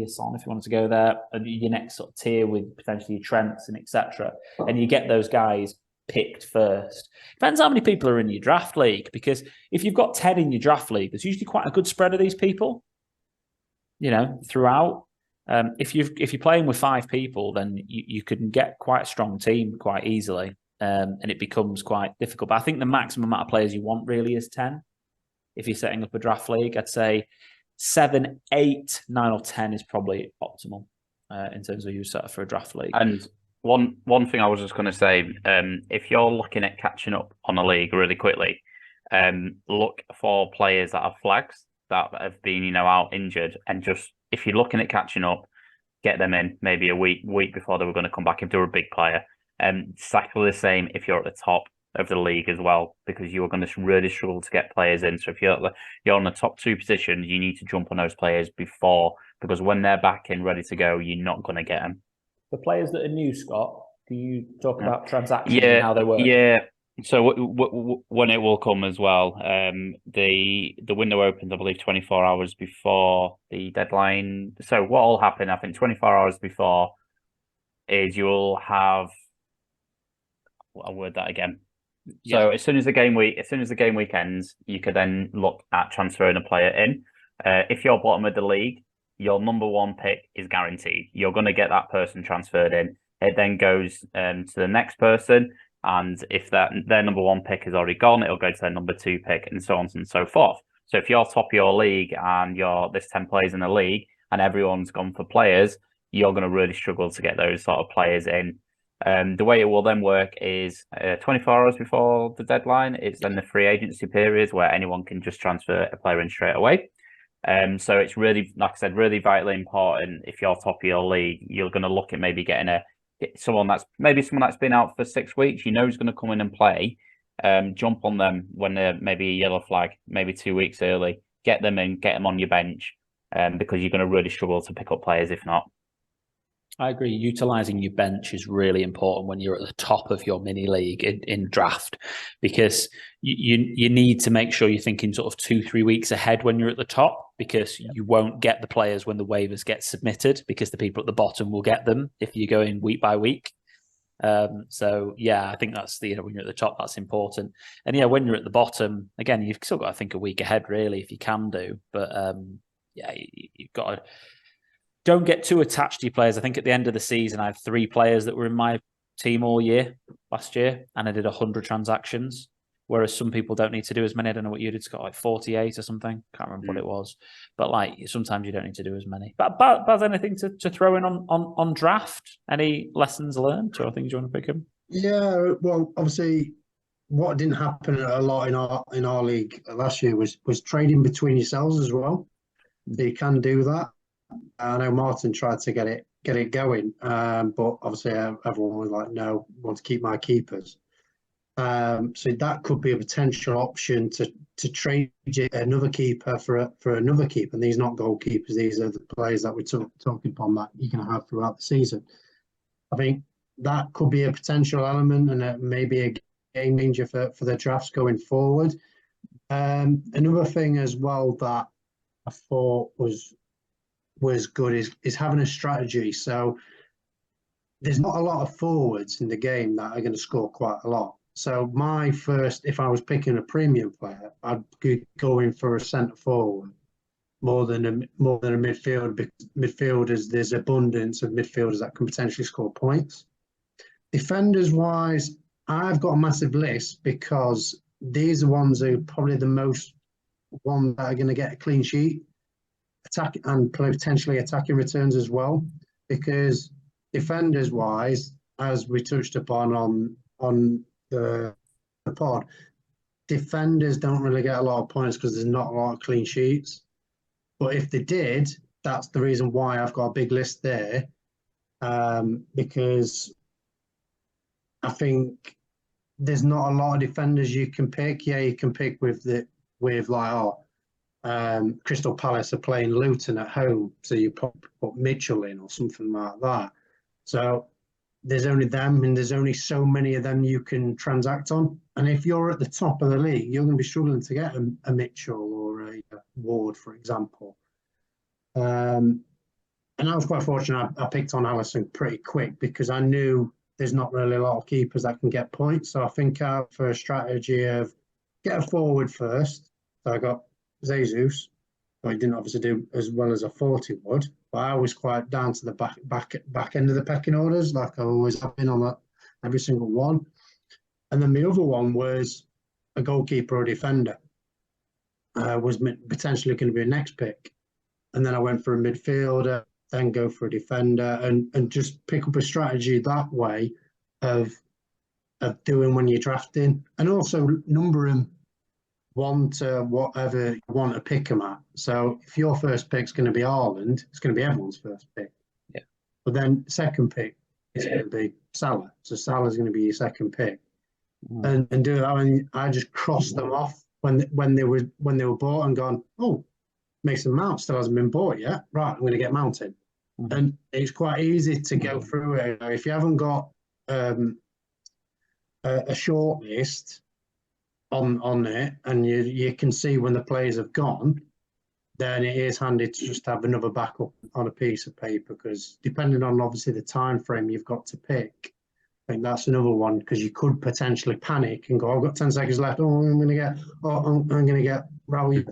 Speaker 1: Son if you wanted to go there, and your next sort of tier with potentially your Trents and etc. And you get those guys picked first. Depends how many people are in your draft league, because if you've got 10 in your draft league, there's usually quite a good spread of these people, throughout. If you're playing with 5 people, then you can get quite a strong team quite easily, and it becomes quite difficult. But I think the maximum amount of players you want really is 10. If you're setting up a draft league, I'd say 7, 8, 9, or 10 is probably optimal in terms of you set up for a draft league.
Speaker 4: And one thing I was just going to say, if you're looking at catching up on a league really quickly, look for players that have flags that have been out injured, and just, if you're looking at catching up, get them in maybe a week before they were going to come back if they're a big player. Exactly the same if you're at the top of the league as well, because you are going to really struggle to get players in. So if you're on the top 2 positions, you need to jump on those players before, because when they're back in ready to go, you're not going to get them.
Speaker 1: The players that are new, Scott, do you talk about transactions and how they work?
Speaker 4: Yeah. So when it will come as well, the window opens, I believe, 24 hours before the deadline. So what will happen, I think, 24 hours before, is you'll have. I'll word that again.
Speaker 1: Yeah.
Speaker 4: So as soon as the game week ends, you could then look at transferring a player in. If you're bottom of the league, your number 1 pick is guaranteed. You're going to get that person transferred in. It then goes to the next person. And if their number 1 pick is already gone, it'll go to their number 2 pick, and so on and so forth. So if you're top of your league and there's 10 players in the league and everyone's gone for players, you're going to really struggle to get those sort of players in. The way it will then work is 24 hours before the deadline. It's then the free agency period where anyone can just transfer a player in straight away. So it's really, like I said, really vitally important. If you're top of your league, you're going to look at maybe getting someone that's been out for 6 weeks. You know who's going to come in and play. Jump on them when they're maybe a yellow flag, maybe 2 weeks early. Get them in, get them on your bench, because you're going to really struggle to pick up players if not.
Speaker 1: I agree. Utilising your bench is really important when you're at the top of your mini league in draft, because you need to make sure you're thinking sort of 2-3 weeks ahead when you're at the top, because you won't get the players when the waivers get submitted, because the people at the bottom will get them if you're going week by week. So yeah, I think that's when you're at the top, that's important. And yeah, when you're at the bottom, again, you've still got to think a week ahead, really, if you can do. But yeah, you've got to. Don't get too attached to your players. I think at the end of the season, I had 3 players that were in my team all year last year, and I did 100 transactions. Whereas some people don't need to do as many. I don't know what you did, Scott, like 48 or something. Can't remember what it was. But like sometimes you don't need to do as many. But Baz, anything to throw in on draft? Any lessons learned or things you want to pick them?
Speaker 3: Yeah, well, obviously, what didn't happen a lot in our league last year was trading between yourselves as well. So you can do that. I know Martin tried to get it going, but obviously everyone was like, "No, I want to keep my keepers." So that could be a potential option to trade another keeper for another keeper. And these are not goalkeepers; these are the players that we're talking upon that you're going to have throughout the season. I think that could be a potential element and maybe a game changer for the drafts going forward. Another thing as well that I thought was good is having a strategy. So there's not a lot of forwards in the game that are going to score quite a lot. So if I was picking a premium player, I'd go in for a centre forward more than a midfielder, because midfielders, there's abundance of midfielders that can potentially score points. Defenders wise, I've got a massive list because these are ones who are probably the most ones that are going to get a clean sheet. Attack and potentially attacking returns as well, because defenders wise, as we touched upon on the pod, defenders don't really get a lot of points because there's not a lot of clean sheets. But if they did, that's the reason why I've got a big list there, because I think there's not a lot of defenders you can pick. Yeah, you can pick with Crystal Palace are playing Luton at home, so you put Mitchell in or something like that. So there's only them, and there's only so many of them you can transact on. And if you're at the top of the league, you're going to be struggling to get a Mitchell or a Ward, for example. And I was quite fortunate. I picked on Alisson pretty quick because I knew there's not really a lot of keepers that can get points. So I think for a strategy of get a forward first. So I got Jesus, but he didn't obviously do as well as I thought he would. But I was quite down to the back end of the pecking orders, like I always have been on that every single one. And then the other one was a goalkeeper or defender. Was potentially going to be a next pick. And then I went for a midfielder, then go for a defender, and just pick up a strategy that way of doing when you're drafting, and also number them 1 to whatever you want to pick them at. So if your first pick's going to be Haaland, it's going to be everyone's first pick.
Speaker 1: Yeah. But
Speaker 3: then second pick is going to be Salah. So Salah's going to be your second pick. And do that. And I just crossed them off when they were bought and gone, oh, Mason Mount still hasn't been bought yet. Right, I'm going to get mounted. And it's quite easy to go through it. If you haven't got a short list on it, and you can see when the players have gone, then it is handy to just have another backup on a piece of paper, because depending on obviously the time frame you've got to pick, I think that's another one, because you could potentially panic and go, I've got 10 seconds left. I'm going to get Raul,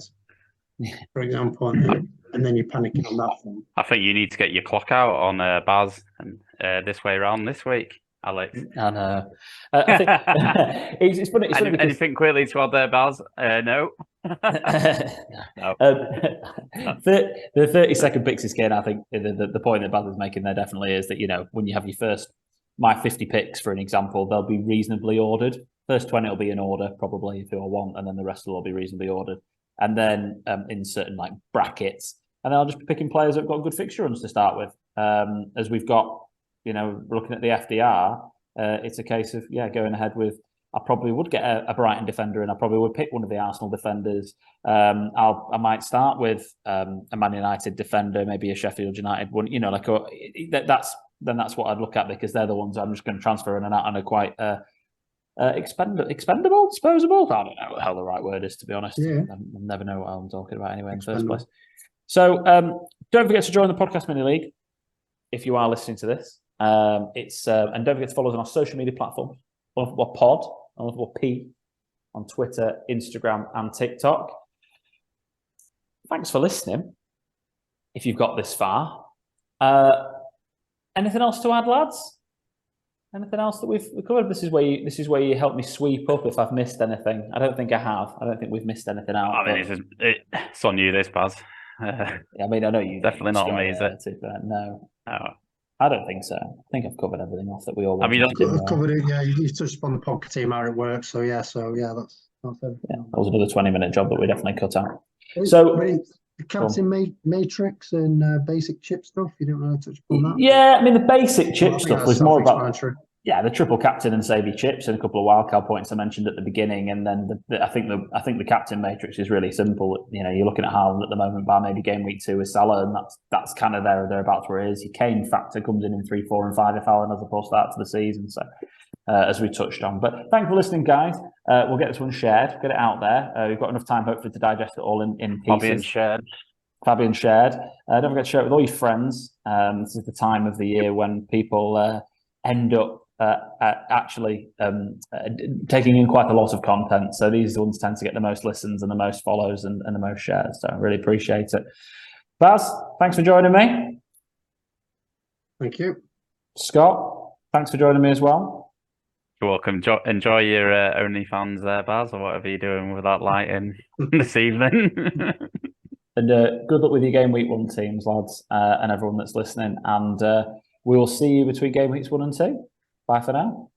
Speaker 3: for example, and then you're panicking on that one.
Speaker 4: I think you need to get your clock out on Baz and this way around this week, Alex.
Speaker 1: I know. I think it's funny. It's funny because...
Speaker 4: Anything quickly to add there, Baz? No.
Speaker 1: No. The 30-second picks is good. I think the point that Baz is making there definitely is that, when you have your first my 50 picks, for an example, they'll be reasonably ordered. First 20 will be in order, probably, if you all want, and then the rest will all be reasonably ordered. And then in certain like brackets. And then I'll just be picking players that have got good fixture runs to start with. As we've got, looking at the FDR, it's a case of, going ahead with, I probably would get a Brighton defender, and I probably would pick one of the Arsenal defenders. I might start with a Man United defender, maybe a Sheffield United one. That's what I'd look at, because they're the ones I'm just going to transfer in and out, and are quite expendable, disposable. I don't know what the hell the right word is, to be honest.
Speaker 3: Yeah.
Speaker 1: I never know what I'm talking about anyway in the first place. So don't forget to join the Podcast Mini League if you are listening to this. And don't forget to follow us on our social media platforms. Unlovable Pod, Unlovable P, on Twitter, Instagram, and TikTok. Thanks for listening. If you've got this far, anything else to add, lads? Anything else that we've covered? This is where you help me sweep up if I've missed anything. I don't think I have. I don't think we've missed anything out.
Speaker 4: I mean, it's on you, this, Baz.
Speaker 1: I mean, I know you.
Speaker 4: Definitely not on me, is it?
Speaker 1: No.
Speaker 4: Oh.
Speaker 1: I don't think so. I think I've covered everything off that we all want.
Speaker 3: I've covered it. Yeah, you touched upon the podcast team, how it works. So that's everything.
Speaker 1: That was another 20-minute job that we definitely cut out. So
Speaker 3: the captain matrix and basic chip stuff. You don't want to touch upon that?
Speaker 1: Yeah, I mean the basic chip stuff was more about the triple captain and save your chips and a couple of wildcard points I mentioned at the beginning, and then I think the captain matrix is really simple. You're looking at Haaland at the moment, by maybe game week 2 with Salah, and that's kind of thereabouts where it is. Your Kane factor comes in 3, 4, and 5 if Haaland has a poor start to the season. So as we touched on, but thanks for listening, guys. We'll get this one shared, get it out there. We've got enough time hopefully to digest it all in pieces. Fabian shared. Don't forget to share it with all your friends. This is the time of the year when people end up actually taking in quite a lot of content. So these ones tend to get the most listens and the most follows and the most shares. So I really appreciate it. Baz, thanks for joining me.
Speaker 3: Thank you.
Speaker 1: Scott, thanks for joining me as well.
Speaker 4: You're welcome. Enjoy your OnlyFans there, Baz, or whatever you're doing with that lighting this evening.
Speaker 1: And good luck with your game week 1 teams, lads, and everyone that's listening. And we will see you between game weeks 1 and 2. Bye for now.